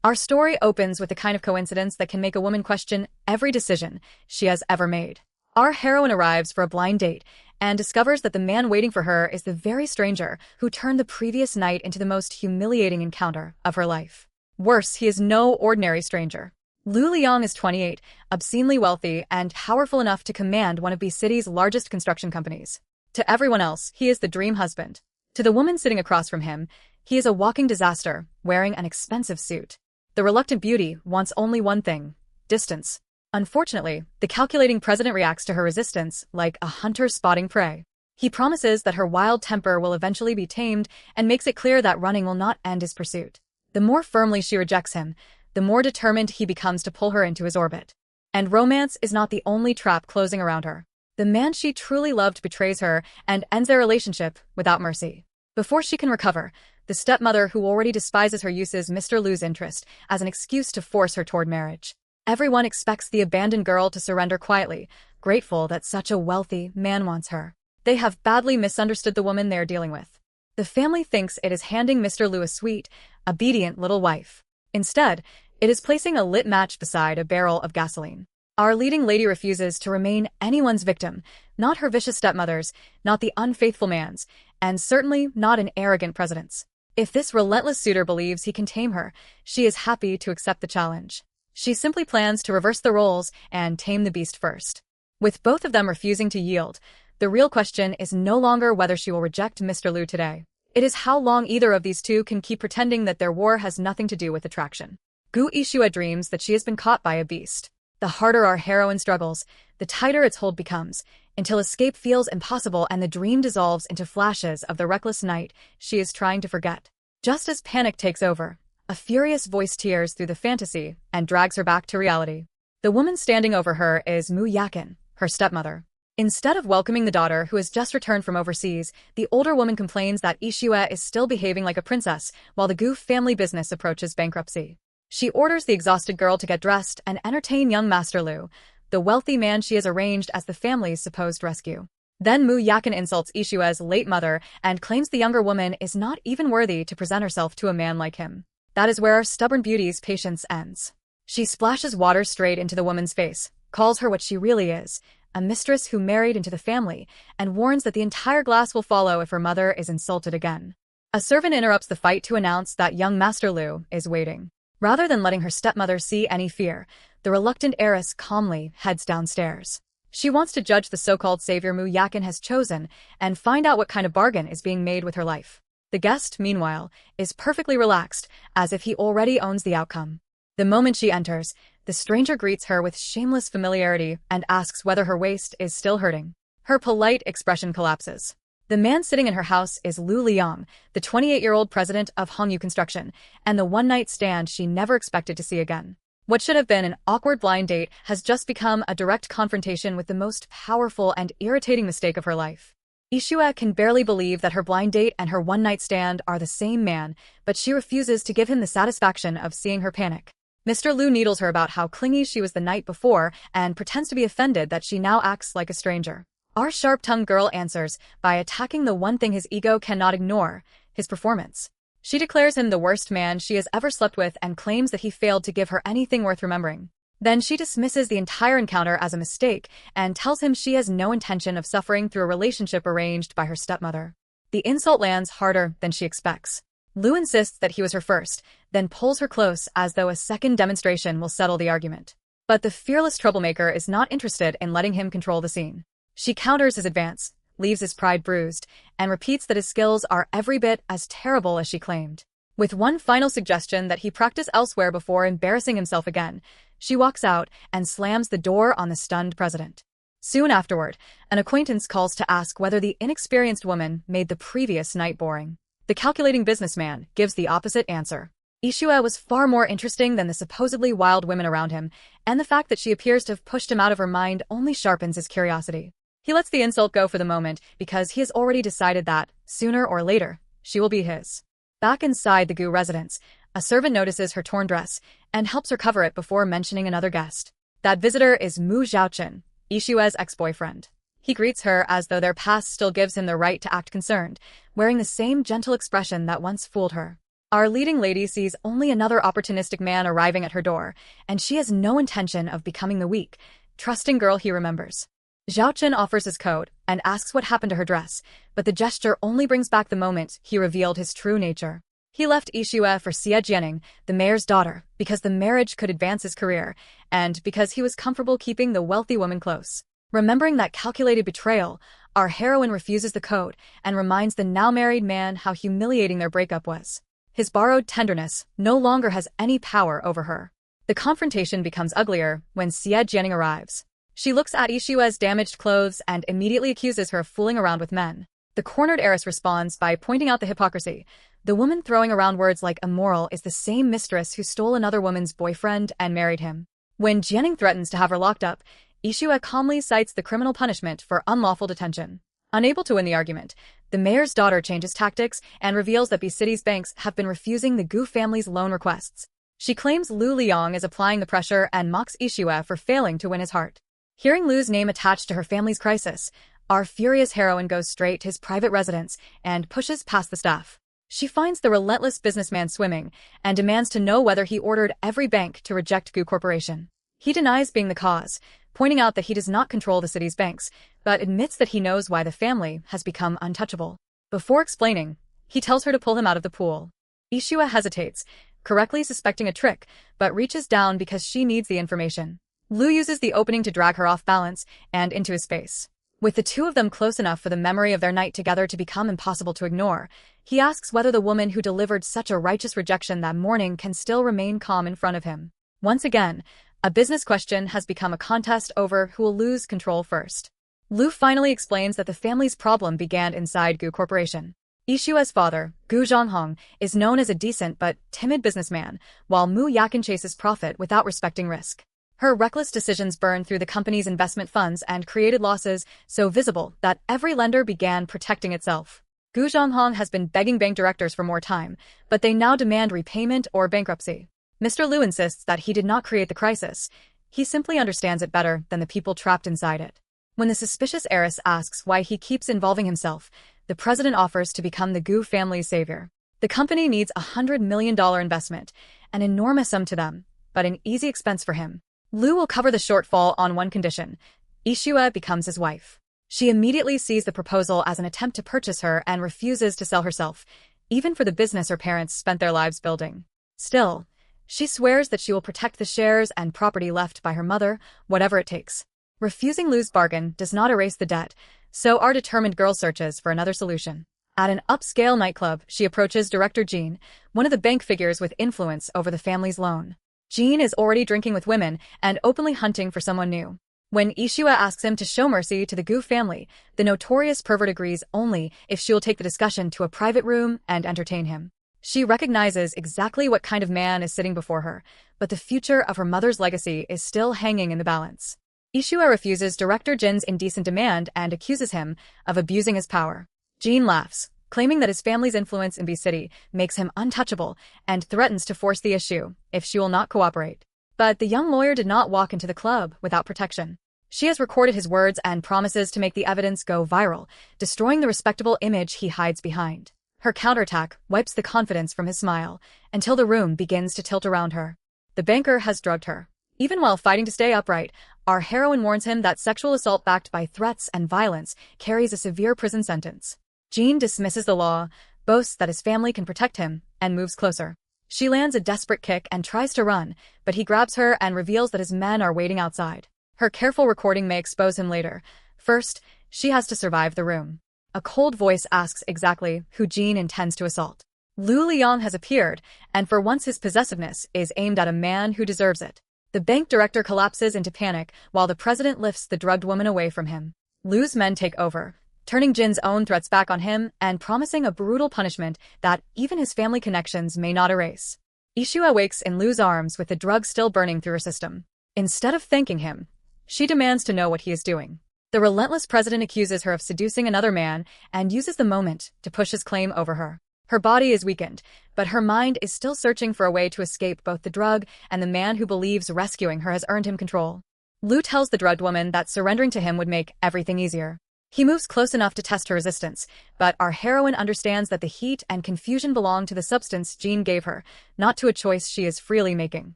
Our story opens with the kind of coincidence that can make a woman question every decision she has ever made. Our heroine arrives for a blind date and discovers that the man waiting for her is the very stranger who turned the previous night into the most humiliating encounter of her life. Worse, he is no ordinary stranger. Lu Liyang is 28, obscenely wealthy, and powerful enough to command one of the city's largest construction companies. To everyone else, he is the dream husband. To the woman sitting across from him, he is a walking disaster, wearing an expensive suit. The reluctant beauty wants only one thing: distance. Unfortunately, the calculating president reacts to her resistance like a hunter spotting prey. He promises that her wild temper will eventually be tamed and makes it clear that running will not end his pursuit. The more firmly she rejects him, the more determined he becomes to pull her into his orbit. And romance is not the only trap closing around her. The man she truly loved betrays her and ends their relationship without mercy. Before she can recover, the stepmother who already despises her uses Mr. Lu's interest as an excuse to force her toward marriage. Everyone expects the abandoned girl to surrender quietly, grateful that such a wealthy man wants her. They have badly misunderstood the woman they are dealing with. The family thinks it is handing Mr. Lu a sweet, obedient little wife. Instead, it is placing a lit match beside a barrel of gasoline. Our leading lady refuses to remain anyone's victim, not her vicious stepmother's, not the unfaithful man's, and certainly not an arrogant president's. If this relentless suitor believes he can tame her, she is happy to accept the challenge. She simply plans to reverse the roles and tame the beast first. With both of them refusing to yield, the real question is no longer whether she will reject Mr. Lu today. It is how long either of these two can keep pretending that their war has nothing to do with attraction. Gu Yixue dreams that she has been caught by a beast. The harder our heroine struggles, the tighter its hold becomes, until escape feels impossible and the dream dissolves into flashes of the reckless night she is trying to forget. Just as panic takes over, a furious voice tears through the fantasy and drags her back to reality. The woman standing over her is Mu Yakin, her stepmother. Instead of welcoming the daughter who has just returned from overseas, the older woman complains that Yixue is still behaving like a princess while the Gu family business approaches bankruptcy. She orders the exhausted girl to get dressed and entertain young Master Lu, the wealthy man she has arranged as the family's supposed rescue. Then Mu Yakin insults Yixue's late mother and claims the younger woman is not even worthy to present herself to a man like him. That is where our stubborn beauty's patience ends. She splashes water straight into the woman's face, calls her what she really is, a mistress who married into the family, and warns that the entire glass will follow if her mother is insulted again. A servant interrupts the fight to announce that young Master Lu is waiting. Rather than letting her stepmother see any fear, the reluctant heiress calmly heads downstairs. She wants to judge the so-called savior Mu Yakin has chosen and find out what kind of bargain is being made with her life. The guest, meanwhile, is perfectly relaxed, as if he already owns the outcome. The moment she enters, the stranger greets her with shameless familiarity and asks whether her waist is still hurting. Her polite expression collapses. The man sitting in her house is Lu Liyang, the 28-year-old president of Hongyu Construction, and the one-night stand she never expected to see again. What should have been an awkward blind date has just become a direct confrontation with the most powerful and irritating mistake of her life. Yixue can barely believe that her blind date and her one-night stand are the same man, but she refuses to give him the satisfaction of seeing her panic. Mr. Lu needles her about how clingy she was the night before and pretends to be offended that she now acts like a stranger. Our sharp-tongued girl answers by attacking the one thing his ego cannot ignore, his performance. She declares him the worst man she has ever slept with and claims that he failed to give her anything worth remembering. Then she dismisses the entire encounter as a mistake and tells him she has no intention of suffering through a relationship arranged by her stepmother. The insult lands harder than she expects. Lu insists that he was her first, then pulls her close as though a second demonstration will settle the argument. But the fearless troublemaker is not interested in letting him control the scene. She counters his advance, leaves his pride bruised, and repeats that his skills are every bit as terrible as she claimed. With one final suggestion that he practice elsewhere before embarrassing himself again, she walks out and slams the door on the stunned president. Soon afterward, an acquaintance calls to ask whether the inexperienced woman made the previous night boring. The calculating businessman gives the opposite answer. Yixue was far more interesting than the supposedly wild women around him, and the fact that she appears to have pushed him out of her mind only sharpens his curiosity. He lets the insult go for the moment because he has already decided that, sooner or later, she will be his. Back inside the Gu residence, a servant notices her torn dress and helps her cover it before mentioning another guest. That visitor is Mu Zhaochen, Yixue's ex-boyfriend. He greets her as though their past still gives him the right to act concerned, wearing the same gentle expression that once fooled her. Our leading lady sees only another opportunistic man arriving at her door, and she has no intention of becoming the weak, trusting girl he remembers. Zhao Chen offers his coat and asks what happened to her dress, but the gesture only brings back the moment he revealed his true nature. He left Yixue for Xie Jianing, the mayor's daughter, because the marriage could advance his career, and because he was comfortable keeping the wealthy woman close. Remembering that calculated betrayal, our heroine refuses the coat and reminds the now-married man how humiliating their breakup was. His borrowed tenderness no longer has any power over her. The confrontation becomes uglier when Xie Jianing arrives. She looks at Yixue's damaged clothes and immediately accuses her of fooling around with men. The cornered heiress responds by pointing out the hypocrisy. The woman throwing around words like immoral is the same mistress who stole another woman's boyfriend and married him. When Jianing threatens to have her locked up, Yixue calmly cites the criminal punishment for unlawful detention. Unable to win the argument, the mayor's daughter changes tactics and reveals that B City's banks have been refusing the Gu family's loan requests. She claims Lu Liyang is applying the pressure and mocks Yixue for failing to win his heart. Hearing Lu's name attached to her family's crisis, our furious heroine goes straight to his private residence and pushes past the staff. She finds the relentless businessman swimming and demands to know whether he ordered every bank to reject Gu Corporation. He denies being the cause, pointing out that he does not control the city's banks, but admits that he knows why the family has become untouchable. Before explaining, he tells her to pull him out of the pool. Yixue hesitates, correctly suspecting a trick, but reaches down because she needs the information. Lu uses the opening to drag her off balance and into his face. With the two of them close enough for the memory of their night together to become impossible to ignore, he asks whether the woman who delivered such a righteous rejection that morning can still remain calm in front of him. Once again, a business question has become a contest over who will lose control first. Lu finally explains that the family's problem began inside Gu Corporation. Yixue's father, Gu Zhonghong, is known as a decent but timid businessman, while Mu Yakin chases profit without respecting risk. Her reckless decisions burned through the company's investment funds and created losses so visible that every lender began protecting itself. Gu Zhonghong has been begging bank directors for more time, but they now demand repayment or bankruptcy. Mr. Lu insists that he did not create the crisis. He simply understands it better than the people trapped inside it. When the suspicious heiress asks why he keeps involving himself, the president offers to become the Gu family's savior. The company needs $100 million investment, an enormous sum to them, but an easy expense for him. Lu will cover the shortfall on one condition: Yixue becomes his wife. She immediately sees the proposal as an attempt to purchase her and refuses to sell herself, even for the business her parents spent their lives building. Still, she swears that she will protect the shares and property left by her mother, whatever it takes. Refusing Lu's bargain does not erase the debt, so our determined girl searches for another solution. At an upscale nightclub, she approaches Director Jean, one of the bank figures with influence over the family's loan. Jean is already drinking with women and openly hunting for someone new. When Yixue asks him to show mercy to the Gu family, the notorious pervert agrees only if she will take the discussion to a private room and entertain him. She recognizes exactly what kind of man is sitting before her, but the future of her mother's legacy is still hanging in the balance. Yixue refuses Director Jin's indecent demand and accuses him of abusing his power. Jean laughs, claiming that his family's influence in B City makes him untouchable and threatens to force the issue if she will not cooperate. But the young lawyer did not walk into the club without protection. She has recorded his words and promises to make the evidence go viral, destroying the respectable image he hides behind. Her counterattack wipes the confidence from his smile until the room begins to tilt around her. The banker has drugged her. Even while fighting to stay upright, our heroine warns him that sexual assault backed by threats and violence carries a severe prison sentence. Jean dismisses the law, boasts that his family can protect him, and moves closer. She lands a desperate kick and tries to run, but he grabs her and reveals that his men are waiting outside. Her careful recording may expose him later. First, she has to survive the room. A cold voice asks exactly who Jean intends to assault. Lu Liyang has appeared, and for once his possessiveness is aimed at a man who deserves it. The bank director collapses into panic while the president lifts the drugged woman away from him. Lu's men take over, turning Jin's own threats back on him and promising a brutal punishment that even his family connections may not erase. Yixue wakes in Lu's arms with the drug still burning through her system. Instead of thanking him, she demands to know what he is doing. The relentless president accuses her of seducing another man and uses the moment to push his claim over her. Her body is weakened, but her mind is still searching for a way to escape both the drug and the man who believes rescuing her has earned him control. Lu tells the drugged woman that surrendering to him would make everything easier. He moves close enough to test her resistance, but our heroine understands that the heat and confusion belong to the substance Jean gave her, not to a choice she is freely making.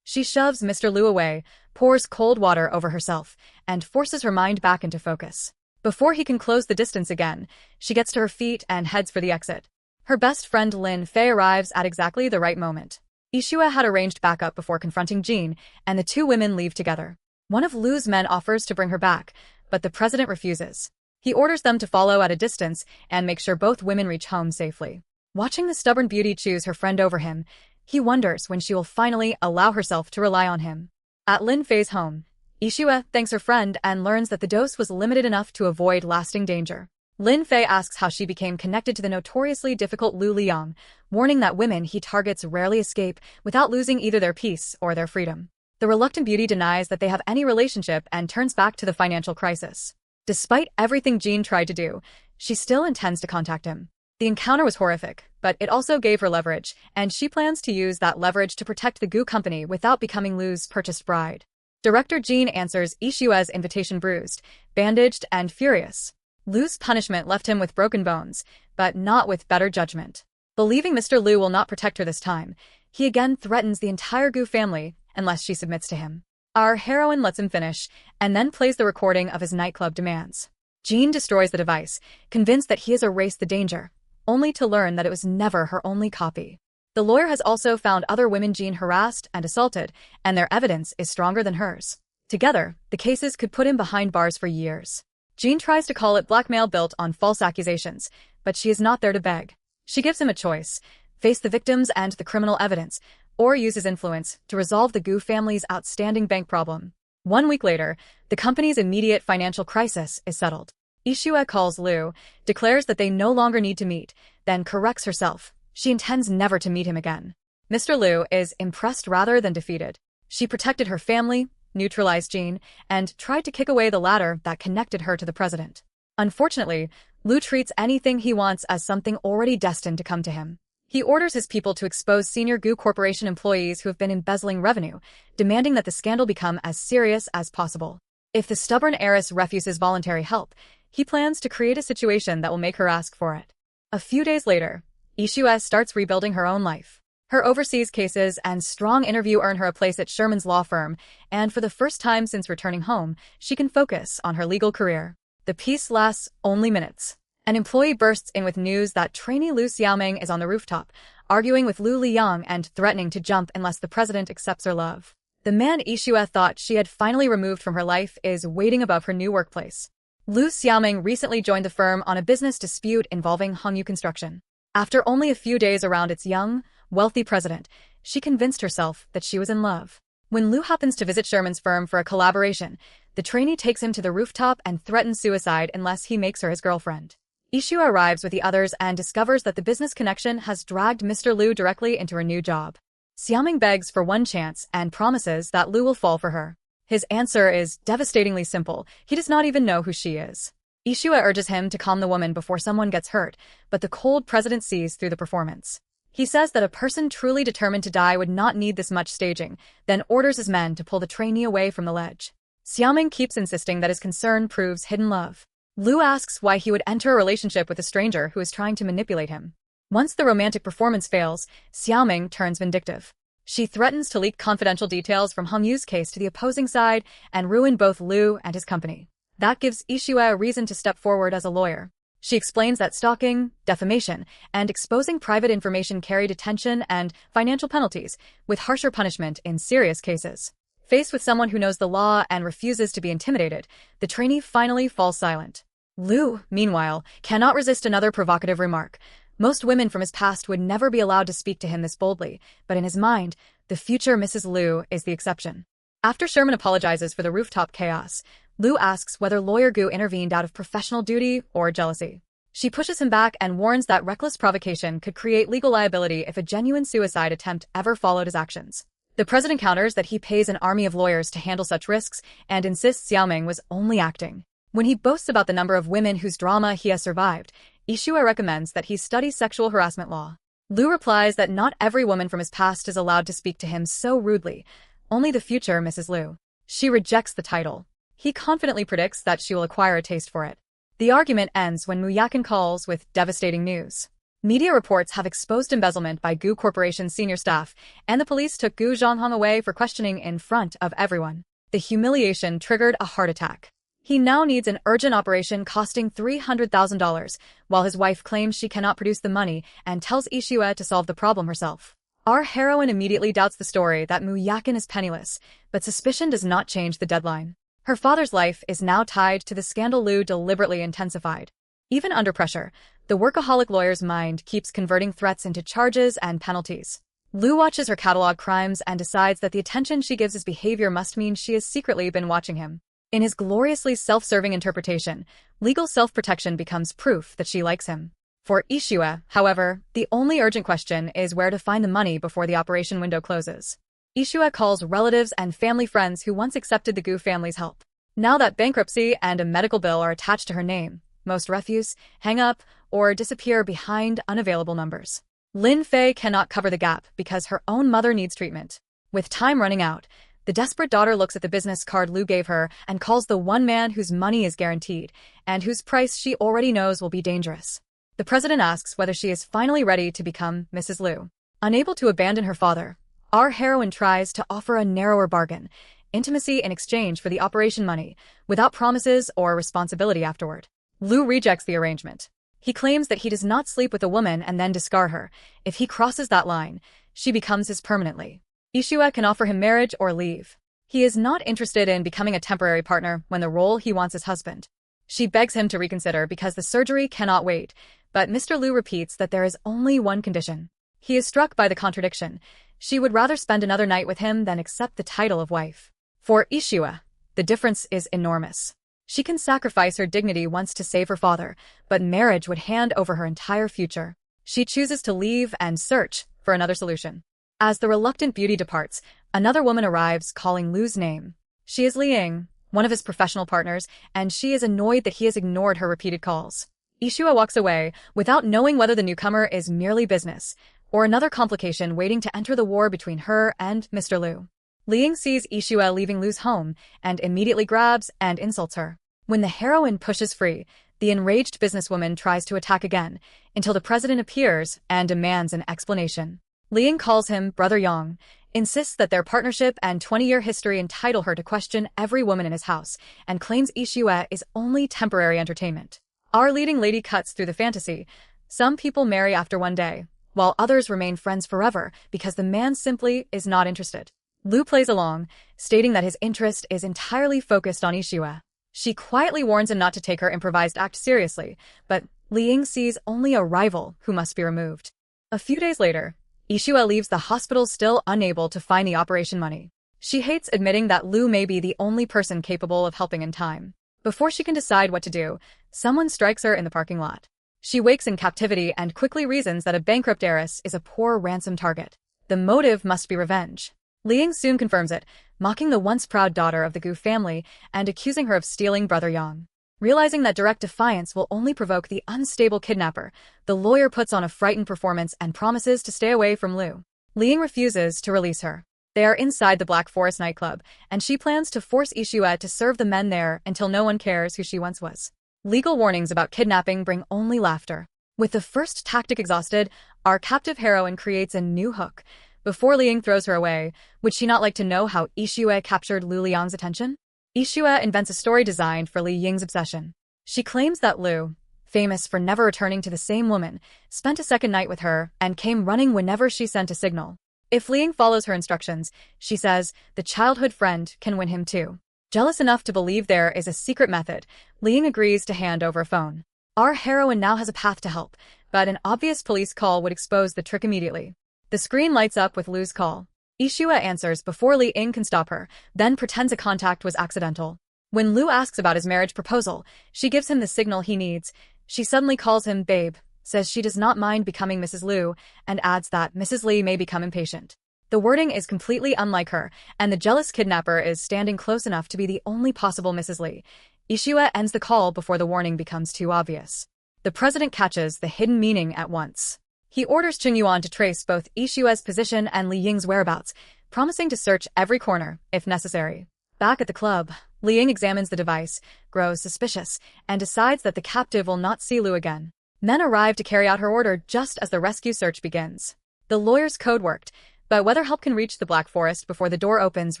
She shoves Mr. Lu away, pours cold water over herself, and forces her mind back into focus. Before he can close the distance again, she gets to her feet and heads for the exit. Her best friend Lin Fei arrives at exactly the right moment. Yixue had arranged backup before confronting Jean, and the two women leave together. One of Lu's men offers to bring her back, but the president refuses. He orders them to follow at a distance and make sure both women reach home safely. Watching the stubborn beauty choose her friend over him, he wonders when she will finally allow herself to rely on him. At Lin Fei's home, Yixue thanks her friend and learns that the dose was limited enough to avoid lasting danger. Lin Fei asks how she became connected to the notoriously difficult Lu Liyang, warning that women he targets rarely escape without losing either their peace or their freedom. The reluctant beauty denies that they have any relationship and turns back to the financial crisis. Despite everything Jean tried to do, she still intends to contact him. The encounter was horrific, but it also gave her leverage, and she plans to use that leverage to protect the Gu company without becoming Lu's purchased bride. Director Jean answers Yixue's invitation bruised, bandaged, and furious. Lu's punishment left him with broken bones, but not with better judgment. Believing Mr. Lu will not protect her this time, he again threatens the entire Gu family unless she submits to him. Our heroine lets him finish, and then plays the recording of his nightclub demands. Jean destroys the device, convinced that he has erased the danger, only to learn that it was never her only copy. The lawyer has also found other women Jean harassed and assaulted, and their evidence is stronger than hers. Together, the cases could put him behind bars for years. Jean tries to call it blackmail built on false accusations, but she is not there to beg. She gives him a choice: face the victims and the criminal evidence, or use his influence to resolve the Gu family's outstanding bank problem. 1 week later, the company's immediate financial crisis is settled. Yixue calls Lu, declares that they no longer need to meet, then corrects herself. She intends never to meet him again. Mr. Lu is impressed rather than defeated. She protected her family, neutralized Jean, and tried to kick away the ladder that connected her to the president. Unfortunately, Lu treats anything he wants as something already destined to come to him. He orders his people to expose senior Gu Corporation employees who have been embezzling revenue, demanding that the scandal become as serious as possible. If the stubborn heiress refuses voluntary help, he plans to create a situation that will make her ask for it. A few days later, Yixue starts rebuilding her own life. Her overseas cases and strong interview earn her a place at Sherman's law firm, and for the first time since returning home, she can focus on her legal career. The peace lasts only minutes. An employee bursts in with news that trainee Lu Xiaoming is on the rooftop, arguing with Lu Liyang and threatening to jump unless the president accepts her love. The man Yixue thought she had finally removed from her life is waiting above her new workplace. Lu Xiaoming recently joined the firm on a business dispute involving Hongyu Construction. After only a few days around its young, wealthy president, she convinced herself that she was in love. When Lu happens to visit Sherman's firm for a collaboration, the trainee takes him to the rooftop and threatens suicide unless he makes her his girlfriend. Yixue arrives with the others and discovers that the business connection has dragged Mr. Lu directly into her new job. Xiaoming begs for one chance and promises that Lu will fall for her. His answer is devastatingly simple: he does not even know who she is. Yixue urges him to calm the woman before someone gets hurt, but the cold president sees through the performance. He says that a person truly determined to die would not need this much staging, then orders his men to pull the trainee away from the ledge. Xiaoming keeps insisting that his concern proves hidden love. Lu asks why he would enter a relationship with a stranger who is trying to manipulate him. Once the romantic performance fails, Xiaoming turns vindictive. She threatens to leak confidential details from Hongyu's case to the opposing side and ruin both Lu and his company. That gives Yixue a reason to step forward as a lawyer. She explains that stalking, defamation, and exposing private information carry detention and financial penalties, with harsher punishment in serious cases. Faced with someone who knows the law and refuses to be intimidated, the trainee finally falls silent. Lu, meanwhile, cannot resist another provocative remark. Most women from his past would never be allowed to speak to him this boldly, but in his mind, the future Mrs. Lu is the exception. After Sherman apologizes for the rooftop chaos, Lu asks whether lawyer Gu intervened out of professional duty or jealousy. She pushes him back and warns that reckless provocation could create legal liability if a genuine suicide attempt ever followed his actions. The president counters that he pays an army of lawyers to handle such risks and insists Xiaoming was only acting. When he boasts about the number of women whose drama he has survived, Yixue recommends that he study sexual harassment law. Lu replies that not every woman from his past is allowed to speak to him so rudely, only the future Mrs. Lu. She rejects the title. He confidently predicts that she will acquire a taste for it. The argument ends when Muyakin calls with devastating news. Media reports have exposed embezzlement by Gu Corporation's senior staff, and the police took Gu Zhanghong away for questioning in front of everyone. The humiliation triggered a heart attack. He now needs an urgent operation costing $300,000, while his wife claims she cannot produce the money and tells Yixue to solve the problem herself. Our heroine immediately doubts the story that Muyakin is penniless, but suspicion does not change the deadline. Her father's life is now tied to the scandal Lu deliberately intensified. Even under pressure, the workaholic lawyer's mind keeps converting threats into charges and penalties. Lu watches her catalog crimes and decides that the attention she gives his behavior must mean she has secretly been watching him. In his gloriously self-serving interpretation, legal self-protection becomes proof that she likes him. For Yixue, however, the only urgent question is where to find the money before the operation window closes. Yixue calls relatives and family friends who once accepted the Gu family's help. Now that bankruptcy and a medical bill are attached to her name, most refuse, hang up, or disappear behind unavailable numbers. Lin Fei cannot cover the gap because her own mother needs treatment. With time running out, the desperate daughter looks at the business card Lu gave her and calls the one man whose money is guaranteed and whose price she already knows will be dangerous. The president asks whether she is finally ready to become Mrs. Lu. Unable to abandon her father, our heroine tries to offer a narrower bargain, intimacy in exchange for the operation money, without promises or responsibility afterward. Lu rejects the arrangement. He claims that he does not sleep with a woman and then discard her. If he crosses that line, she becomes his permanently. Yixue can offer him marriage or leave. He is not interested in becoming a temporary partner when the role he wants is husband. She begs him to reconsider because the surgery cannot wait, but Mr. Lu repeats that there is only one condition. He is struck by the contradiction. She would rather spend another night with him than accept the title of wife. For Yixue, the difference is enormous. She can sacrifice her dignity once to save her father, but marriage would hand over her entire future. She chooses to leave and search for another solution. As the reluctant beauty departs, another woman arrives calling Lu's name. She is Lu Liyang, one of his professional partners, and she is annoyed that he has ignored her repeated calls. Yixue walks away without knowing whether the newcomer is merely business or another complication waiting to enter the war between her and Mr. Lu. Lu Liyang sees Yixue leaving Lu's home and immediately grabs and insults her. When the heroine pushes free, the enraged businesswoman tries to attack again until the president appears and demands an explanation. Lu Liyang calls him Brother Yang, insists that their partnership and 20-year history entitle her to question every woman in his house, and claims Yixue is only temporary entertainment. Our leading lady cuts through the fantasy. Some people marry after one day, while others remain friends forever because the man simply is not interested. Lu plays along, stating that his interest is entirely focused on Yixue. She quietly warns him not to take her improvised act seriously, but Lu Liyang sees only a rival who must be removed. A few days later, Yixue leaves the hospital still unable to find the operation money. She hates admitting that Lu may be the only person capable of helping in time. Before she can decide what to do, someone strikes her in the parking lot. She wakes in captivity and quickly reasons that a bankrupt heiress is a poor ransom target. The motive must be revenge. Lu Liyang soon confirms it, mocking the once proud daughter of the Gu family and accusing her of stealing Brother Yang. Realizing that direct defiance will only provoke the unstable kidnapper, the lawyer puts on a frightened performance and promises to stay away from Lu. Lu Liyang refuses to release her. They are inside the Black Forest nightclub, and she plans to force Yixue to serve the men there until no one cares who she once was. Legal warnings about kidnapping bring only laughter. With the first tactic exhausted, our captive heroine creates a new hook. Before Lu Liyang throws her away, would she not like to know how Yixue captured Lu Liyang's attention? Yixue invents a story designed for Lu Liyang's obsession. She claims that Lu, famous for never returning to the same woman, spent a second night with her and came running whenever she sent a signal. If Lu Liyang follows her instructions, she says, the childhood friend can win him too. Jealous enough to believe there is a secret method, Lu Liyang agrees to hand over a phone. Our heroine now has a path to help, but an obvious police call would expose the trick immediately. The screen lights up with Lu's call. Yixue answers before Lu Liyang can stop her, then pretends a contact was accidental. When Lu asks about his marriage proposal, she gives him the signal he needs. She suddenly calls him babe, says she does not mind becoming Mrs. Lu, and adds that Mrs. Li may become impatient. The wording is completely unlike her, and the jealous kidnapper is standing close enough to be the only possible Mrs. Li. Yixue ends the call before the warning becomes too obvious. The president catches the hidden meaning at once. He orders Cheng Yuan to trace both Yixue's position and Lu Liyang's whereabouts, promising to search every corner, if necessary. Back at the club, Liyang examines the device, grows suspicious, and decides that the captive will not see Lu again. Men arrive to carry out her order just as the rescue search begins. The lawyer's code worked, but whether help can reach the Black Forest before the door opens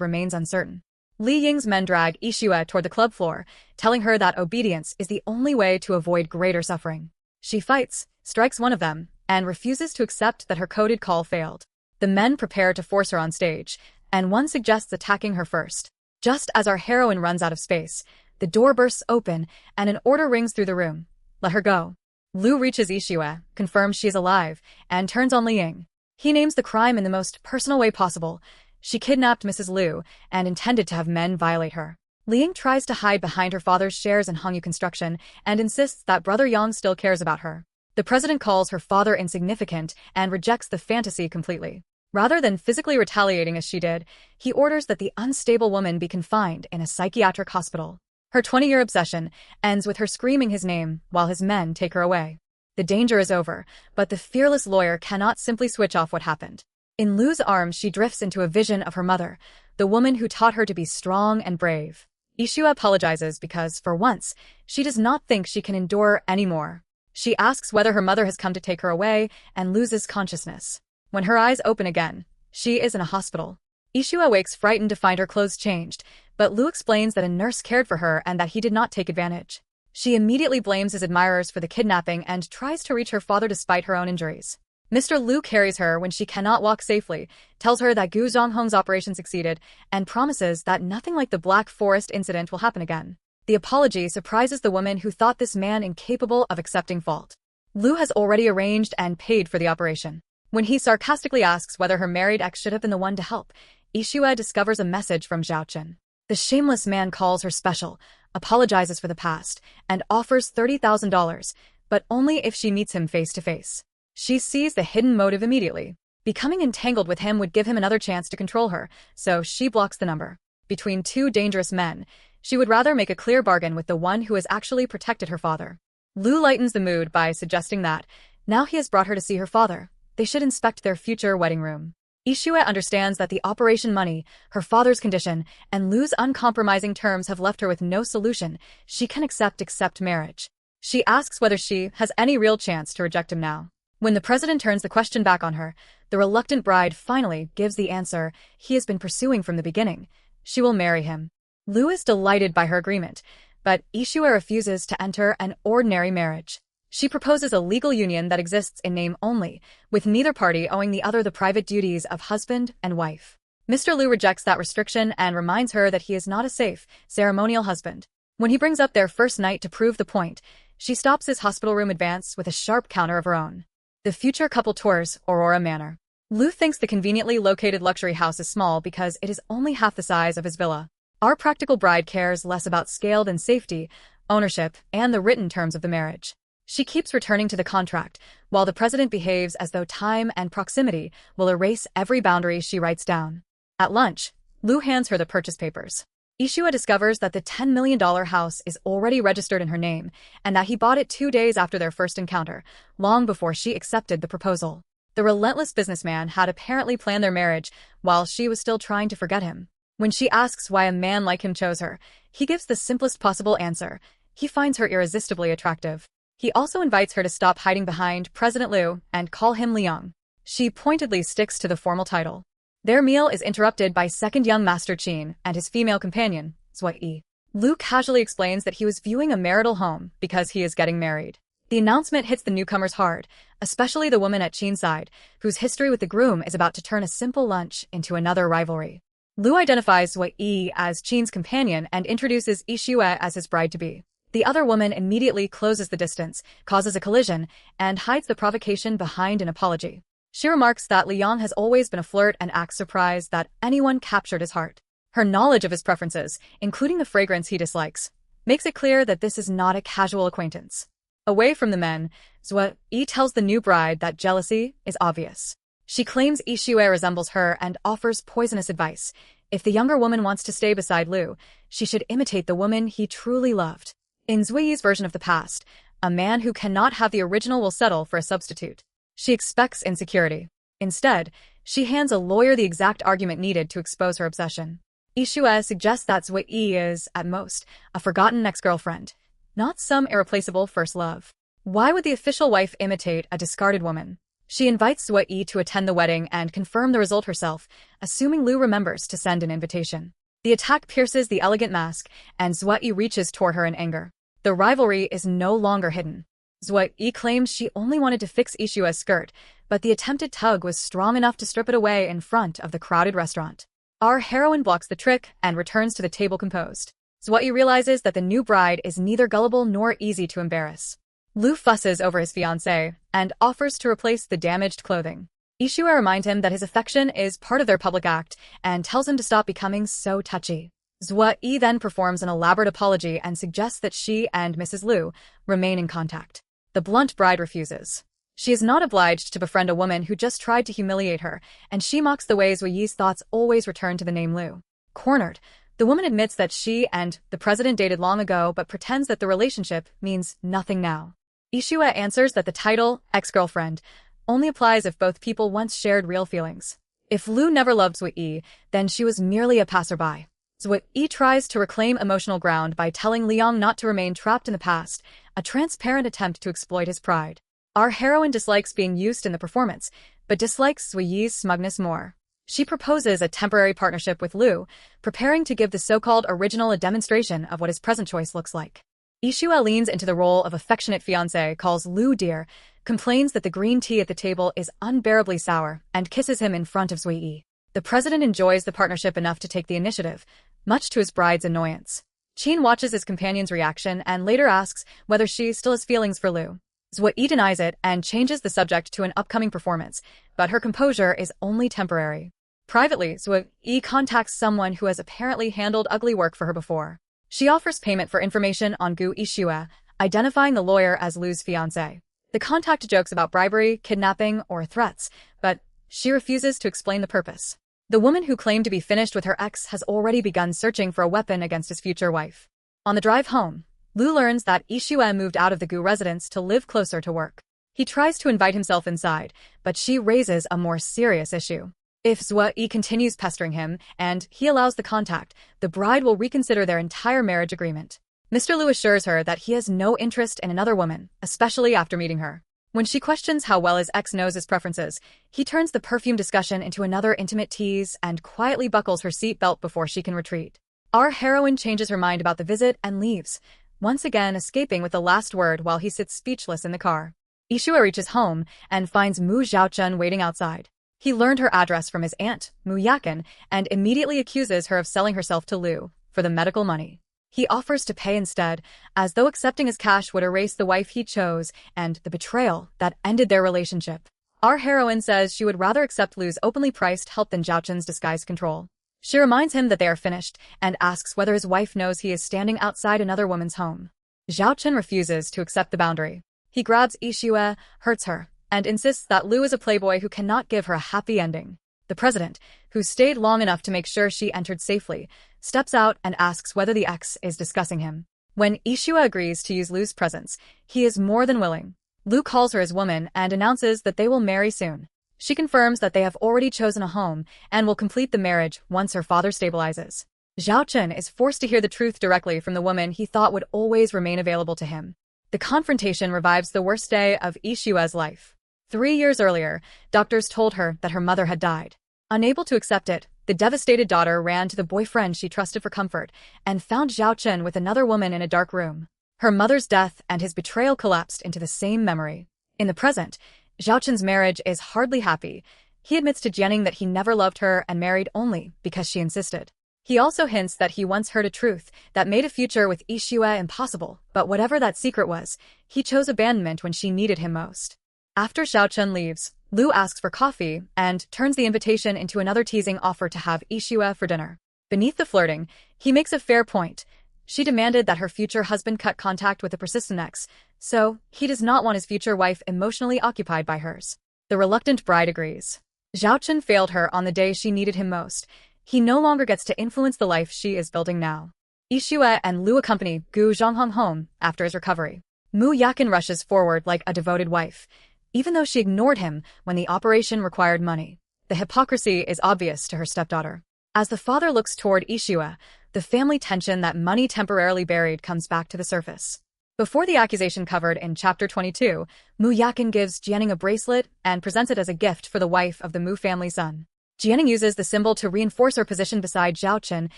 remains uncertain. Liyang's men drag Yixue toward the club floor, telling her that obedience is the only way to avoid greater suffering. She fights, strikes one of them, and refuses to accept that her coded call failed. The men prepare to force her on stage, and one suggests attacking her first. Just as our heroine runs out of space, the door bursts open and an order rings through the room. Let her go. Lu reaches Yixue, confirms she is alive, and turns on Liyang. He names the crime in the most personal way possible. She kidnapped Mrs. Lu and intended to have men violate her. Liyang tries to hide behind her father's shares in Hongyu Construction and insists that brother Yang still cares about her. The president calls her father insignificant and rejects the fantasy completely. Rather than physically retaliating as she did, he orders that the unstable woman be confined in a psychiatric hospital. Her 20-year obsession ends with her screaming his name while his men take her away. The danger is over, but the fearless lawyer cannot simply switch off what happened. In Lu's arms, she drifts into a vision of her mother, the woman who taught her to be strong and brave. Yixue apologizes because, for once, she does not think she can endure anymore. She asks whether her mother has come to take her away and loses consciousness. When her eyes open again, she is in a hospital. Yixue wakes frightened to find her clothes changed, but Lu explains that a nurse cared for her and that he did not take advantage. She immediately blames his admirers for the kidnapping and tries to reach her father despite her own injuries. Mr. Lu carries her when she cannot walk safely, tells her that Gu Zhonghong's operation succeeded, and promises that nothing like the Black Forest incident will happen again. The apology surprises the woman who thought this man incapable of accepting fault. Lu has already arranged and paid for the operation. When he sarcastically asks whether her married ex should have been the one to help, Yixue discovers a message from Zhaochen. The shameless man calls her special, apologizes for the past, and offers $30,000, but only if she meets him face to face. She sees the hidden motive immediately. Becoming entangled with him would give him another chance to control her, so she blocks the number. Between two dangerous men, she would rather make a clear bargain with the one who has actually protected her father. Lu lightens the mood by suggesting that, now he has brought her to see her father, they should inspect their future wedding room. Yixue understands that the operation money, her father's condition, and Lu's uncompromising terms have left her with no solution she can accept marriage. She asks whether she has any real chance to reject him now. When the president turns the question back on her, the reluctant bride finally gives the answer he has been pursuing from the beginning. She will marry him. Lu is delighted by her agreement, but Yixue refuses to enter an ordinary marriage. She proposes a legal union that exists in name only, with neither party owing the other the private duties of husband and wife. Mr. Lu rejects that restriction and reminds her that he is not a safe, ceremonial husband. When he brings up their first night to prove the point, she stops his hospital room advance with a sharp counter of her own. The future couple tours Aurora Manor. Lu thinks the conveniently located luxury house is small because it is only half the size of his villa. Our practical bride cares less about scale than safety, ownership, and the written terms of the marriage. She keeps returning to the contract, while the president behaves as though time and proximity will erase every boundary she writes down. At lunch, Lu hands her the purchase papers. Yixue discovers that the $10 million house is already registered in her name, and that he bought it 2 days after their first encounter, long before she accepted the proposal. The relentless businessman had apparently planned their marriage while she was still trying to forget him. When she asks why a man like him chose her, he gives the simplest possible answer. He finds her irresistibly attractive. He also invites her to stop hiding behind President Lu and call him Liyang. She pointedly sticks to the formal title. Their meal is interrupted by second young Master Qin and his female companion, Zui Yi. Lu casually explains that he was viewing a marital home because he is getting married. The announcement hits the newcomers hard, especially the woman at Qin's side, whose history with the groom is about to turn a simple lunch into another rivalry. Lu identifies Zui Yi as Qin's companion and introduces Yixue as his bride-to-be. The other woman immediately closes the distance, causes a collision, and hides the provocation behind an apology. She remarks that Liyang has always been a flirt and acts surprised that anyone captured his heart. Her knowledge of his preferences, including the fragrance he dislikes, makes it clear that this is not a casual acquaintance. Away from the men, Zui Yi tells the new bride that jealousy is obvious. She claims Yixue resembles her and offers poisonous advice. If the younger woman wants to stay beside Lu, she should imitate the woman he truly loved. In Zui Yi's version of the past, a man who cannot have the original will settle for a substitute. She expects insecurity. Instead, she hands a lawyer the exact argument needed to expose her obsession. Yixue suggests that Zui is, at most, a forgotten ex-girlfriend, not some irreplaceable first love. Why would the official wife imitate a discarded woman? She invites Zui to attend the wedding and confirm the result herself, assuming Lu remembers to send an invitation. The attack pierces the elegant mask, and Zui reaches toward her in anger. The rivalry is no longer hidden. Zui claims she only wanted to fix Yixue's skirt, but the attempted tug was strong enough to strip it away in front of the crowded restaurant. Our heroine blocks the trick and returns to the table composed. Zui realizes that the new bride is neither gullible nor easy to embarrass. Lu fusses over his fiancée and offers to replace the damaged clothing. Yixue reminds him that his affection is part of their public act and tells him to stop becoming so touchy. Zui then performs an elaborate apology and suggests that she and Mrs. Lu remain in contact. The blunt bride refuses. She is not obliged to befriend a woman who just tried to humiliate her, and she mocks the way Zui's thoughts always return to the name Lu. Cornered, the woman admits that she and the president dated long ago but pretends that the relationship means nothing now. Yixue answers that the title, ex-girlfriend, only applies if both people once shared real feelings. If Lu never loved Zui, then she was merely a passerby. Zui tries to reclaim emotional ground by telling Liyang not to remain trapped in the past, a transparent attempt to exploit his pride. Our heroine dislikes being used in the performance, but dislikes Zui's smugness more. She proposes a temporary partnership with Lu, preparing to give the so-called original a demonstration of what his present choice looks like. Yixue leans into the role of affectionate fiancé, calls Lu dear, complains that the green tea at the table is unbearably sour, and kisses him in front of Zui. The president enjoys the partnership enough to take the initiative, much to his bride's annoyance. Qin watches his companion's reaction and later asks whether she still has feelings for Lu. Zui denies it and changes the subject to an upcoming performance, but her composure is only temporary. Privately, Zui contacts someone who has apparently handled ugly work for her before. She offers payment for information on Gu Yixue, identifying the lawyer as Lu's fiancé. The contact jokes about bribery, kidnapping, or threats, but she refuses to explain the purpose. The woman who claimed to be finished with her ex has already begun searching for a weapon against his future wife. On the drive home, Lu learns that Yixue moved out of the Gu residence to live closer to work. He tries to invite himself inside, but she raises a more serious issue. If Zui continues pestering him, and he allows the contact, the bride will reconsider their entire marriage agreement. Mr. Lu assures her that he has no interest in another woman, especially after meeting her. When she questions how well his ex knows his preferences, he turns the perfume discussion into another intimate tease and quietly buckles her seatbelt before she can retreat. Our heroine changes her mind about the visit and leaves, once again escaping with the last word while he sits speechless in the car. Yixue reaches home and finds Mu Xiaochun waiting outside. He learned her address from his aunt, Mu Yakin, and immediately accuses her of selling herself to Lu for the medical money. He offers to pay instead, as though accepting his cash would erase the wife he chose and the betrayal that ended their relationship. Our heroine says she would rather accept Lu's openly priced help than Xiaochun's disguised control. She reminds him that they are finished and asks whether his wife knows he is standing outside another woman's home. Xiaochun refuses to accept the boundary. He grabs Yixue, hurts her, and insists that Lu is a playboy who cannot give her a happy ending. The president, who stayed long enough to make sure she entered safely, steps out and asks whether the ex is discussing him. When Yixue agrees to use Lu's presence, he is more than willing. Lu calls her his woman and announces that they will marry soon. She confirms that they have already chosen a home and will complete the marriage once her father stabilizes. Xiaochun is forced to hear the truth directly from the woman he thought would always remain available to him. The confrontation revives the worst day of Yixue's life. 3 years earlier, doctors told her that her mother had died. Unable to accept it, the devastated daughter ran to the boyfriend she trusted for comfort and found Xiaochun with another woman in a dark room. Her mother's death and his betrayal collapsed into the same memory. In the present, Xiaochun's marriage is hardly happy. He admits to Jianing that he never loved her and married only because she insisted. He also hints that he once heard a truth that made a future with Yixue impossible, but whatever that secret was, he chose abandonment when she needed him most. After Xiaochun leaves, Lu asks for coffee and turns the invitation into another teasing offer to have Yixue for dinner. Beneath the flirting, he makes a fair point. She demanded that her future husband cut contact with a persistent ex, so he does not want his future wife emotionally occupied by hers. The reluctant bride agrees. Xiaochun failed her on the day she needed him most. He no longer gets to influence the life she is building now. Yixue and Lu accompany Gu Zhonghong home after his recovery. Mu Yakin rushes forward like a devoted wife, even though she ignored him when the operation required money. The hypocrisy is obvious to her stepdaughter. As the father looks toward Yixue, the family tension that money temporarily buried comes back to the surface. Before the accusation covered in Chapter 22, Mu Yakin gives Jianing a bracelet and presents it as a gift for the wife of the Mu family's son. Jianing uses the symbol to reinforce her position beside Zhao Qin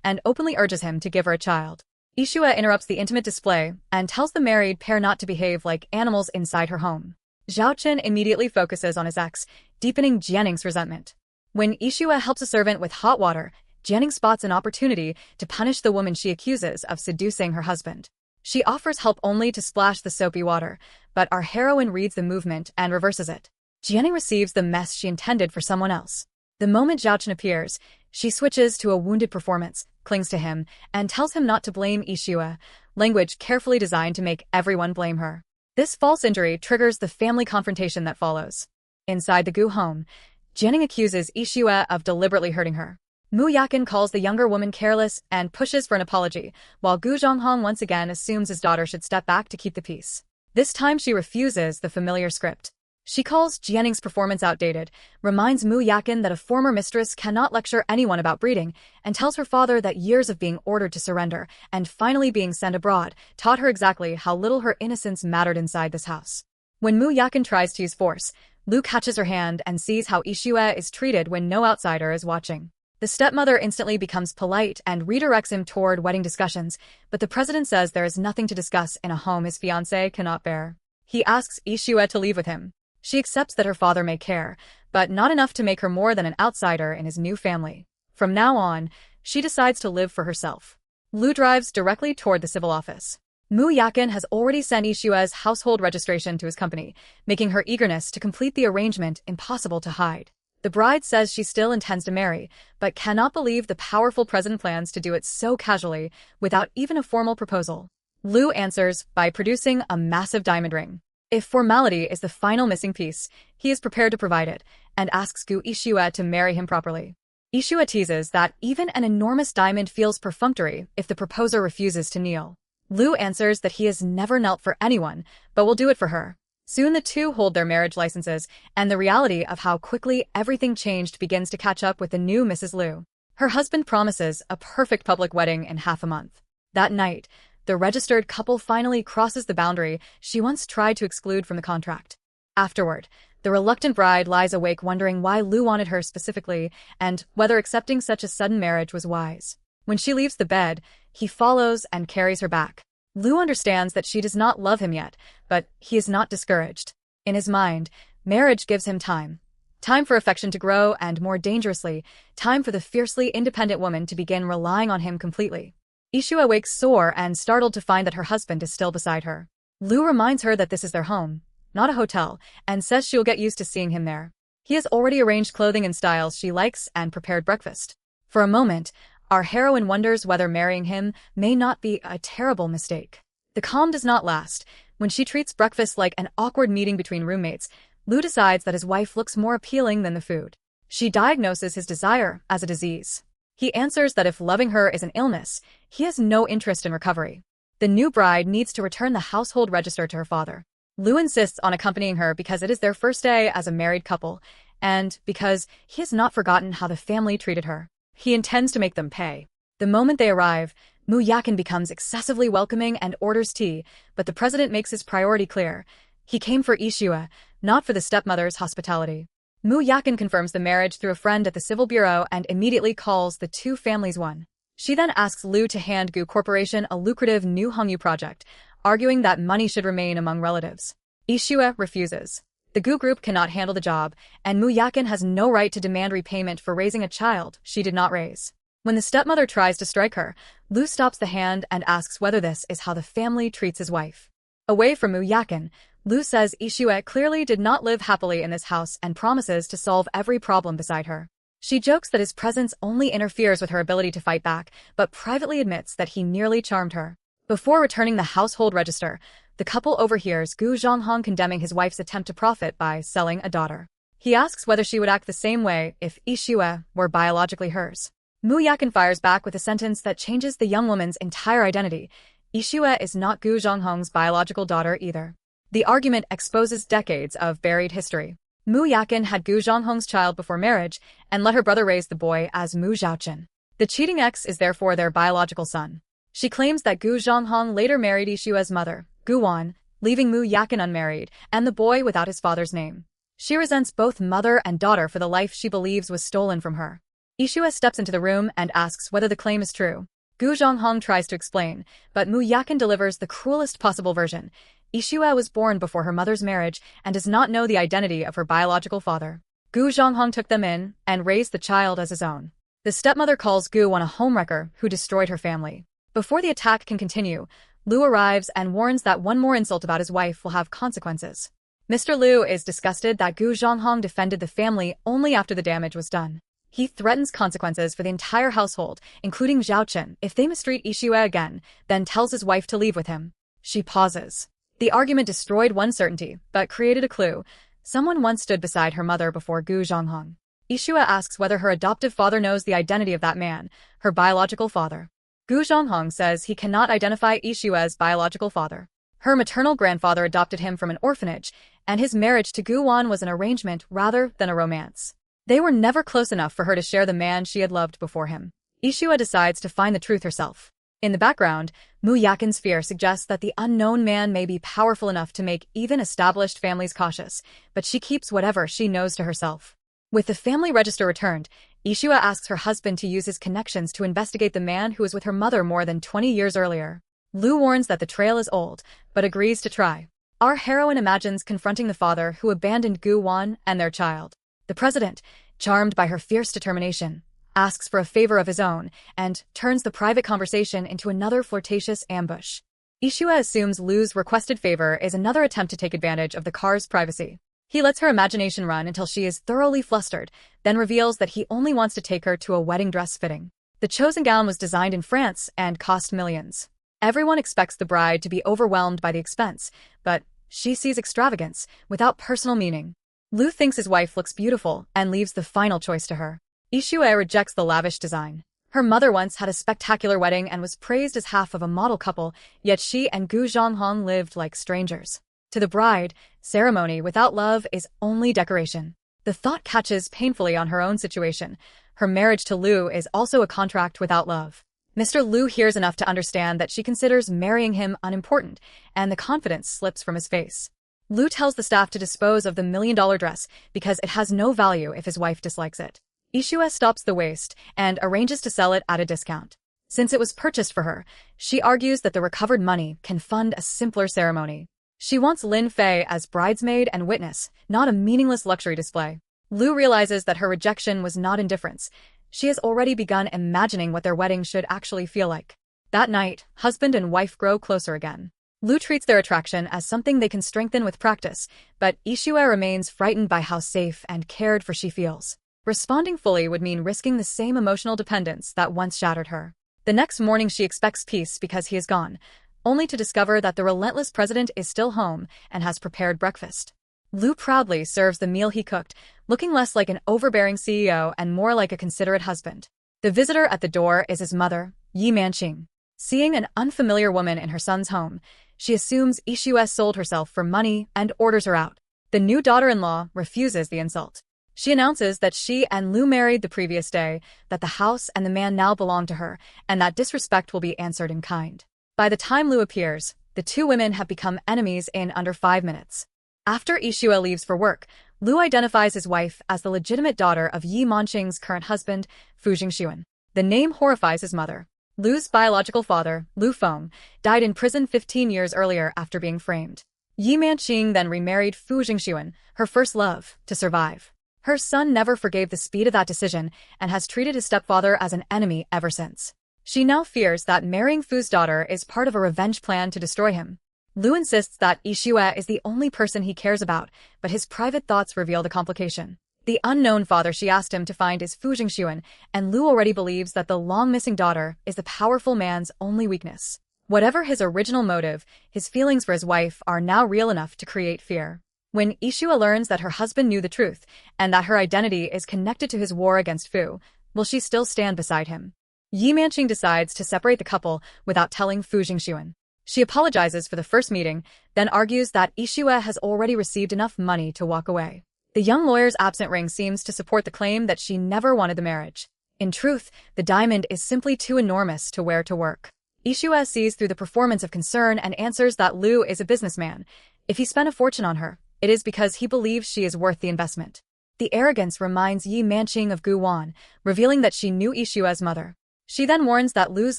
and openly urges him to give her a child. Yixue interrupts the intimate display and tells the married pair not to behave like animals inside her home. Zhao Qin immediately focuses on his ex, deepening Jianing's resentment. When Yixue helps a servant with hot water, Jianing spots an opportunity to punish the woman she accuses of seducing her husband. She offers help only to splash the soapy water, but our heroine reads the movement and reverses it. Jianing receives the mess she intended for someone else. The moment Zhao Qin appears, she switches to a wounded performance, clings to him, and tells him not to blame Yixue, language carefully designed to make everyone blame her. This false injury triggers the family confrontation that follows. Inside the Gu home, Jianing accuses Yixue of deliberately hurting her. Mu Yakin calls the younger woman careless and pushes for an apology, while Gu Zhonghong once again assumes his daughter should step back to keep the peace. This time she refuses the familiar script. She calls Jianing's performance outdated, reminds Mu Yakin that a former mistress cannot lecture anyone about breeding, and tells her father that years of being ordered to surrender and finally being sent abroad taught her exactly how little her innocence mattered inside this house. When Mu Yakin tries to use force, Lu catches her hand and sees how Yixue is treated when no outsider is watching. The stepmother instantly becomes polite and redirects him toward wedding discussions, but the president says there is nothing to discuss in a home his fiancée cannot bear. He asks Yixue to leave with him. She accepts that her father may care, but not enough to make her more than an outsider in his new family. From now on, she decides to live for herself. Lu drives directly toward the civil office. Mu Yakin has already sent Yixue's household registration to his company, making her eagerness to complete the arrangement impossible to hide. The bride says she still intends to marry, but cannot believe the powerful president plans to do it so casually, without even a formal proposal. Lu answers by producing a massive diamond ring. If formality is the final missing piece, he is prepared to provide it, and asks Gu Yixue to marry him properly. Yixue teases that even an enormous diamond feels perfunctory if the proposer refuses to kneel. Lu answers that he has never knelt for anyone, but will do it for her. Soon the two hold their marriage licenses, and the reality of how quickly everything changed begins to catch up with the new Mrs. Lu. Her husband promises a perfect public wedding in half a month. That night, the registered couple finally crosses the boundary she once tried to exclude from the contract. Afterward, the reluctant bride lies awake wondering why Lu wanted her specifically and whether accepting such a sudden marriage was wise. When she leaves the bed, he follows and carries her back. Lu understands that she does not love him yet, but he is not discouraged. In his mind, marriage gives him time. Time for affection to grow and, more dangerously, time for the fiercely independent woman to begin relying on him completely. Yixue wakes sore and startled to find that her husband is still beside her. Lu reminds her that this is their home, not a hotel, and says she will get used to seeing him there. He has already arranged clothing in styles she likes and prepared breakfast. For a moment, our heroine wonders whether marrying him may not be a terrible mistake. The calm does not last. When she treats breakfast like an awkward meeting between roommates, Lu decides that his wife looks more appealing than the food. She diagnoses his desire as a disease. He answers that if loving her is an illness, he has no interest in recovery. The new bride needs to return the household register to her father. Lu insists on accompanying her because it is their first day as a married couple, and because he has not forgotten how the family treated her. He intends to make them pay. The moment they arrive, Mu Yakin becomes excessively welcoming and orders tea, but the president makes his priority clear. He came for Yixue, not for the stepmother's hospitality. Mu Yakin confirms the marriage through a friend at the civil bureau and immediately calls the two families one. She then asks Lu to hand Gu Corporation a lucrative new Hongyu project, arguing that money should remain among relatives. Yixue refuses. The Gu group cannot handle the job, and Mu Yakin has no right to demand repayment for raising a child she did not raise. When the stepmother tries to strike her, Lu stops the hand and asks whether this is how the family treats his wife. Away from Mu Yakin, Lu says Yixue clearly did not live happily in this house and promises to solve every problem beside her. She jokes that his presence only interferes with her ability to fight back, but privately admits that he nearly charmed her. Before returning the household register, the couple overhears Gu Zhonghong condemning his wife's attempt to profit by selling a daughter. He asks whether she would act the same way if Yixue were biologically hers. Mu Yakin fires back with a sentence that changes the young woman's entire identity. Yixue is not Gu Zhonghong's biological daughter either. The argument exposes decades of buried history. Mu Yakin had Gu Zhonghong's child before marriage and let her brother raise the boy as Mu Zhaochen. The cheating ex is therefore their biological son. She claims that Gu Zhonghong later married Yixue's mother, Gu Wan, leaving Mu Yakin unmarried and the boy without his father's name. She resents both mother and daughter for the life she believes was stolen from her. Yixue steps into the room and asks whether the claim is true. Gu Zhonghong tries to explain, but Mu Yakin delivers the cruelest possible version. Yixue was born before her mother's marriage and does not know the identity of her biological father. Gu Zhonghong took them in and raised the child as his own. The stepmother calls Gu on a homewrecker who destroyed her family. Before the attack can continue, Lu arrives and warns that one more insult about his wife will have consequences. Mr. Lu is disgusted that Gu Zhonghong defended the family only after the damage was done. He threatens consequences for the entire household, including Zhaochen, if they mistreat Yixue again, then tells his wife to leave with him. She pauses. The argument destroyed one certainty, but created a clue. Someone once stood beside her mother before Gu Zhonghong. Yixue asks whether her adoptive father knows the identity of that man, her biological father. Gu Zhonghong says he cannot identify Yixue's biological father. Her maternal grandfather adopted him from an orphanage, and his marriage to Gu Wan was an arrangement rather than a romance. They were never close enough for her to share the man she had loved before him. Yixue decides to find the truth herself. In the background, Mu Yakin's fear suggests that the unknown man may be powerful enough to make even established families cautious, but she keeps whatever she knows to herself. With the family register returned, Yixue asks her husband to use his connections to investigate the man who was with her mother more than 20 years earlier. Lu warns that the trail is old, but agrees to try. Our heroine imagines confronting the father who abandoned Gu Wan and their child. The president, charmed by her fierce determination, asks for a favor of his own and turns the private conversation into another flirtatious ambush. Yixue assumes Lu's requested favor is another attempt to take advantage of the car's privacy. He lets her imagination run until she is thoroughly flustered, then reveals that he only wants to take her to a wedding dress fitting. The chosen gown was designed in France and cost millions. Everyone expects the bride to be overwhelmed by the expense, but she sees extravagance without personal meaning. Lu thinks his wife looks beautiful and leaves the final choice to her. Yixue rejects the lavish design. Her mother once had a spectacular wedding and was praised as half of a model couple, yet she and Gu Zhonghong lived like strangers. To the bride, ceremony without love is only decoration. The thought catches painfully on her own situation. Her marriage to Lu is also a contract without love. Mr. Lu hears enough to understand that she considers marrying him unimportant, and the confidence slips from his face. Lu tells the staff to dispose of the $1,000,000 dress because it has no value if his wife dislikes it. Yixue stops the waste and arranges to sell it at a discount. Since it was purchased for her, she argues that the recovered money can fund a simpler ceremony. She wants Lin Fei as bridesmaid and witness, not a meaningless luxury display. Lu realizes that her rejection was not indifference. She has already begun imagining what their wedding should actually feel like. That night, husband and wife grow closer again. Lu treats their attraction as something they can strengthen with practice, but Yixue remains frightened by how safe and cared for she feels. Responding fully would mean risking the same emotional dependence that once shattered her. The next morning she expects peace because he is gone, only to discover that the relentless president is still home and has prepared breakfast. Lu proudly serves the meal he cooked, looking less like an overbearing CEO and more like a considerate husband. The visitor at the door is his mother, Yi Manqing. Seeing an unfamiliar woman in her son's home, she assumes Yixue sold herself for money and orders her out. The new daughter-in-law refuses the insult. She announces that she and Lu married the previous day, that the house and the man now belong to her, and that disrespect will be answered in kind. By the time Lu appears, the two women have become enemies in under 5 minutes. After Yixue leaves for work, Lu identifies his wife as the legitimate daughter of Yi Manqing's current husband, Fu Jingxuan. The name horrifies his mother. Lu's biological father, Lu Feng, died in prison 15 years earlier after being framed. Yi Manqing then remarried Fu Jingxuan, her first love, to survive. Her son never forgave the speed of that decision and has treated his stepfather as an enemy ever since. She now fears that marrying Fu's daughter is part of a revenge plan to destroy him. Lu insists that Yixue is the only person he cares about, but his private thoughts reveal the complication. The unknown father she asked him to find is Fu Jingxuan, and Lu already believes that the long-missing daughter is the powerful man's only weakness. Whatever his original motive, his feelings for his wife are now real enough to create fear. When Yixue learns that her husband knew the truth, and that her identity is connected to his war against Fu, will she still stand beside him? Yi Manqing decides to separate the couple without telling Fu Jingxuan. She apologizes for the first meeting, then argues that Yixue has already received enough money to walk away. The young lawyer's absent ring seems to support the claim that she never wanted the marriage. In truth, the diamond is simply too enormous to wear to work. Yixue sees through the performance of concern and answers that Lu is a businessman. If he spent a fortune on her, it is because he believes she is worth the investment. The arrogance reminds Yi Manqing of Gu Wan, revealing that she knew Yixue's mother. She then warns that Lu's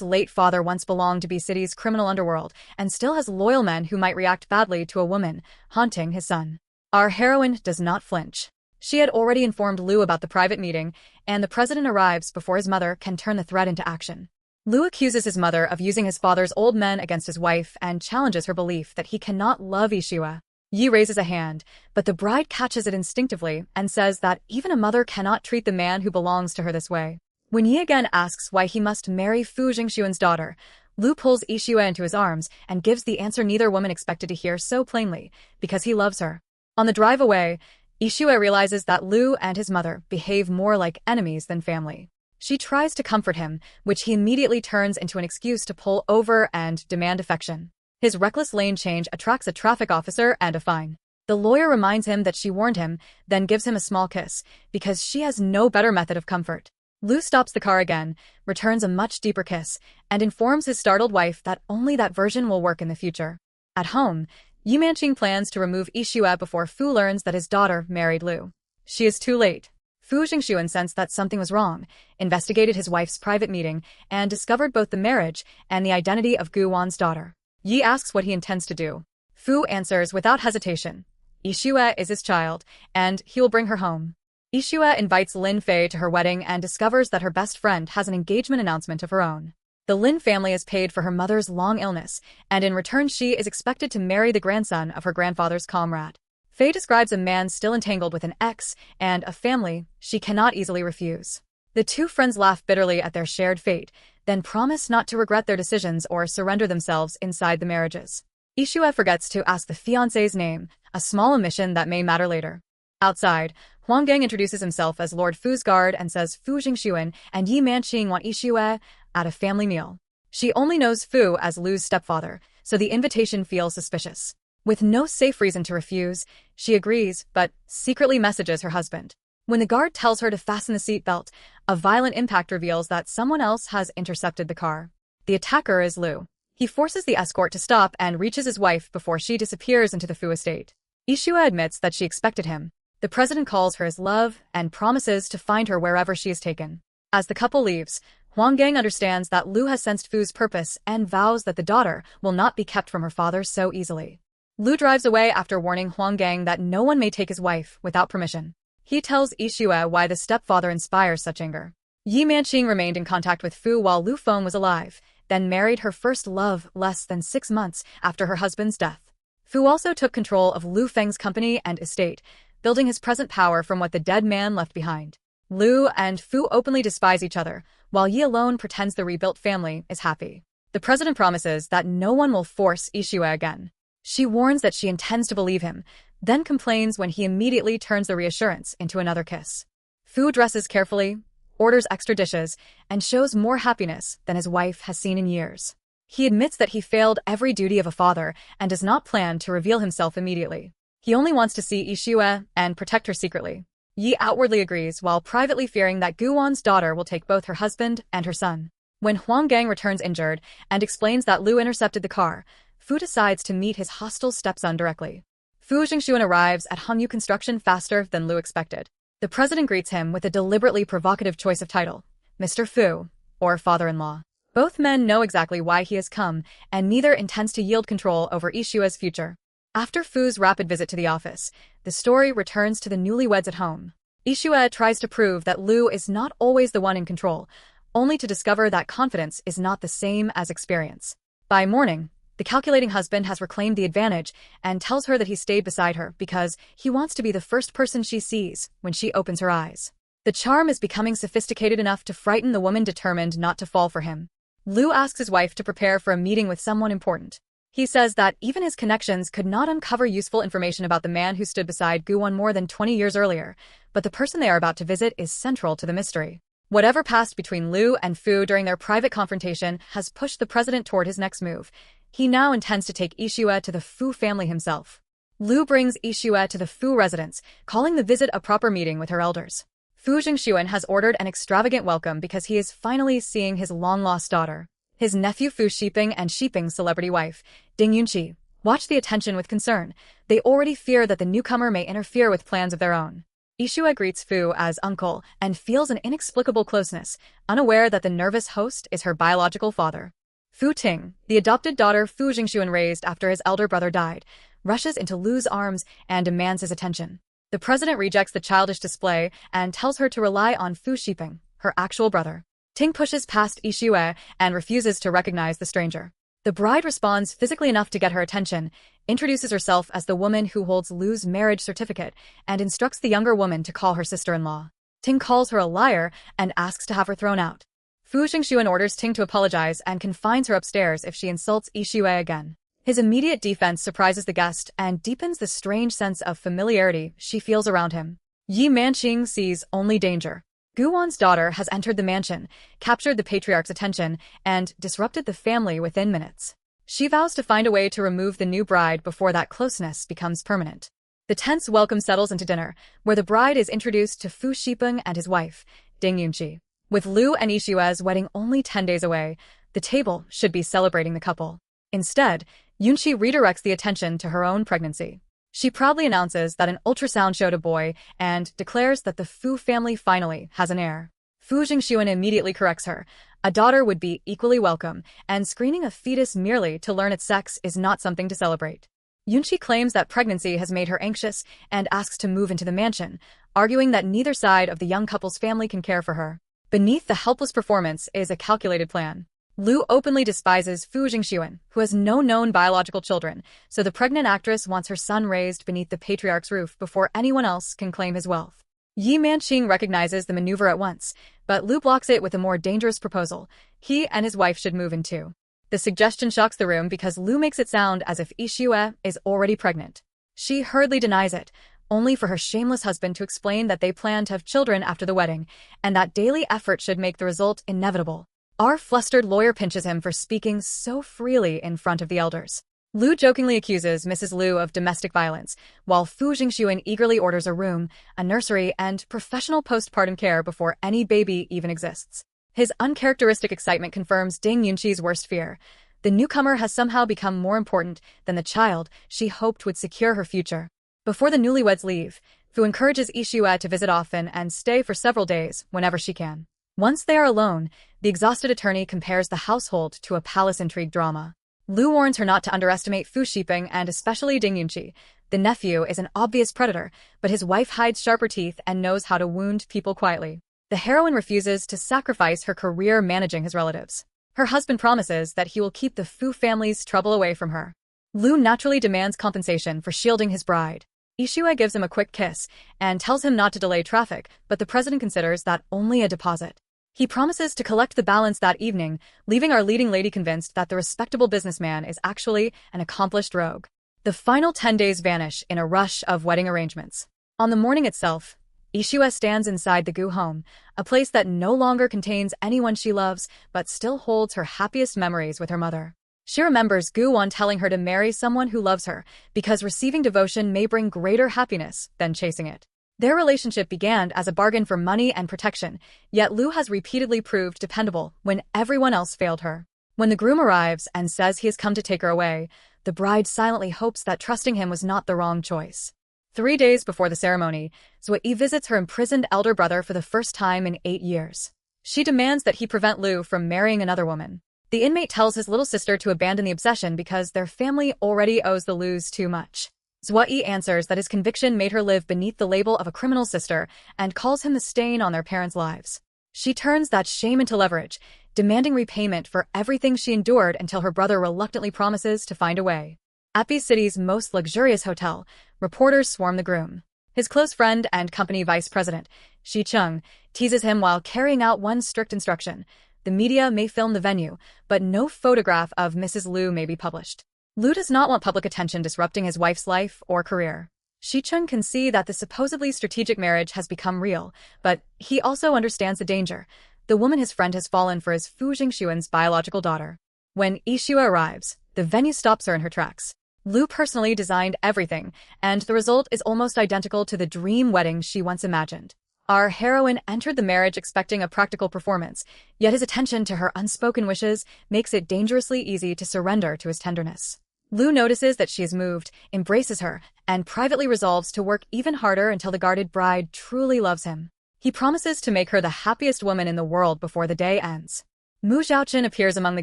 late father once belonged to B City's criminal underworld and still has loyal men who might react badly to a woman, haunting his son. Our heroine does not flinch. She had already informed Lu about the private meeting, and the president arrives before his mother can turn the threat into action. Lu accuses his mother of using his father's old men against his wife and challenges her belief that he cannot love Yixue. Yi raises a hand, but the bride catches it instinctively and says that even a mother cannot treat the man who belongs to her this way. When Yi again asks why he must marry Fu Jingxuan's daughter, Lu pulls Yixue into his arms and gives the answer neither woman expected to hear so plainly, because he loves her. On the drive away, Yixue realizes that Lu and his mother behave more like enemies than family. She tries to comfort him, which he immediately turns into an excuse to pull over and demand affection. His reckless lane change attracts a traffic officer and a fine. The lawyer reminds him that she warned him, then gives him a small kiss, because she has no better method of comfort. Lu stops the car again, returns a much deeper kiss, and informs his startled wife that only that version will work in the future. At home, Yi Manqing plans to remove Yixue before Fu learns that his daughter married Lu. She is too late. Fu Jingxuan sensed that something was wrong, investigated his wife's private meeting, and discovered both the marriage and the identity of Gu Wan's daughter. Yi asks what he intends to do. Fu answers without hesitation. Yixue is his child, and he will bring her home. Yixue invites Lin Fei to her wedding and discovers that her best friend has an engagement announcement of her own. The Lin family is paid for her mother's long illness, and in return she is expected to marry the grandson of her grandfather's comrade. Fei describes a man still entangled with an ex and a family she cannot easily refuse. The two friends laugh bitterly at their shared fate, then promise not to regret their decisions or surrender themselves inside the marriages. Yixue forgets to ask the fiancé's name, a small omission that may matter later. Outside, Huanggang introduces himself as Lord Fu's guard and says Fu Jingxuan and Yi Manqing want Yixue at a family meal. She only knows Fu as Lu's stepfather, so the invitation feels suspicious. With no safe reason to refuse, she agrees, but secretly messages her husband. When the guard tells her to fasten the seatbelt, a violent impact reveals that someone else has intercepted the car. The attacker is Lu. He forces the escort to stop and reaches his wife before she disappears into the Fu estate. Yixue admits that she expected him. The president calls her his love and promises to find her wherever she is taken. As the couple leaves, Huanggang understands that Lu has sensed Fu's purpose and vows that the daughter will not be kept from her father so easily. Lu drives away after warning Huanggang that no one may take his wife without permission. He tells Yixue why the stepfather inspires such anger. Yi Manqing remained in contact with Fu while Lu Feng was alive, then married her first love less than 6 months after her husband's death. Fu also took control of Lu Feng's company and estate, building his present power from what the dead man left behind. Lu and Fu openly despise each other, while Yi alone pretends the rebuilt family is happy. The president promises that no one will force Yixue again. She warns that she intends to believe him, then complains when he immediately turns the reassurance into another kiss. Fu dresses carefully, orders extra dishes, and shows more happiness than his wife has seen in years. He admits that he failed every duty of a father and does not plan to reveal himself immediately. He only wants to see Yixue and protect her secretly. Yi outwardly agrees while privately fearing that Gu Wan's daughter will take both her husband and her son. When Huanggang returns injured and explains that Lu intercepted the car, Fu decides to meet his hostile stepson directly. Fu Jingxuan arrives at Hangyu Construction faster than Lu expected. The president greets him with a deliberately provocative choice of title, Mr. Fu, or father-in-law. Both men know exactly why he has come, and neither intends to yield control over Yixue's future. After Fu's rapid visit to the office, the story returns to the newlyweds at home. Yixue tries to prove that Lu is not always the one in control, only to discover that confidence is not the same as experience. By morning, the calculating husband has reclaimed the advantage and tells her that he stayed beside her because he wants to be the first person she sees when she opens her eyes. The charm is becoming sophisticated enough to frighten the woman determined not to fall for him. Lu asks his wife to prepare for a meeting with someone important. He says that even his connections could not uncover useful information about the man who stood beside Gu Wan more than 20 years earlier, but the person they are about to visit is central to the mystery. Whatever passed between Lu and Fu during their private confrontation has pushed the president toward his next move. He now intends to take Yixue to the Fu family himself. Lu brings Yixue to the Fu residence, calling the visit a proper meeting with her elders. Fu Jingxuan has ordered an extravagant welcome because he is finally seeing his long-lost daughter. His nephew Fu Shiping and Shiping's celebrity wife, Ding Yunqi, watch the attention with concern. They already fear that the newcomer may interfere with plans of their own. Yixue greets Fu as uncle and feels an inexplicable closeness, unaware that the nervous host is her biological father. Fu Ting, the adopted daughter Fu Jingxuan raised after his elder brother died, rushes into Lu's arms and demands his attention. The president rejects the childish display and tells her to rely on Fu Shiping, her actual brother. Ting pushes past Yixue and refuses to recognize the stranger. The bride responds physically enough to get her attention, introduces herself as the woman who holds Lu's marriage certificate, and instructs the younger woman to call her sister-in-law. Ting calls her a liar and asks to have her thrown out. Fu Jingxuan orders Ting to apologize and confines her upstairs if she insults Yixue again. His immediate defense surprises the guest and deepens the strange sense of familiarity she feels around him. Yi Manqing sees only danger. Gu Wan's daughter has entered the mansion, captured the patriarch's attention, and disrupted the family within minutes. She vows to find a way to remove the new bride before that closeness becomes permanent. The tense welcome settles into dinner, where the bride is introduced to Fu Shiping and his wife, Ding Yunqi. With Lu and Yixue's wedding only 10 days away, the table should be celebrating the couple. Instead, Yunqi redirects the attention to her own pregnancy. She proudly announces that an ultrasound showed a boy and declares that the Fu family finally has an heir. Fu Jingxuan immediately corrects her. A daughter would be equally welcome, and screening a fetus merely to learn its sex is not something to celebrate. Yunqi claims that pregnancy has made her anxious and asks to move into the mansion, arguing that neither side of the young couple's family can care for her. Beneath the helpless performance is a calculated plan. Lu openly despises Fu Jingxuan, who has no known biological children, so the pregnant actress wants her son raised beneath the patriarch's roof before anyone else can claim his wealth. Yi Manqing recognizes the maneuver at once, but Lu blocks it with a more dangerous proposal. He and his wife should move in too. The suggestion shocks the room because Lu makes it sound as if Yixue is already pregnant. She hurriedly denies it, only for her shameless husband to explain that they plan to have children after the wedding, and that daily effort should make the result inevitable. Our flustered lawyer pinches him for speaking so freely in front of the elders. Lu jokingly accuses Mrs. Lu of domestic violence, while Fu Jingxuan eagerly orders a room, a nursery, and professional postpartum care before any baby even exists. His uncharacteristic excitement confirms Ding Yunqi's worst fear. The newcomer has somehow become more important than the child she hoped would secure her future. Before the newlyweds leave, Fu encourages Yixue to visit often and stay for several days whenever she can. Once they are alone, the exhausted attorney compares the household to a palace intrigue drama. Lu warns her not to underestimate Fu Shiping and especially Ding Yunqi. The nephew is an obvious predator, but his wife hides sharper teeth and knows how to wound people quietly. The heroine refuses to sacrifice her career managing his relatives. Her husband promises that he will keep the Fu family's trouble away from her. Lu naturally demands compensation for shielding his bride. Yixue gives him a quick kiss and tells him not to delay traffic, but the president considers that only a deposit. He promises to collect the balance that evening, leaving our leading lady convinced that the respectable businessman is actually an accomplished rogue. The final 10 days vanish in a rush of wedding arrangements. On the morning itself, Yixue stands inside the Gu home, a place that no longer contains anyone she loves, but still holds her happiest memories with her mother. She remembers Gu Wan telling her to marry someone who loves her, because receiving devotion may bring greater happiness than chasing it. Their relationship began as a bargain for money and protection, yet Lu has repeatedly proved dependable when everyone else failed her. When the groom arrives and says he has come to take her away, the bride silently hopes that trusting him was not the wrong choice. 3 days before the ceremony, Zui visits her imprisoned elder brother for the first time in 8 years. She demands that he prevent Lu from marrying another woman. The inmate tells his little sister to abandon the obsession because their family already owes the Lus too much. Zui answers that his conviction made her live beneath the label of a criminal sister and calls him the stain on their parents' lives. She turns that shame into leverage, demanding repayment for everything she endured until her brother reluctantly promises to find a way. At the city's most luxurious hotel, reporters swarm the groom. His close friend and company vice president, Shi Chung, teases him while carrying out one strict instruction. The media may film the venue, but no photograph of Mrs. Lu may be published. Lu does not want public attention disrupting his wife's life or career. Shi Chung can see that the supposedly strategic marriage has become real, but he also understands the danger. The woman his friend has fallen for is Fu Jingxuan's biological daughter. When Yixue arrives, the venue stops her in her tracks. Lu personally designed everything, and the result is almost identical to the dream wedding she once imagined. Our heroine entered the marriage expecting a practical performance, yet his attention to her unspoken wishes makes it dangerously easy to surrender to his tenderness. Lu notices that she is moved, embraces her, and privately resolves to work even harder until the guarded bride truly loves him. He promises to make her the happiest woman in the world before the day ends. Mu Xiaoqun appears among the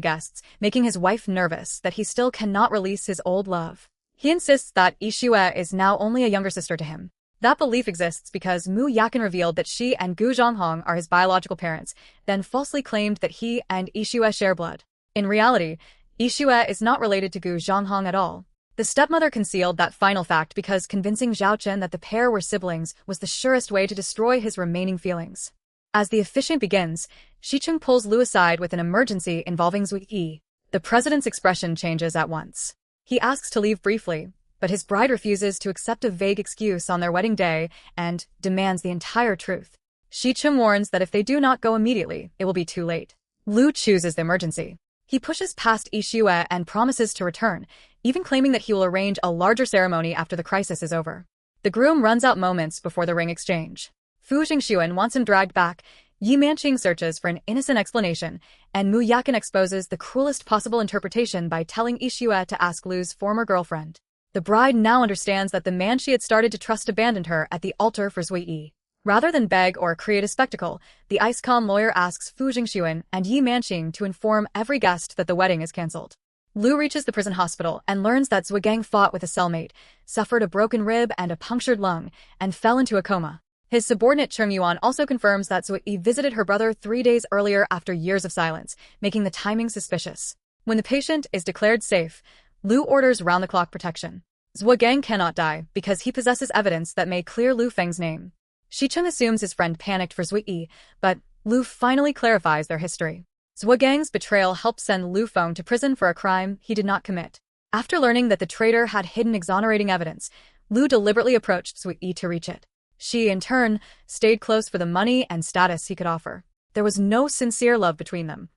guests, making his wife nervous that he still cannot release his old love. He insists that Yixue is now only a younger sister to him. That belief exists because Mu Yakin revealed that she and Gu Zhanghong are his biological parents, then falsely claimed that he and Yixue share blood. In reality, Yixue is not related to Gu Zhanghong at all. The stepmother concealed that final fact because convincing Xiaoqun that the pair were siblings was the surest way to destroy his remaining feelings. As the officiant begins, Shicheng pulls Lu aside with an emergency involving Zui Yi. The president's expression changes at once. He asks to leave briefly, but his bride refuses to accept a vague excuse on their wedding day and demands the entire truth. Shicheng warns that if they do not go immediately, it will be too late. Lu chooses the emergency. He pushes past Yixue and promises to return, even claiming that he will arrange a larger ceremony after the crisis is over. The groom runs out moments before the ring exchange. Fu Jingxuan wants him dragged back, Yi Manqing searches for an innocent explanation, and Mu Yakin exposes the cruelest possible interpretation by telling Yixue to ask Lu's former girlfriend. The bride now understands that the man she had started to trust abandoned her at the altar for Zui Yi. Rather than beg or create a spectacle, the ICECOM lawyer asks Fu Jingxuan and Yi Manqing to inform every guest that the wedding is cancelled. Lu reaches the prison hospital and learns that Zhugang fought with a cellmate, suffered a broken rib and a punctured lung, and fell into a coma. His subordinate Cheng Yuan also confirms that Zui Yi visited her brother 3 days earlier after years of silence, making the timing suspicious. When the patient is declared safe, Lu orders round-the-clock protection. Zhugang cannot die because he possesses evidence that may clear Lu Feng's name. Shicheng assumes his friend panicked for Zui Yi, but Lu finally clarifies their history. Zhuagang's betrayal helped send Lu Feng to prison for a crime he did not commit. After learning that the traitor had hidden exonerating evidence, Lu deliberately approached Zui Yi to reach it. She, in turn, stayed close for the money and status he could offer. There was no sincere love between them.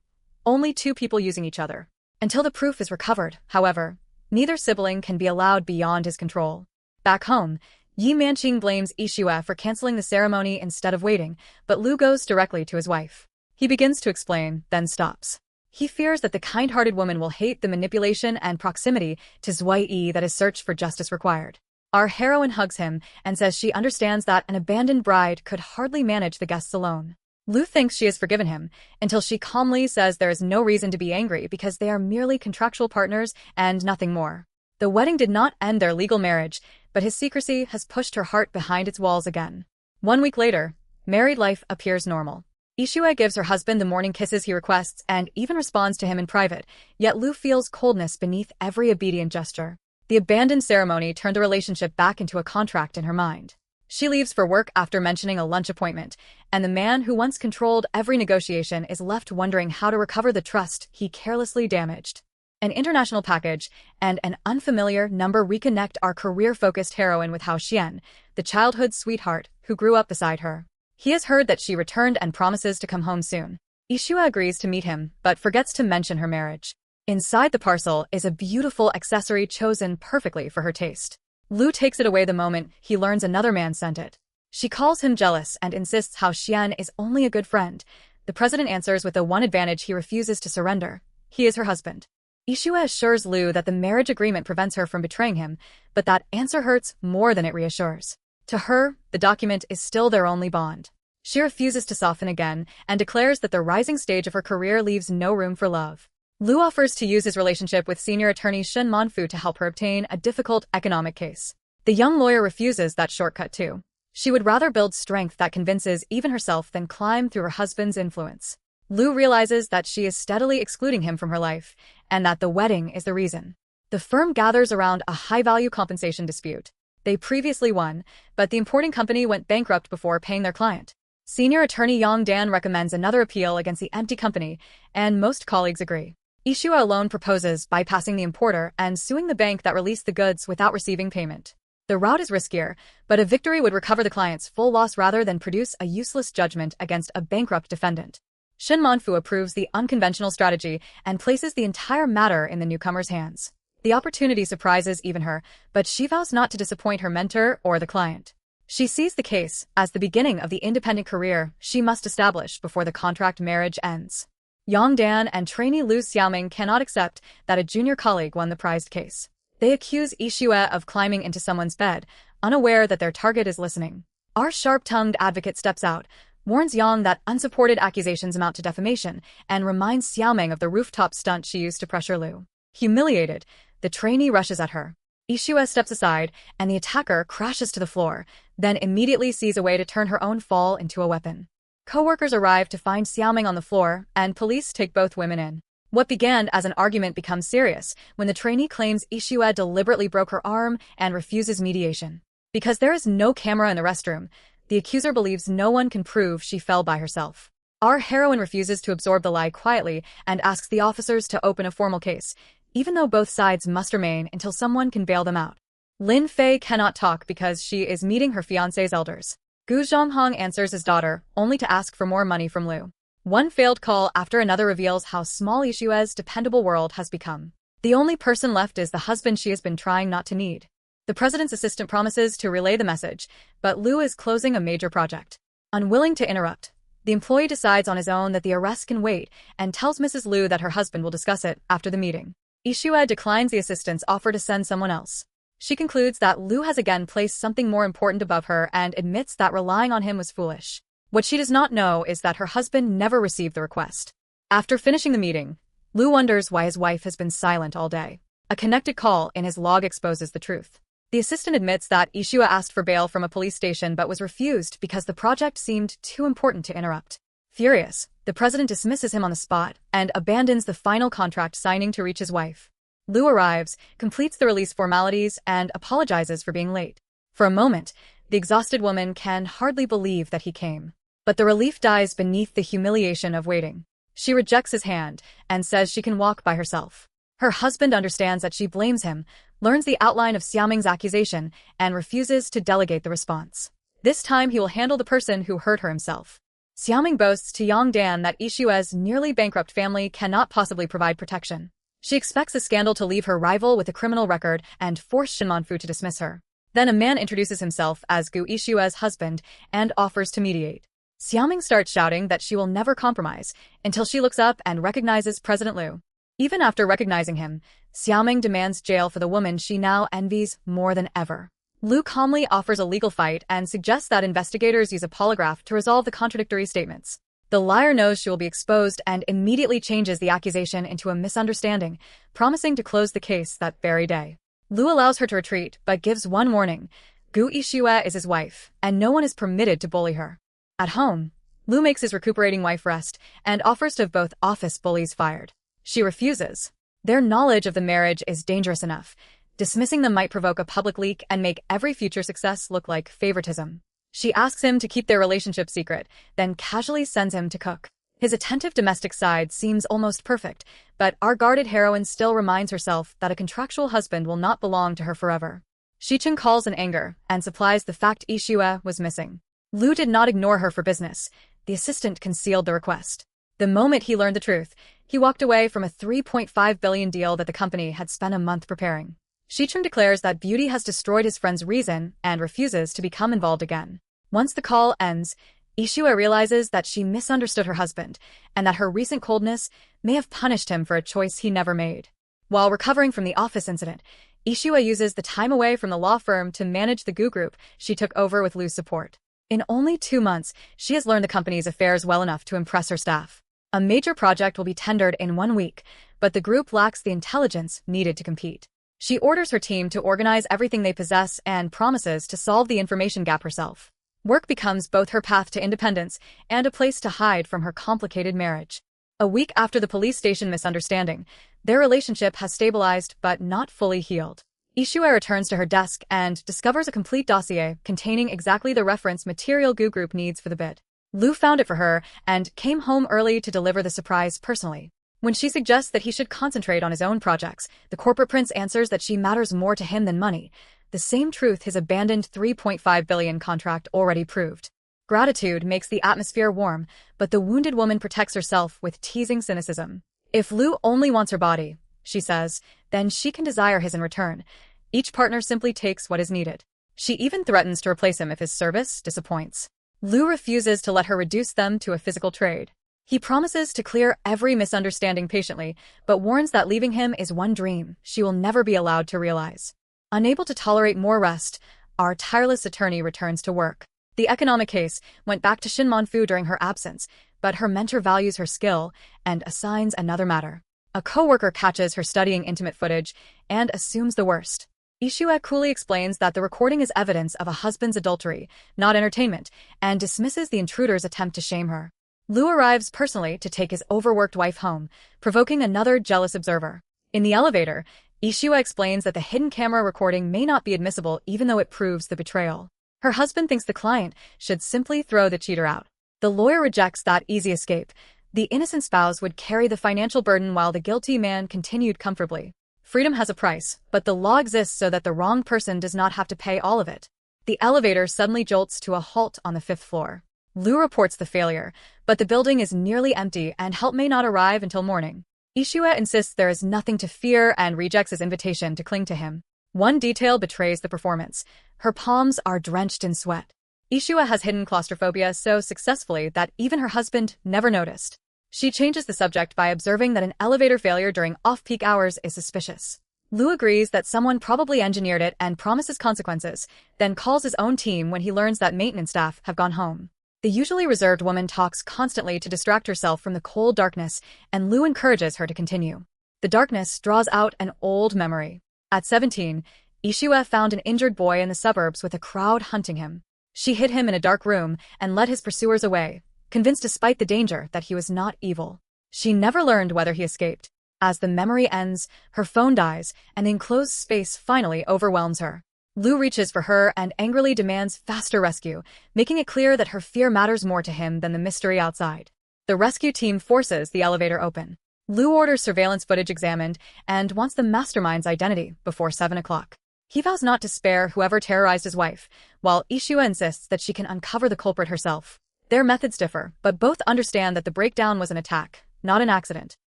Only two people using each other. Until the proof is recovered, however, neither sibling can be allowed beyond his control. Back home, Yi Manqing blames Yixue for canceling the ceremony instead of waiting, but Lu goes directly to his wife. He begins to explain, then stops. He fears that the kind-hearted woman will hate the manipulation and proximity to Zui Yi that his search for justice required. Our heroine hugs him and says she understands that an abandoned bride could hardly manage the guests alone. Lu thinks she has forgiven him, until she calmly says there is no reason to be angry because they are merely contractual partners and nothing more. The wedding did not end their legal marriage, but his secrecy has pushed her heart behind its walls again. 1 week later, married life appears normal. Yixue gives her husband the morning kisses he requests and even responds to him in private, yet Lu feels coldness beneath every obedient gesture. The abandoned ceremony turned the relationship back into a contract in her mind. She leaves for work after mentioning a lunch appointment, and the man who once controlled every negotiation is left wondering how to recover the trust he carelessly damaged. An international package and an unfamiliar number reconnect our career-focused heroine with Hao Xian, the childhood sweetheart who grew up beside her. He has heard that she returned and promises to come home soon. Yixue agrees to meet him, but forgets to mention her marriage. Inside the parcel is a beautiful accessory chosen perfectly for her taste. Lu takes it away the moment he learns another man sent it. She calls him jealous and insists Hao Xian is only a good friend. The president answers with the one advantage he refuses to surrender. He is her husband. Yixue assures Lu that the marriage agreement prevents her from betraying him, but that answer hurts more than it reassures. To her, the document is still their only bond. She refuses to soften again and declares that the rising stage of her career leaves no room for love. Lu offers to use his relationship with senior attorney Shen Manfu to help her obtain a difficult economic case. The young lawyer refuses that shortcut too. She would rather build strength that convinces even herself than climb through her husband's influence. Lu realizes that she is steadily excluding him from her life, and that the wedding is the reason. The firm gathers around a high-value compensation dispute. They previously won, but the importing company went bankrupt before paying their client. Senior attorney Yang Dan recommends another appeal against the empty company, and most colleagues agree. Yixue alone proposes bypassing the importer and suing the bank that released the goods without receiving payment. The route is riskier, but a victory would recover the client's full loss rather than produce a useless judgment against a bankrupt defendant. Shen Manfu approves the unconventional strategy and places the entire matter in the newcomer's hands. The opportunity surprises even her, but she vows not to disappoint her mentor or the client. She sees the case as the beginning of the independent career she must establish before the contract marriage ends. Yang Dan and trainee Lu Xiaoming cannot accept that a junior colleague won the prized case. They accuse Yixue of climbing into someone's bed, unaware that their target is listening. Our sharp-tongued advocate steps out, warns Yang that unsupported accusations amount to defamation, and reminds Xiaoming of the rooftop stunt she used to pressure Lu. Humiliated, the trainee rushes at her. Yixue steps aside, and the attacker crashes to the floor, then immediately sees a way to turn her own fall into a weapon. Co-workers arrive to find Xiaoming on the floor, and police take both women in. What began as an argument becomes serious when the trainee claims Yixue deliberately broke her arm and refuses mediation. Because there is no camera in the restroom, the accuser believes no one can prove she fell by herself. Our heroine refuses to absorb the lie quietly and asks the officers to open a formal case, even though both sides must remain until someone can bail them out. Lin Fei cannot talk because she is meeting her fiancé's elders. Gu Zhonghong answers his daughter, only to ask for more money from Lu. One failed call after another reveals how small Yixue's dependable world has become. The only person left is the husband she has been trying not to need. The president's assistant promises to relay the message, but Lu is closing a major project. Unwilling to interrupt, the employee decides on his own that the arrest can wait and tells Mrs. Lu that her husband will discuss it after the meeting. Yixue declines the assistant's offer to send someone else. She concludes that Lu has again placed something more important above her and admits that relying on him was foolish. What she does not know is that her husband never received the request. After finishing the meeting, Lu wonders why his wife has been silent all day. A connected call in his log exposes the truth. The assistant admits that Yixue asked for bail from a police station but was refused because the project seemed too important to interrupt. Furious, the president dismisses him on the spot and abandons the final contract signing to reach his wife. Lu arrives, completes the release formalities, and apologizes for being late. For a moment, the exhausted woman can hardly believe that he came. But the relief dies beneath the humiliation of waiting. She rejects his hand and says she can walk by herself. Her husband understands that she blames him, learns the outline of Xiaoming's accusation, and refuses to delegate the response. This time he will handle the person who hurt her himself. Xiaoming boasts to Yang Dan that Yixue's nearly bankrupt family cannot possibly provide protection. She expects a scandal to leave her rival with a criminal record and force Shinmanfu to dismiss her. Then a man introduces himself as Gu Yixue's husband and offers to mediate. Xiaoming starts shouting that she will never compromise until she looks up and recognizes President Lu. Even after recognizing him, Xiaoming demands jail for the woman she now envies more than ever. Lu calmly offers a legal fight and suggests that investigators use a polygraph to resolve the contradictory statements. The liar knows she will be exposed and immediately changes the accusation into a misunderstanding, promising to close the case that very day. Lu allows her to retreat but gives one warning. Gu Yixue is his wife, and no one is permitted to bully her. At home, Lu makes his recuperating wife rest and offers to have both office bullies fired. She refuses. Their knowledge of the marriage is dangerous enough. Dismissing them might provoke a public leak and make every future success look like favoritism. She asks him to keep their relationship secret, then casually sends him to cook. His attentive domestic side seems almost perfect, but our guarded heroine still reminds herself that a contractual husband will not belong to her forever. Shicheng calls in anger and supplies the fact Yixue was missing. Lu did not ignore her for business. The assistant concealed the request. The moment he learned the truth, he walked away from a $3.5 billion deal that the company had spent a month preparing. Shicheng declares that beauty has destroyed his friend's reason and refuses to become involved again. Once the call ends, Yixue realizes that she misunderstood her husband and that her recent coldness may have punished him for a choice he never made. While recovering from the office incident, Yixue uses the time away from the law firm to manage the Gu group she took over with Lu's support. In only 2 months, she has learned the company's affairs well enough to impress her staff. A major project will be tendered in 1 week, but the group lacks the intelligence needed to compete. She orders her team to organize everything they possess and promises to solve the information gap herself. Work becomes both her path to independence and a place to hide from her complicated marriage. A week after the police station misunderstanding, their relationship has stabilized but not fully healed. Yixue returns to her desk and discovers a complete dossier containing exactly the reference material Gu Group needs for the bid. Lu found it for her and came home early to deliver the surprise personally. When she suggests that he should concentrate on his own projects, the corporate prince answers that she matters more to him than money, the same truth his abandoned $3.5 billion contract already proved. Gratitude makes the atmosphere warm, but the wounded woman protects herself with teasing cynicism. If Lu only wants her body, she says, then she can desire his in return. Each partner simply takes what is needed. She even threatens to replace him if his service disappoints. Lu refuses to let her reduce them to a physical trade. He promises to clear every misunderstanding patiently, but warns that leaving him is one dream she will never be allowed to realize. Unable to tolerate more rest, our tireless attorney returns to work. The economic case went back to Shin Manfu during her absence, but her mentor values her skill and assigns another matter. A co-worker catches her studying intimate footage and assumes the worst. Yixue coolly explains that the recording is evidence of a husband's adultery, not entertainment, and dismisses the intruder's attempt to shame her. Lu arrives personally to take his overworked wife home, provoking another jealous observer. In the elevator, Yixue explains that the hidden camera recording may not be admissible even though it proves the betrayal. Her husband thinks the client should simply throw the cheater out. The lawyer rejects that easy escape. The innocent spouse would carry the financial burden while the guilty man continued comfortably. Freedom has a price, but the law exists so that the wrong person does not have to pay all of it. The elevator suddenly jolts to a halt on the 5th floor. Lu reports the failure, but the building is nearly empty and help may not arrive until morning. Yixue insists there is nothing to fear and rejects his invitation to cling to him. One detail betrays the performance. Her palms are drenched in sweat. Yixue has hidden claustrophobia so successfully that even her husband never noticed. She changes the subject by observing that an elevator failure during off-peak hours is suspicious. Lu agrees that someone probably engineered it and promises consequences, then calls his own team when he learns that maintenance staff have gone home. The usually reserved woman talks constantly to distract herself from the cold darkness, and Lu encourages her to continue. The darkness draws out an old memory. At 17, Yixue found an injured boy in the suburbs with a crowd hunting him. She hid him in a dark room and led his pursuers away, convinced despite the danger that he was not evil. She never learned whether he escaped. As the memory ends, her phone dies, and the enclosed space finally overwhelms her. Lu reaches for her and angrily demands faster rescue, making it clear that her fear matters more to him than the mystery outside. The rescue team forces the elevator open. Lu orders surveillance footage examined and wants the mastermind's identity before 7 o'clock. He vows not to spare whoever terrorized his wife, while Yixue insists that she can uncover the culprit herself. Their methods differ, but both understand that the breakdown was an attack, not an accident.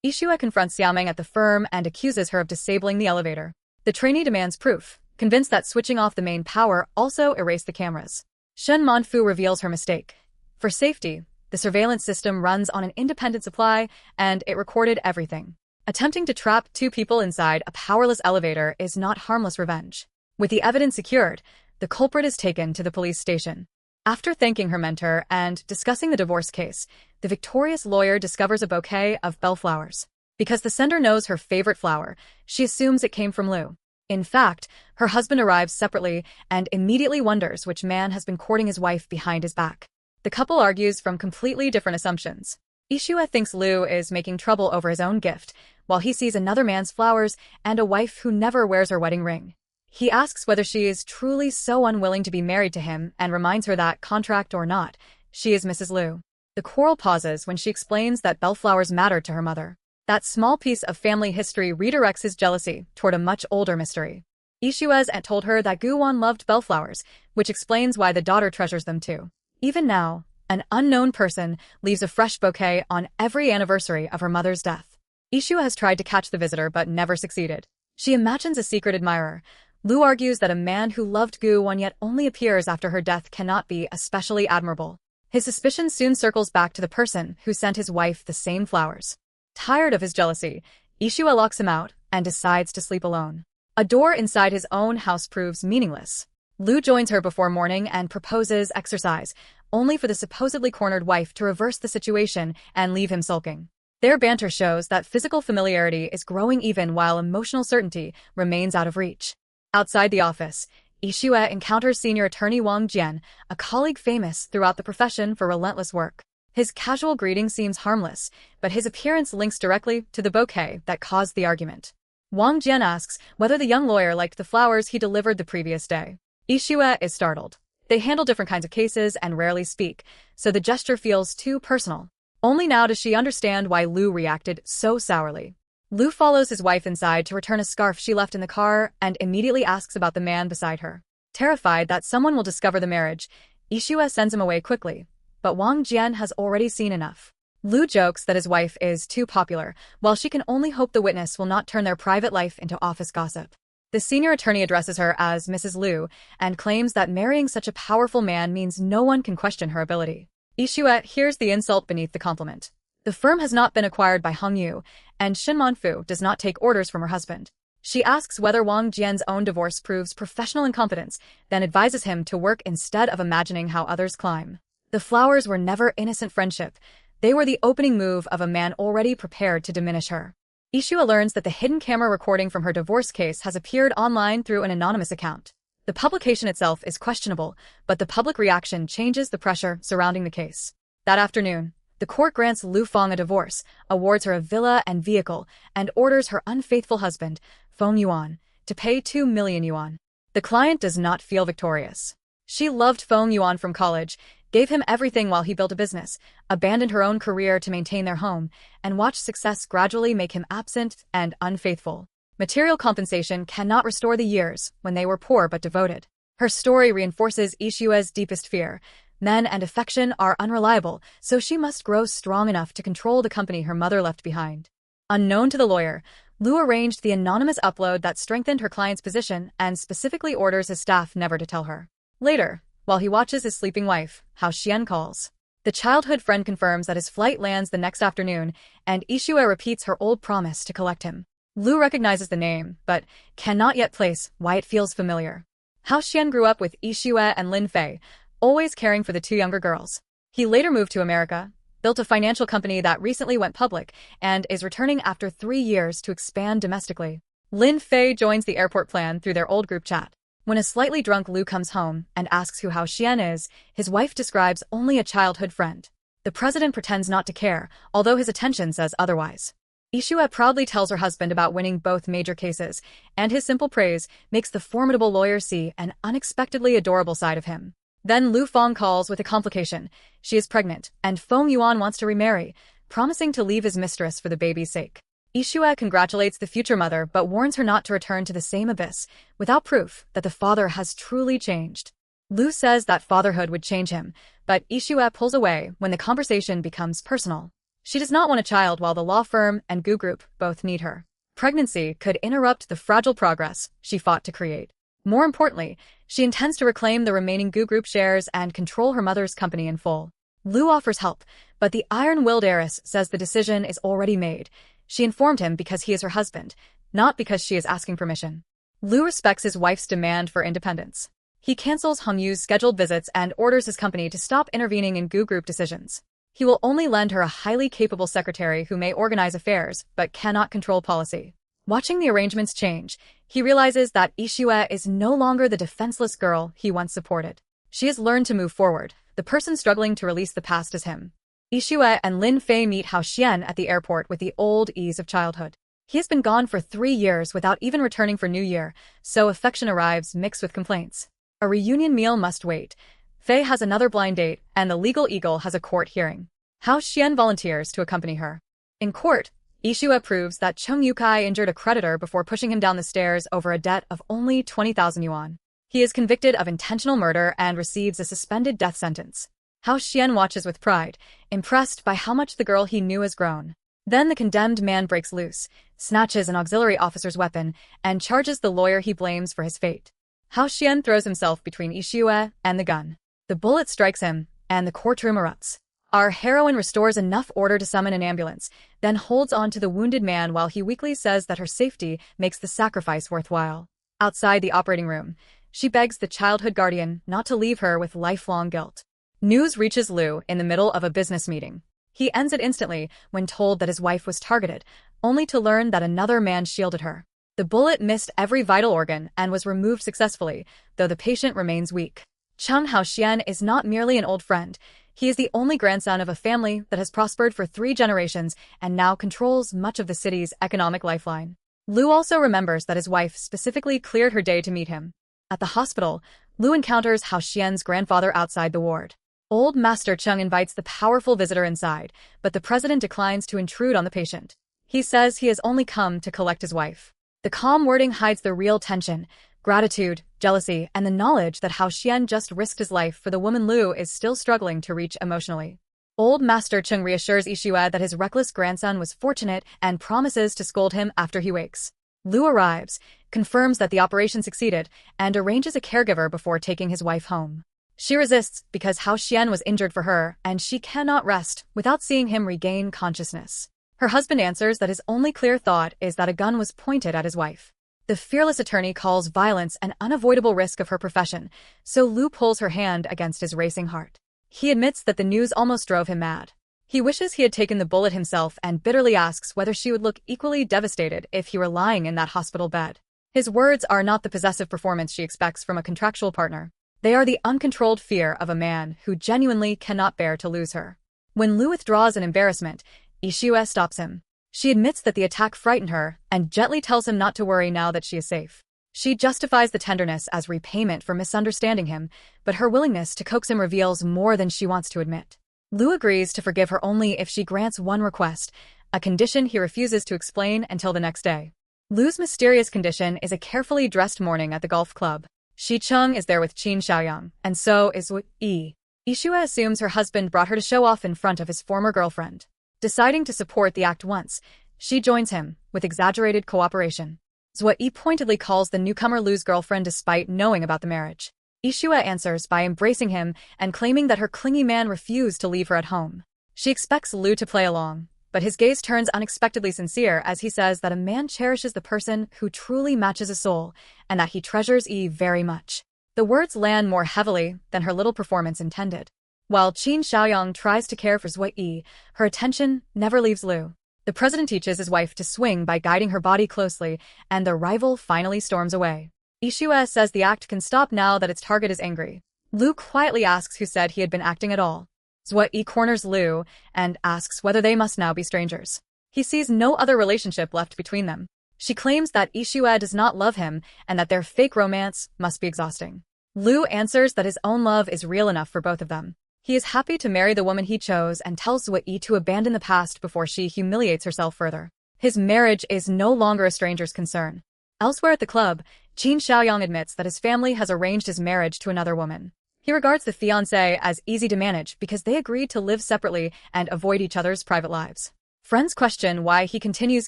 Yixue confronts Xiaoming at the firm and accuses her of disabling the elevator. The trainee demands proof, convinced that switching off the main power also erased the cameras. Shen Manfu reveals her mistake. For safety, the surveillance system runs on an independent supply, and it recorded everything. Attempting to trap two people inside a powerless elevator is not harmless revenge. With the evidence secured, the culprit is taken to the police station. After thanking her mentor and discussing the divorce case, the victorious lawyer discovers a bouquet of bellflowers. Because the sender knows her favorite flower, she assumes it came from Lu. In fact, her husband arrives separately and immediately wonders which man has been courting his wife behind his back. The couple argues from completely different assumptions. Yixue thinks Lu is making trouble over his own gift, while he sees another man's flowers and a wife who never wears her wedding ring. He asks whether she is truly so unwilling to be married to him and reminds her that, contract or not, she is Mrs. Lu. The quarrel pauses when she explains that bellflowers mattered to her mother. That small piece of family history redirects his jealousy toward a much older mystery. Yixue's aunt told her that Gu Wan loved bellflowers, which explains why the daughter treasures them too. Even now, an unknown person leaves a fresh bouquet on every anniversary of her mother's death. Yixue has tried to catch the visitor but never succeeded. She imagines a secret admirer. Lu argues that a man who loved Gu Wan yet only appears after her death cannot be especially admirable. His suspicion soon circles back to the person who sent his wife the same flowers. Tired of his jealousy, Yixue locks him out and decides to sleep alone. A door inside his own house proves meaningless. Lu joins her before morning and proposes exercise, only for the supposedly cornered wife to reverse the situation and leave him sulking. Their banter shows that physical familiarity is growing even while emotional certainty remains out of reach. Outside the office, Yixue encounters senior attorney Wang Jian, a colleague famous throughout the profession for relentless work. His casual greeting seems harmless, but his appearance links directly to the bouquet that caused the argument. Wang Jian asks whether the young lawyer liked the flowers he delivered the previous day. Yixue is startled. They handle different kinds of cases and rarely speak, so the gesture feels too personal. Only now does she understand why Lu reacted so sourly. Lu follows his wife inside to return a scarf she left in the car and immediately asks about the man beside her. Terrified that someone will discover the marriage, Yixue sends him away quickly, but Wang Jian has already seen enough. Lu jokes that his wife is too popular, while she can only hope the witness will not turn their private life into office gossip. The senior attorney addresses her as Mrs. Lu and claims that marrying such a powerful man means no one can question her ability. Yixue hears the insult beneath the compliment. The firm has not been acquired by Hong Yu, and Shin Manfu does not take orders from her husband. She asks whether Wang Jian's own divorce proves professional incompetence, then advises him to work instead of imagining how others climb. The flowers were never innocent friendship. They were the opening move of a man already prepared to diminish her. Yixue learns that the hidden camera recording from her divorce case has appeared online through an anonymous account. The publication itself is questionable, but the public reaction changes the pressure surrounding the case. That afternoon, the court grants Lu Fang a divorce, awards her a villa and vehicle, and orders her unfaithful husband, Feng Yuan, to pay 2 million yuan. The client does not feel victorious. She loved Feng Yuan from college, gave him everything while he built a business, abandoned her own career to maintain their home, and watched success gradually make him absent and unfaithful. Material compensation cannot restore the years when they were poor but devoted. Her story reinforces Yixue's deepest fear. Men and affection are unreliable, so she must grow strong enough to control the company her mother left behind. Unknown to the lawyer, Lu arranged the anonymous upload that strengthened her client's position and specifically orders his staff never to tell her. Later, while he watches his sleeping wife, Hao Xian calls. The childhood friend confirms that his flight lands the next afternoon, and Yixue repeats her old promise to collect him. Lu recognizes the name, but cannot yet place why it feels familiar. Hao Xian grew up with Yixue and Lin Fei, always caring for the two younger girls. He later moved to America, built a financial company that recently went public, and is returning after 3 years to expand domestically. Lin Fei joins the airport plan through their old group chat. When a slightly drunk Lu comes home and asks who Hao Xian is, his wife describes only a childhood friend. The president pretends not to care, although his attention says otherwise. Yixue proudly tells her husband about winning both major cases, and his simple praise makes the formidable lawyer see an unexpectedly adorable side of him. Then Lu Fang calls with a complication. She is pregnant, and Feng Yuan wants to remarry, promising to leave his mistress for the baby's sake. Yixue congratulates the future mother but warns her not to return to the same abyss, without proof that the father has truly changed. Lu says that fatherhood would change him, but Yixue pulls away when the conversation becomes personal. She does not want a child while the law firm and Gu Group both need her. Pregnancy could interrupt the fragile progress she fought to create. More importantly, she intends to reclaim the remaining Gu Group shares and control her mother's company in full. Lu offers help, but the iron-willed heiress says the decision is already made. She informed him because he is her husband, not because she is asking permission. Lu respects his wife's demand for independence. He cancels Hong Yu's scheduled visits and orders his company to stop intervening in Gu Group decisions. He will only lend her a highly capable secretary who may organize affairs but cannot control policy. Watching the arrangements change, he realizes that Yixue is no longer the defenseless girl he once supported. She has learned to move forward. The person struggling to release the past is him. Yixue and Lin Fei meet Hao Xian at the airport with the old ease of childhood. He has been gone for 3 years without even returning for New Year, so affection arrives mixed with complaints. A reunion meal must wait. Fei has another blind date, and the legal eagle has a court hearing. Hao Xian volunteers to accompany her. In court, Yixue proves that Cheng Yukai injured a creditor before pushing him down the stairs over a debt of only 20,000 yuan. He is convicted of intentional murder and receives a suspended death sentence. Hao Xian watches with pride, impressed by how much the girl he knew has grown. Then the condemned man breaks loose, snatches an auxiliary officer's weapon, and charges the lawyer he blames for his fate. Hao Xian throws himself between Yixue and the gun. The bullet strikes him, and the courtroom erupts. Our heroine restores enough order to summon an ambulance, then holds on to the wounded man while he weakly says that her safety makes the sacrifice worthwhile. Outside the operating room, she begs the childhood guardian not to leave her with lifelong guilt. News reaches Lu in the middle of a business meeting. He ends it instantly when told that his wife was targeted, only to learn that another man shielded her. The bullet missed every vital organ and was removed successfully, though the patient remains weak. Cheng Haoxian is not merely an old friend. He is the only grandson of a family that has prospered for 3 generations and now controls much of the city's economic lifeline. Lu also remembers that his wife specifically cleared her day to meet him. At the hospital, Lu encounters Haoxian's grandfather outside the ward. Old Master Cheng invites the powerful visitor inside, but the president declines to intrude on the patient. He says he has only come to collect his wife. The calm wording hides the real tension, gratitude, jealousy, and the knowledge that Hao Xian just risked his life for the woman Lu is still struggling to reach emotionally. Old Master Chung reassures Yixue that his reckless grandson was fortunate and promises to scold him after he wakes. Lu arrives, confirms that the operation succeeded, and arranges a caregiver before taking his wife home. She resists because Hao Xian was injured for her, and she cannot rest without seeing him regain consciousness. Her husband answers that his only clear thought is that a gun was pointed at his wife. The fearless attorney calls violence an unavoidable risk of her profession, so Lu pulls her hand against his racing heart. He admits that the news almost drove him mad. He wishes he had taken the bullet himself and bitterly asks whether she would look equally devastated if he were lying in that hospital bed. His words are not the possessive performance she expects from a contractual partner. They are the uncontrolled fear of a man who genuinely cannot bear to lose her. When Lu withdraws in embarrassment, Yixue stops him. She admits that the attack frightened her and gently tells him not to worry now that she is safe. She justifies the tenderness as repayment for misunderstanding him, but her willingness to coax him reveals more than she wants to admit. Lu agrees to forgive her only if she grants one request, a condition he refuses to explain until the next day. Lu's mysterious condition is a carefully dressed morning at the golf club. Shi Cheng is there with Qin Xiaoyang, and so is Wu Yi. Yixue assumes her husband brought her to show off in front of his former girlfriend. Deciding to support the act once, she joins him, with exaggerated cooperation. Zhou Yi pointedly calls the newcomer Lu's girlfriend despite knowing about the marriage. Yixue answers by embracing him and claiming that her clingy man refused to leave her at home. She expects Lu to play along, but his gaze turns unexpectedly sincere as he says that a man cherishes the person who truly matches a soul, and that he treasures Yi very much. The words land more heavily than her little performance intended. While Qin Xiaoyang tries to care for Zhou Yi, her attention never leaves Lu. The president teaches his wife to swing by guiding her body closely, and the rival finally storms away. Yixue says the act can stop now that its target is angry. Lu quietly asks who said he had been acting at all. Zhou Yi corners Lu and asks whether they must now be strangers. He sees no other relationship left between them. She claims that Yixue does not love him and that their fake romance must be exhausting. Lu answers that his own love is real enough for both of them. He is happy to marry the woman he chose and tells Zhou Yi to abandon the past before she humiliates herself further. His marriage is no longer a stranger's concern. Elsewhere at the club, Qin Xiaoyang admits that his family has arranged his marriage to another woman. He regards the fiancé as easy to manage because they agreed to live separately and avoid each other's private lives. Friends question why he continues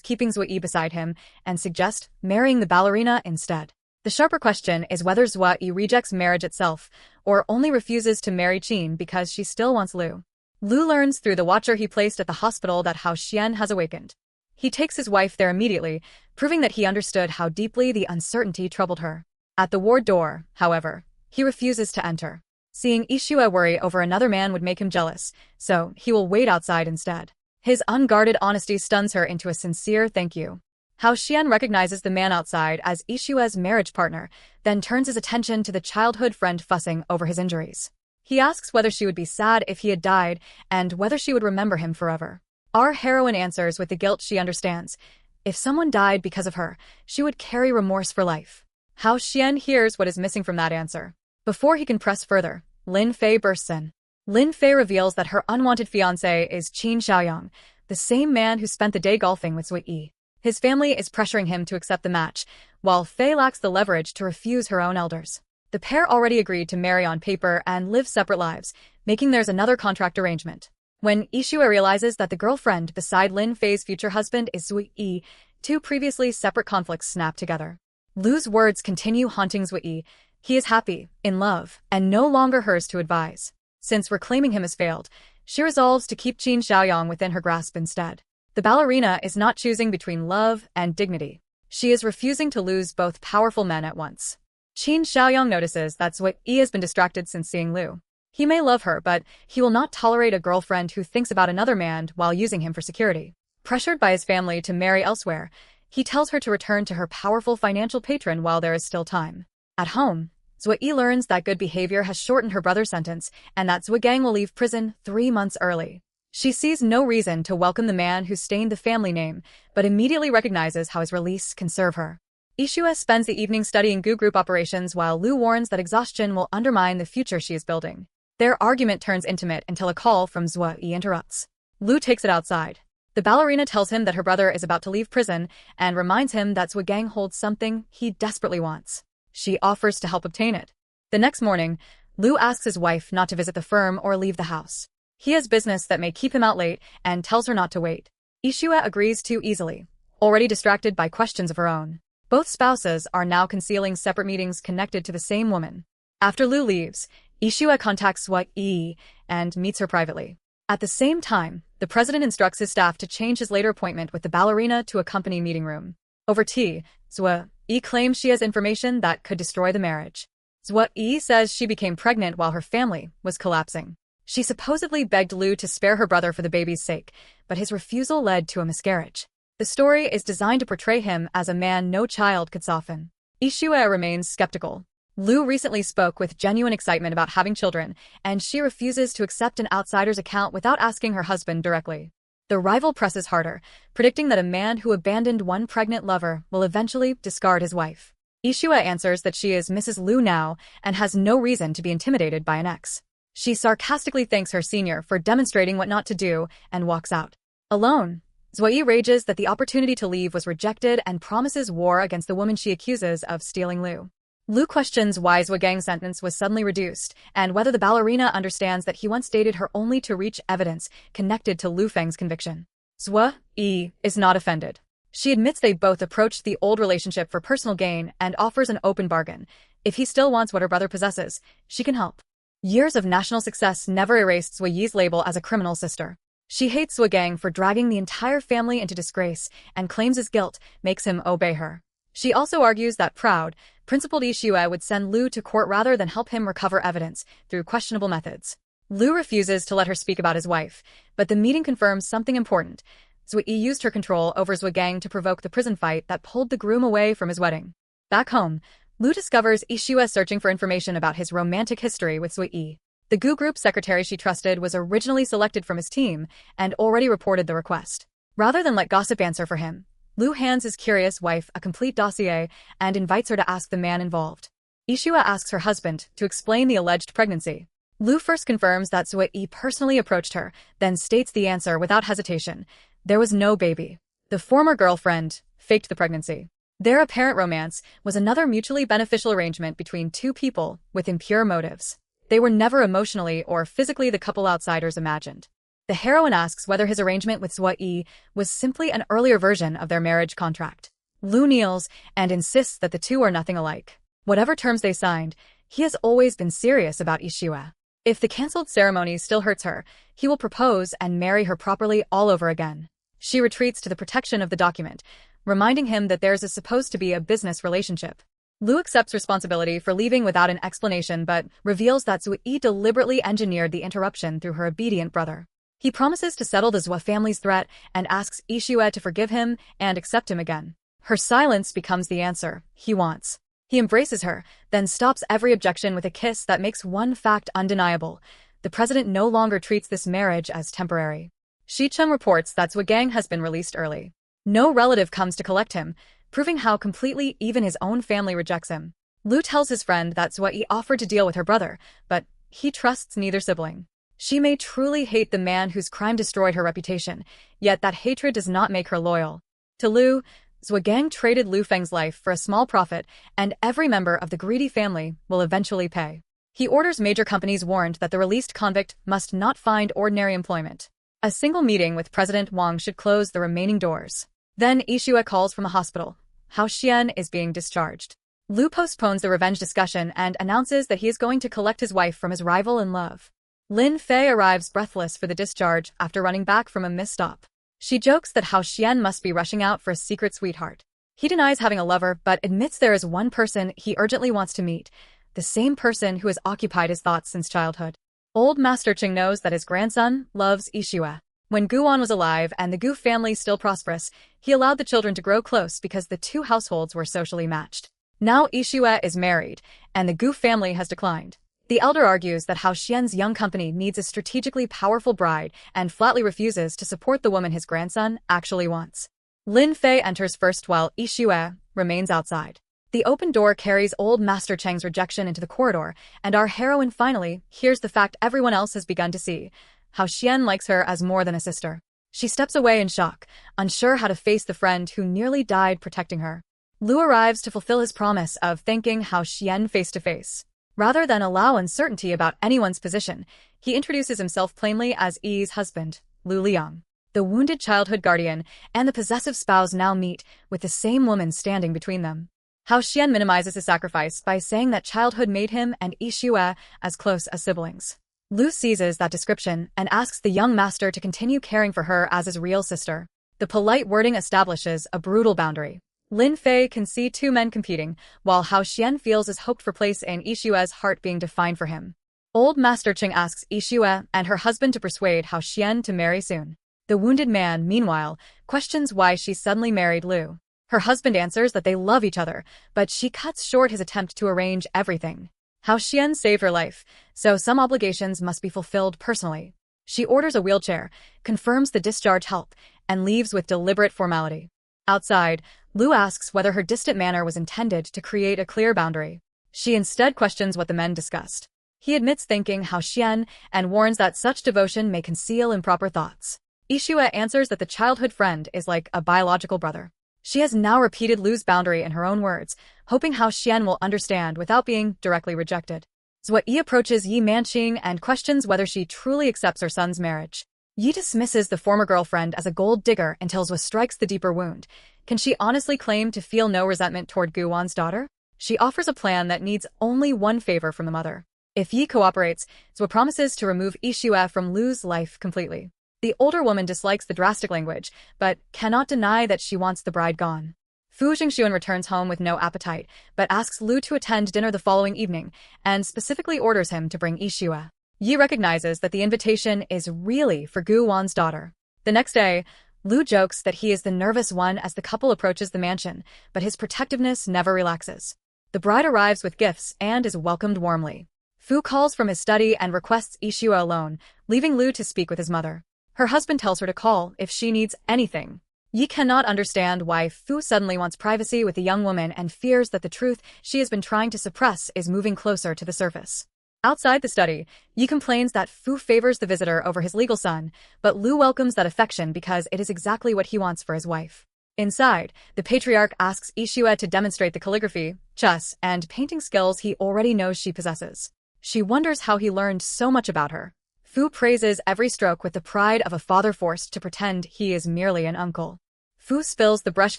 keeping Zhou Yi beside him and suggest marrying the ballerina instead. The sharper question is whether Zhou Yi rejects marriage itself or only refuses to marry Qin because she still wants Lu. Lu learns through the watcher he placed at the hospital that Hao Xian has awakened. He takes his wife there immediately, proving that he understood how deeply the uncertainty troubled her. At the ward door, however, he refuses to enter. Seeing Yixue worry over another man would make him jealous, so he will wait outside instead. His unguarded honesty stuns her into a sincere thank you. Hao Xian recognizes the man outside as Yixue's marriage partner, then turns his attention to the childhood friend fussing over his injuries. He asks whether she would be sad if he had died and whether she would remember him forever. Our heroine answers with the guilt she understands. If someone died because of her, she would carry remorse for life. Hao Xian hears what is missing from that answer. Before he can press further, Lin Fei bursts in. Lin Fei reveals that her unwanted fiancé is Qin Xiaoyang, the same man who spent the day golfing with Zhou Yi. His family is pressuring him to accept the match, while Fei lacks the leverage to refuse her own elders. The pair already agreed to marry on paper and live separate lives, making theirs another contract arrangement. When Yixue realizes that the girlfriend beside Lin Fei's future husband is Zhou Yi, two previously separate conflicts snap together. Lu's words continue haunting Zhou Yi. He is happy, in love, and no longer hers to advise. Since reclaiming him has failed, she resolves to keep Qin Xiaoyang within her grasp instead. The ballerina is not choosing between love and dignity. She is refusing to lose both powerful men at once. Qin Xiaoyang notices that Zhou Yi has been distracted since seeing Lu. He may love her, but he will not tolerate a girlfriend who thinks about another man while using him for security. Pressured by his family to marry elsewhere, he tells her to return to her powerful financial patron while there is still time. At home, Zhou Yi learns that good behavior has shortened her brother's sentence and that Zhu Gang will leave prison 3 months early. She sees no reason to welcome the man who stained the family name, but immediately recognizes how his release can serve her. Yixue spends the evening studying Gu group operations while Lu warns that exhaustion will undermine the future she is building. Their argument turns intimate until a call from Zhou Yi interrupts. Lu takes it outside. The ballerina tells him that her brother is about to leave prison and reminds him that Zhu Gang holds something he desperately wants. She offers to help obtain it. The next morning, Lu asks his wife not to visit the firm or leave the house. He has business that may keep him out late and tells her not to wait. Yixue agrees too easily, already distracted by questions of her own. Both spouses are now concealing separate meetings connected to the same woman. After Lu leaves, Yixue contacts Zhuo Yi and meets her privately. At the same time, the president instructs his staff to change his later appointment with the ballerina to a company meeting room. Over tea, Zhuo Yi claims she has information that could destroy the marriage. Zhuo Yi says she became pregnant while her family was collapsing. She supposedly begged Lu to spare her brother for the baby's sake, but his refusal led to a miscarriage. The story is designed to portray him as a man no child could soften. Yixue remains skeptical. Lu recently spoke with genuine excitement about having children, and she refuses to accept an outsider's account without asking her husband directly. The rival presses harder, predicting that a man who abandoned one pregnant lover will eventually discard his wife. Yixue answers that she is Mrs. Lu now and has no reason to be intimidated by an ex. She sarcastically thanks her senior for demonstrating what not to do and walks out. Alone, Zhuo Yi rages that the opportunity to leave was rejected and promises war against the woman she accuses of stealing Lu. Lu questions why Zhuo Gang's sentence was suddenly reduced and whether the ballerina understands that he once dated her only to reach evidence connected to Lu Feng's conviction. Zhuo Yi is not offended. She admits they both approached the old relationship for personal gain and offers an open bargain. If he still wants what her brother possesses, she can help. Years of national success never erased Zhuo Yi's label as a criminal sister. She hates Zhuo Gang for dragging the entire family into disgrace and claims his guilt makes him obey her. She also argues that proud, principled Yixue would send Lu to court rather than help him recover evidence through questionable methods. Lu refuses to let her speak about his wife, but the meeting confirms something important. Zhuo Yi used her control over Zhuo Gang to provoke the prison fight that pulled the groom away from his wedding. Back home, Lu discovers Yixue searching for information about his romantic history with Zhuo Yi. The Gu Group secretary she trusted was originally selected from his team and already reported the request. Rather than let gossip answer for him, Lu hands his curious wife a complete dossier and invites her to ask the man involved. Yixue asks her husband to explain the alleged pregnancy. Lu first confirms that Zhuo Yi personally approached her, then states the answer without hesitation. There was no baby. The former girlfriend faked the pregnancy. Their apparent romance was another mutually beneficial arrangement between two people with impure motives. They were never emotionally or physically the couple outsiders imagined. The heroine asks whether his arrangement with Zhuo Yi was simply an earlier version of their marriage contract. Lu kneels and insists that the two are nothing alike. Whatever terms they signed, he has always been serious about Yixue. If the cancelled ceremony still hurts her, he will propose and marry her properly all over again. She retreats to the protection of the document, reminding him that theirs is supposed to be a business relationship. Lu accepts responsibility for leaving without an explanation but reveals that Zhuo Yi deliberately engineered the interruption through her obedient brother. He promises to settle the Zhuo family's threat and asks Yixue to forgive him and accept him again. Her silence becomes the answer he wants. He embraces her, then stops every objection with a kiss that makes one fact undeniable. The president no longer treats this marriage as temporary. Shicheng reports that Zhuo Gang has been released early. No relative comes to collect him, proving how completely even his own family rejects him. Lu tells his friend that Zhuo Yi offered to deal with her brother, but he trusts neither sibling. She may truly hate the man whose crime destroyed her reputation, yet that hatred does not make her loyal. To Lu, Zhuo Gang traded Lu Feng's life for a small profit, and every member of the greedy family will eventually pay. He orders major companies warned that the released convict must not find ordinary employment. A single meeting with President Wang should close the remaining doors. Then Yixue calls from a hospital. Hao Xian is being discharged. Lu postpones the revenge discussion and announces that he is going to collect his wife from his rival in love. Lin Fei arrives breathless for the discharge after running back from a misstop. She jokes that Hao Xian must be rushing out for a secret sweetheart. He denies having a lover but admits there is one person he urgently wants to meet, the same person who has occupied his thoughts since childhood. Old Master Qing knows that his grandson loves Yixue. When Guan was alive and the Gu family still prosperous, he allowed the children to grow close because the two households were socially matched. Now Yixue is married, and the Gu family has declined. The elder argues that Hao Xian's young company needs a strategically powerful bride and flatly refuses to support the woman his grandson actually wants. Lin Fei enters first while Yixue remains outside. The open door carries old Master Cheng's rejection into the corridor, and our heroine finally hears the fact everyone else has begun to see. Hao Xian likes her as more than a sister. She steps away in shock, unsure how to face the friend who nearly died protecting her. Lu arrives to fulfill his promise of thanking Hao Xian face to face. Rather than allow uncertainty about anyone's position, He introduces himself plainly as Yi's husband, Lu Liyang. The wounded childhood guardian and the possessive spouse now meet, with the same woman standing between them. Hao Xian minimizes his sacrifice by saying that childhood made him and Yixue as close as siblings. Lu seizes that description and asks the young master to continue caring for her as his real sister. The polite wording establishes a brutal boundary. Lin Fei can see two men competing, while Hao Xian feels his hoped-for place in Yixue's heart being defined for him. Old Master Qing asks Yixue and her husband to persuade Hao Xian to marry soon. The wounded man, meanwhile, questions why she suddenly married Lu. Her husband answers that they love each other, but she cuts short his attempt to arrange everything. Hao Xian saved her life, so some obligations must be fulfilled personally. She orders a wheelchair, confirms the discharge help, and leaves with deliberate formality. Outside, Lu asks whether her distant manner was intended to create a clear boundary. She instead questions what the men discussed. He admits thanking Hao Xian and warns that such devotion may conceal improper thoughts. Yixue answers that the childhood friend is like a biological brother. She has now repeated Lu's boundary in her own words, hoping Hao Xian will understand without being directly rejected. Zhua Yi approaches Yi Manqing and questions whether she truly accepts her son's marriage. Yi dismisses the former girlfriend as a gold digger until Zhua strikes the deeper wound. Can she honestly claim to feel no resentment toward Gu Wan's daughter? She offers a plan that needs only one favor from the mother. If Yi cooperates, Zhua promises to remove Yixue from Lu's life completely. The older woman dislikes the drastic language, but cannot deny that she wants the bride gone. Fu Jingxuan returns home with no appetite, but asks Lu to attend dinner the following evening, and specifically orders him to bring Yixue. Yi recognizes that the invitation is really for Gu Wan's daughter. The next day, Lu jokes that he is the nervous one as the couple approaches the mansion, but his protectiveness never relaxes. The bride arrives with gifts and is welcomed warmly. Fu calls from his study and requests Yixue alone, leaving Lu to speak with his mother. Her husband tells her to call if she needs anything. Yi cannot understand why Fu suddenly wants privacy with the young woman and fears that the truth she has been trying to suppress is moving closer to the surface. Outside the study, Yi complains that Fu favors the visitor over his legal son, but Lu welcomes that affection because it is exactly what he wants for his wife. Inside, the patriarch asks Yixue to demonstrate the calligraphy, chess, and painting skills he already knows she possesses. She wonders how he learned so much about her. Fu praises every stroke with the pride of a father forced to pretend he is merely an uncle. Fu spills the brush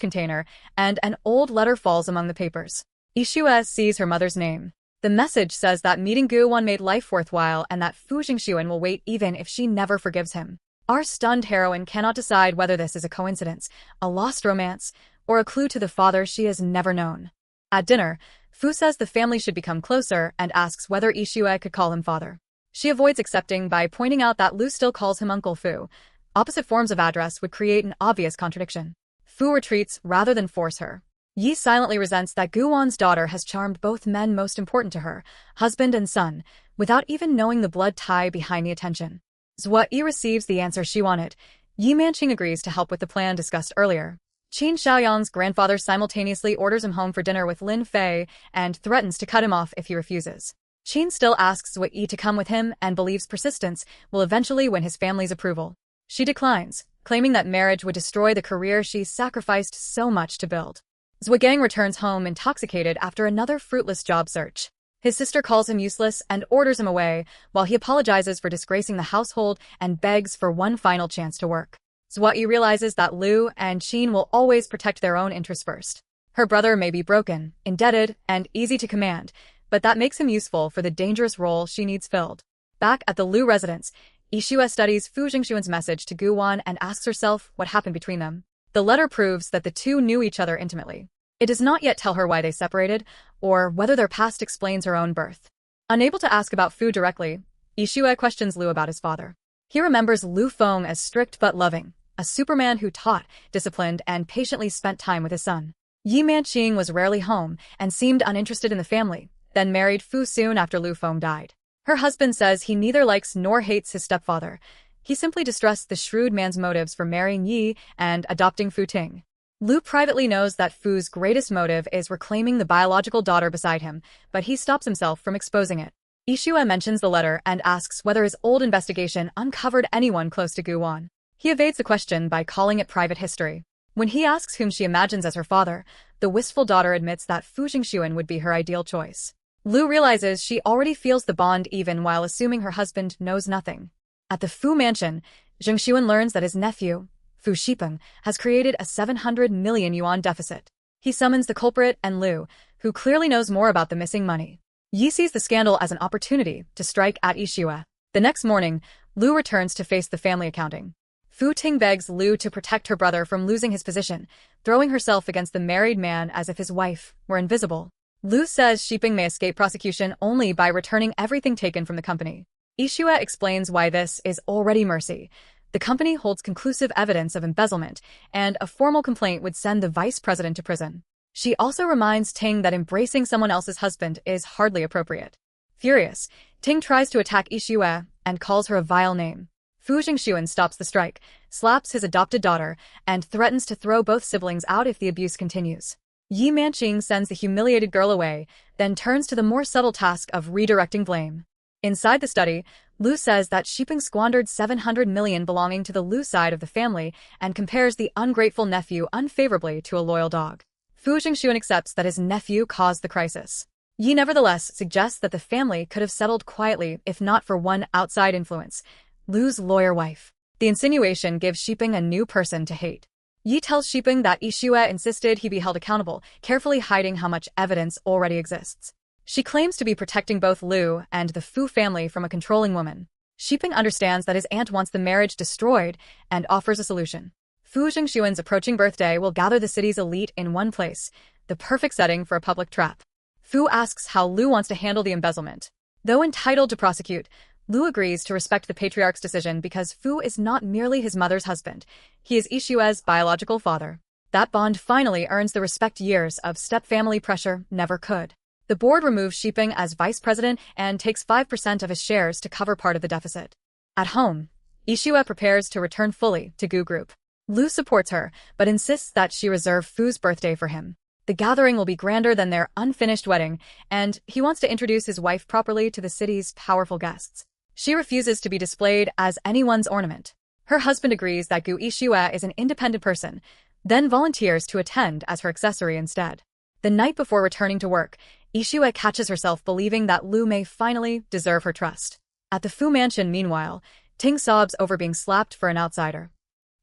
container, and an old letter falls among the papers. Yixue sees her mother's name. The message says that meeting Gu Wan made life worthwhile and that Fu Jingxuan will wait even if she never forgives him. Our stunned heroine cannot decide whether this is a coincidence, a lost romance, or a clue to the father she has never known. At dinner, Fu says the family should become closer and asks whether Yixue could call him father. She avoids accepting by pointing out that Lu still calls him Uncle Fu. Opposite forms of address would create an obvious contradiction. Fu retreats rather than force her. Yi silently resents that Gu Wan's daughter has charmed both men most important to her, husband and son, without even knowing the blood tie behind the attention. Zhua Yi receives the answer she wanted. Yi Manqing agrees to help with the plan discussed earlier. Qin Xiaoyang's grandfather simultaneously orders him home for dinner with Lin Fei and threatens to cut him off if he refuses. Qin still asks Zhua Yi to come with him and believes persistence will eventually win his family's approval. She declines, claiming that marriage would destroy the career she sacrificed so much to build. Zhua Gang returns home intoxicated after another fruitless job search. His sister calls him useless and orders him away, while he apologizes for disgracing the household and begs for one final chance to work. Zhua Yi realizes that Lu and Qin will always protect their own interests first. Her brother may be broken, indebted, and easy to command, but that makes him useful for the dangerous role she needs filled. Back at the Lu residence, Yixue studies Fu Jingxuan's message to Gu Wan and asks herself what happened between them. The letter proves that the two knew each other intimately. It does not yet tell her why they separated, or whether their past explains her own birth. Unable to ask about Fu directly, Yixue questions Lu about his father. He remembers Lu Feng as strict but loving, a superman who taught, disciplined, and patiently spent time with his son. Yi Manqing was rarely home and seemed uninterested in the family, then married Fu soon after Lu Feng died. Her husband says he neither likes nor hates his stepfather. He simply distrusts the shrewd man's motives for marrying Yi and adopting Fu Ting. Lu privately knows that Fu's greatest motive is reclaiming the biological daughter beside him, but he stops himself from exposing it. Yixue mentions the letter and asks whether his old investigation uncovered anyone close to Gu Wan. He evades the question by calling it private history. When he asks whom she imagines as her father, the wistful daughter admits that Fu Jingxuan would be her ideal choice. Lu realizes she already feels the bond even while assuming her husband knows nothing. At the Fu mansion, Zheng Xuan learns that his nephew, Fu Shipeng, has created a 700 million yuan deficit. He summons the culprit and Lu, who clearly knows more about the missing money. Yi sees the scandal as an opportunity to strike at Yixue. The next morning, Lu returns to face the family accounting. Fu Ting begs Lu to protect her brother from losing his position, throwing herself against the married man as if his wife were invisible. Lu says Shipeng may escape prosecution only by returning everything taken from the company. Yixue explains why this is already mercy. The company holds conclusive evidence of embezzlement, and a formal complaint would send the vice president to prison. She also reminds Ting that embracing someone else's husband is hardly appropriate. Furious, Ting tries to attack Yixue and calls her a vile name. Fu Jingxuan stops the strike, slaps his adopted daughter, and threatens to throw both siblings out if the abuse continues. Yi Manqing sends the humiliated girl away, then turns to the more subtle task of redirecting blame. Inside the study, Lu says that Shipeng squandered 700 million belonging to the Lu side of the family and compares the ungrateful nephew unfavorably to a loyal dog. Fu Jingxuan accepts that his nephew caused the crisis. Yi nevertheless suggests that the family could have settled quietly if not for one outside influence, Lu's lawyer wife. The insinuation gives Shipeng a new person to hate. Yi tells Shipeng that Yixue insisted he be held accountable, carefully hiding how much evidence already exists. She claims to be protecting both Lu and the Fu family from a controlling woman. Shipeng understands that his aunt wants the marriage destroyed and offers a solution. Fu Jingxuan's approaching birthday will gather the city's elite in one place, the perfect setting for a public trap. Fu asks how Lu wants to handle the embezzlement. Though entitled to prosecute, Lu agrees to respect the patriarch's decision because Fu is not merely his mother's husband, he is Yixue's biological father. That bond finally earns the respect years of step-family pressure never could. The board removes Shipeng as vice president and takes 5% of his shares to cover part of the deficit. At home, Yixue prepares to return fully to Gu Group. Lu supports her, but insists that she reserve Fu's birthday for him. The gathering will be grander than their unfinished wedding, and he wants to introduce his wife properly to the city's powerful guests. She refuses to be displayed as anyone's ornament. Her husband agrees that Gu Yixue is an independent person, then volunteers to attend as her accessory instead. The night before returning to work, Yixue catches herself believing that Lu may finally deserve her trust. At the Fu mansion, meanwhile, Ting sobs over being slapped for an outsider.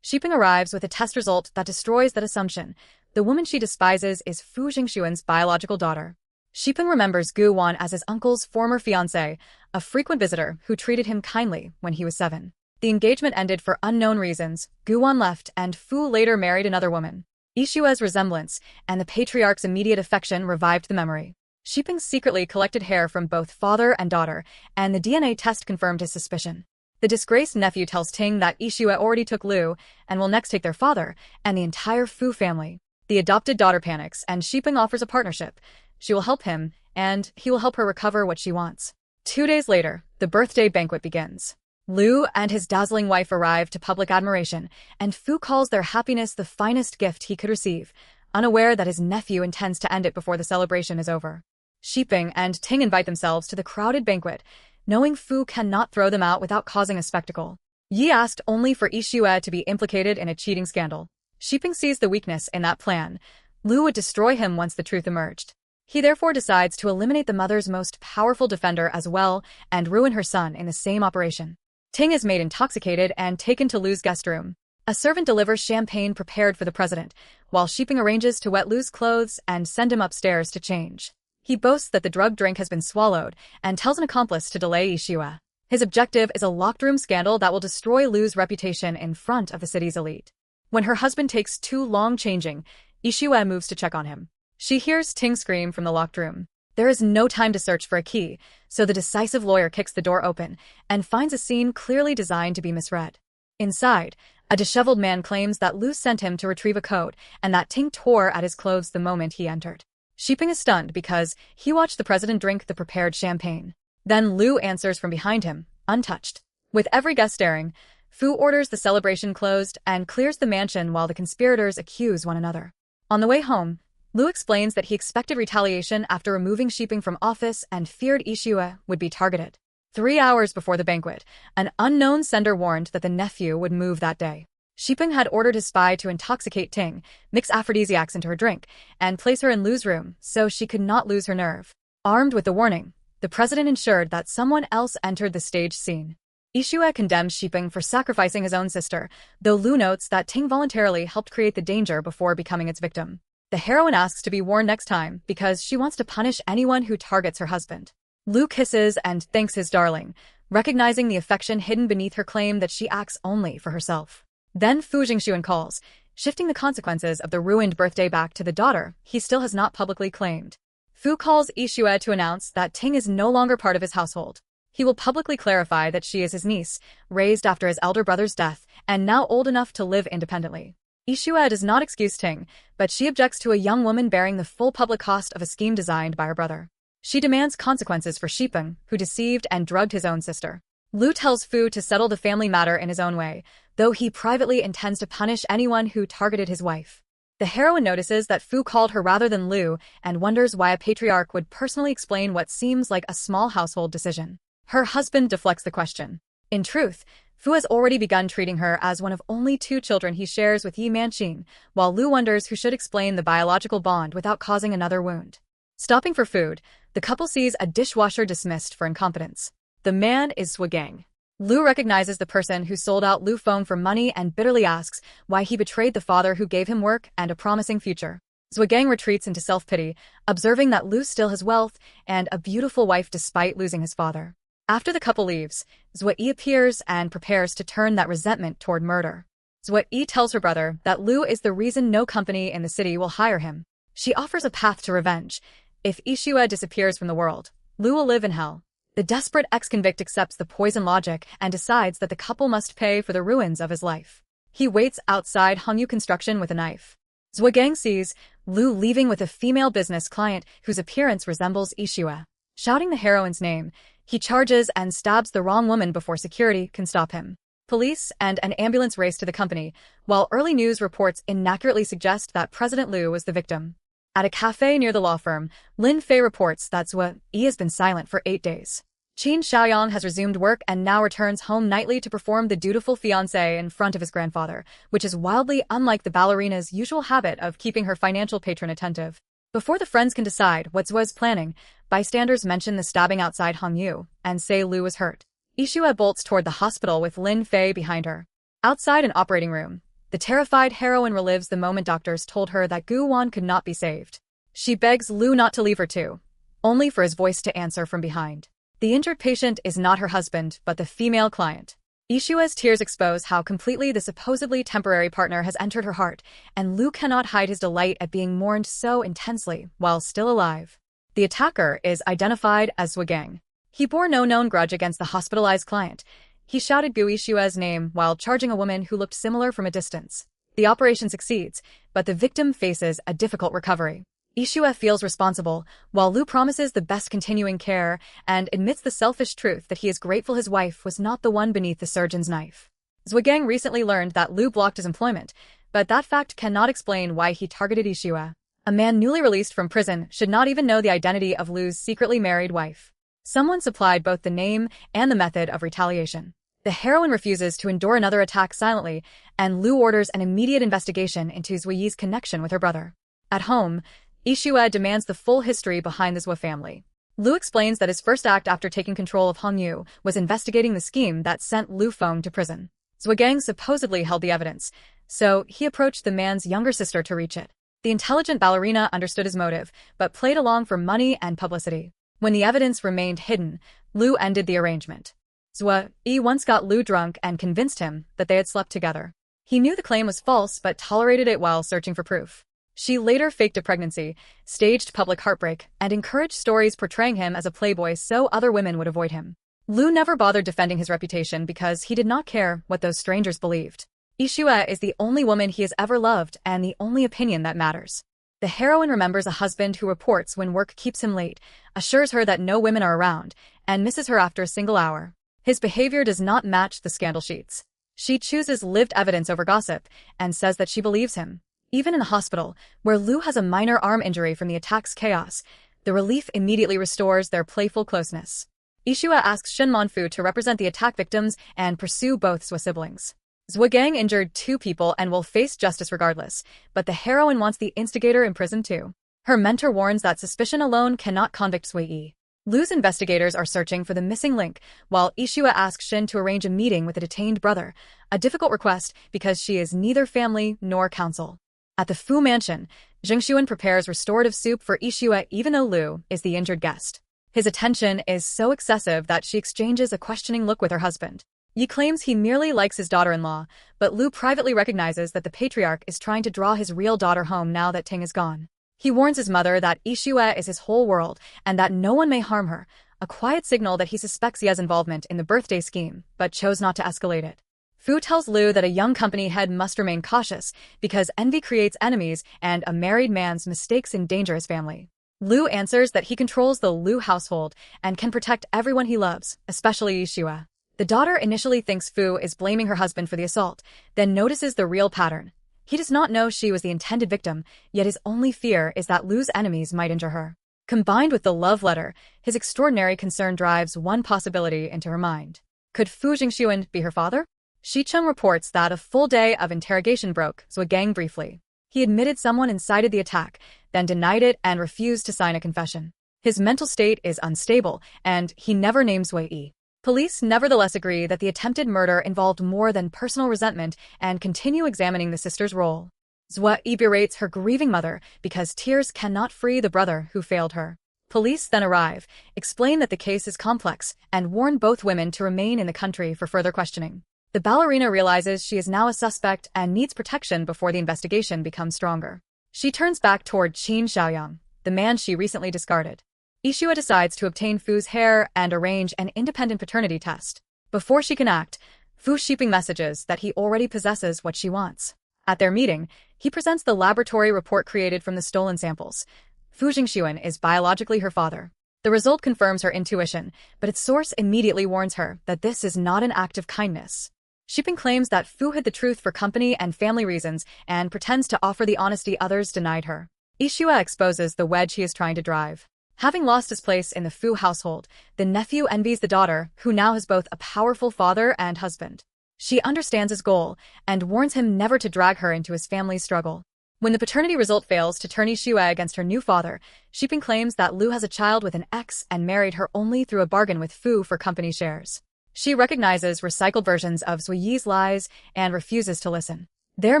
Shipeng arrives with a test result that destroys that assumption. The woman she despises is Fu Jingxuan's biological daughter. Shipeng remembers Gu Wan as his uncle's former fiancé, a frequent visitor who treated him kindly when he was 7. The engagement ended for unknown reasons. Gu Wan left and Fu later married another woman. Yixue's resemblance and the patriarch's immediate affection revived the memory. Shipeng secretly collected hair from both father and daughter, and the DNA test confirmed his suspicion. The disgraced nephew tells Ting that Yixue already took Lu and will next take their father and the entire Fu family. The adopted daughter panics, and Shipeng offers a partnership. She will help him, and he will help her recover what she wants. 2 days later, the birthday banquet begins. Lu and his dazzling wife arrive to public admiration, and Fu calls their happiness the finest gift he could receive, unaware that his nephew intends to end it before the celebration is over. Shipeng and Ting invite themselves to the crowded banquet, knowing Fu cannot throw them out without causing a spectacle. Yi asked only for Yixue to be implicated in a cheating scandal. Shipeng sees the weakness in that plan. Lu would destroy him once the truth emerged. He therefore decides to eliminate the mother's most powerful defender as well and ruin her son in the same operation. Ting is made intoxicated and taken to Lu's guest room. A servant delivers champagne prepared for the president, while Shipeng arranges to wet Lu's clothes and send him upstairs to change. He boasts that the drugged drink has been swallowed and tells an accomplice to delay Yixue. His objective is a locked room scandal that will destroy Lu's reputation in front of the city's elite. When her husband takes too long changing, Yixue moves to check on him. She hears Ting scream from the locked room. There is no time to search for a key, so the decisive lawyer kicks the door open and finds a scene clearly designed to be misread. Inside, a disheveled man claims that Lu sent him to retrieve a code and that Ting tore at his clothes the moment he entered. Shipeng is stunned because he watched the president drink the prepared champagne. Then Lu answers from behind him, untouched. With every guest staring, Fu orders the celebration closed and clears the mansion while the conspirators accuse one another. On the way home, Lu explains that he expected retaliation after removing Shipeng from office and feared Yixue would be targeted. 3 hours before the banquet, an unknown sender warned that the nephew would move that day. Shipeng had ordered his spy to intoxicate Ting, mix aphrodisiacs into her drink, and place her in Lu's room so she could not lose her nerve. Armed with the warning, the president ensured that someone else entered the stage scene. Yixue condemns Shipeng for sacrificing his own sister, though Lu notes that Ting voluntarily helped create the danger before becoming its victim. The heroine asks to be warned next time because she wants to punish anyone who targets her husband. Lu kisses and thanks his darling, recognizing the affection hidden beneath her claim that she acts only for herself. Then Fu Jingxuan calls, shifting the consequences of the ruined birthday back to the daughter he still has not publicly claimed. Fu calls Yixue to announce that Ting is no longer part of his household. He will publicly clarify that she is his niece, raised after his elder brother's death, and now old enough to live independently. Yixue does not excuse Ting, but she objects to a young woman bearing the full public cost of a scheme designed by her brother. She demands consequences for Shipeng, who deceived and drugged his own sister. Lu tells Fu to settle the family matter in his own way, though he privately intends to punish anyone who targeted his wife. The heroine notices that Fu called her rather than Lu and wonders why a patriarch would personally explain what seems like a small household decision. Her husband deflects the question. In truth, Fu has already begun treating her as one of only 2 children he shares with Yi Manqing, while Lu wonders who should explain the biological bond without causing another wound. Stopping for food, the couple sees a dishwasher dismissed for incompetence. The man is Zhuogang. Lu recognizes the person who sold out Lu Feng for money and bitterly asks why he betrayed the father who gave him work and a promising future. Zhuogang retreats into self-pity, observing that Lu still has wealth and a beautiful wife despite losing his father. After the couple leaves, Zhuoyi appears and prepares to turn that resentment toward murder. Zhuoyi tells her brother that Lu is the reason no company in the city will hire him. She offers a path to revenge. If Yixue disappears from the world, Lu will live in hell. The desperate ex-convict accepts the poison logic and decides that the couple must pay for the ruins of his life. He waits outside Hongyu Construction with a knife. Zhuogang sees Lu leaving with a female business client whose appearance resembles Yixue. Shouting the heroine's name, he charges and stabs the wrong woman before security can stop him. Police and an ambulance race to the company, while early news reports inaccurately suggest that President Lu was the victim. At a cafe near the law firm, Lin Fei reports that Zhuoyi has been silent for 8 days. Qin Xiaoyang has resumed work and now returns home nightly to perform the dutiful fiancé in front of his grandfather, which is wildly unlike the ballerina's usual habit of keeping her financial patron attentive. Before the friends can decide what Zhuo is planning, bystanders mention the stabbing outside Hongyu and say Lu was hurt. Yixue bolts toward the hospital with Lin Fei behind her. Outside an operating room, the terrified heroine relives the moment doctors told her that Gu Wan could not be saved. She begs Lu not to leave her too, only for his voice to answer from behind. The injured patient is not her husband, but the female client. Yixue's tears expose how completely the supposedly temporary partner has entered her heart, and Lu cannot hide his delight at being mourned so intensely while still alive. The attacker is identified as Zhuogang. He bore no known grudge against the hospitalized client. He shouted Gu Yixue's name while charging a woman who looked similar from a distance. The operation succeeds, but the victim faces a difficult recovery. Yixue feels responsible, while Lu promises the best continuing care and admits the selfish truth that he is grateful his wife was not the one beneath the surgeon's knife. Zhuogang recently learned that Lu blocked his employment, but that fact cannot explain why he targeted Yixue. A man newly released from prison should not even know the identity of Lu's secretly married wife. Someone supplied both the name and the method of retaliation. The heroine refuses to endure another attack silently, and Lu orders an immediate investigation into Zhuoyi's connection with her brother. At home, Yixue demands the full history behind the Zhuo family. Lu explains that his first act after taking control of Hongyu was investigating the scheme that sent Lu Feng to prison. Zhuogang supposedly held the evidence, so he approached the man's younger sister to reach it. The intelligent ballerina understood his motive, but played along for money and publicity. When the evidence remained hidden, Lu ended the arrangement. Zhuoyi once got Lu drunk and convinced him that they had slept together. He knew the claim was false but tolerated it while searching for proof. She later faked a pregnancy, staged public heartbreak, and encouraged stories portraying him as a playboy so other women would avoid him. Lu never bothered defending his reputation because he did not care what those strangers believed. Yixue is the only woman he has ever loved and the only opinion that matters. The heroine remembers a husband who reports when work keeps him late, assures her that no women are around, and misses her after a single hour. His behavior does not match the scandal sheets. She chooses lived evidence over gossip and says that she believes him. Even in the hospital, where Lu has a minor arm injury from the attack's chaos, the relief immediately restores their playful closeness. Yixue asks Shen Manfu to represent the attack victims and pursue both Zhuo siblings. Zhuogang injured 2 people and will face justice regardless, but the heroine wants the instigator imprisoned too. Her mentor warns that suspicion alone cannot convict Sui. Lu's investigators are searching for the missing link, while Yixue asks Shin to arrange a meeting with the detained brother, a difficult request because she is neither family nor counsel. At the Fu mansion, Jingxuan prepares restorative soup for Yixue even though Lu is the injured guest. His attention is so excessive that she exchanges a questioning look with her husband. Yi claims he merely likes his daughter-in-law, but Lu privately recognizes that the patriarch is trying to draw his real daughter home now that Ting is gone. He warns his mother that Yixue is his whole world and that no one may harm her, a quiet signal that he suspects Ye's involvement in the birthday scheme, but chose not to escalate it. Fu tells Lu that a young company head must remain cautious because envy creates enemies and a married man's mistakes endanger his family. Lu answers that he controls the Lu household and can protect everyone he loves, especially Yixue. The daughter initially thinks Fu is blaming her husband for the assault, then notices the real pattern. He does not know she was the intended victim, yet his only fear is that Lu's enemies might injure her. Combined with the love letter, his extraordinary concern drives one possibility into her mind. Could Fu Jingxuan be her father? Shicheng reports that a full day of interrogation broke Zhuogang briefly. He admitted someone incited the attack, then denied it and refused to sign a confession. His mental state is unstable, and he never names Wei. Police nevertheless agree that the attempted murder involved more than personal resentment and continue examining the sister's role. Zhuo berates her grieving mother because tears cannot free the brother who failed her. Police then arrive, explain that the case is complex, and warn both women to remain in the country for further questioning. The ballerina realizes she is now a suspect and needs protection before the investigation becomes stronger. She turns back toward Qin Xiaoyang, the man she recently discarded. Yixue decides to obtain Fu's hair and arrange an independent paternity test. Before she can act, Fu sheeping messages that he already possesses what she wants. At their meeting, he presents the laboratory report created from the stolen samples. Fu Jingxuan is biologically her father. The result confirms her intuition, but its source immediately warns her that this is not an act of kindness. Sheeping claims that Fu hid the truth for company and family reasons and pretends to offer the honesty others denied her. Yixue exposes the wedge he is trying to drive. Having lost his place in the Fu household, the nephew envies the daughter, who now has both a powerful father and husband. She understands his goal and warns him never to drag her into his family's struggle. When the paternity result fails to turn Yixue against her new father, Sheeping claims that Lu has a child with an ex and married her only through a bargain with Fu for company shares. She recognizes recycled versions of Zui's lies and refuses to listen. Their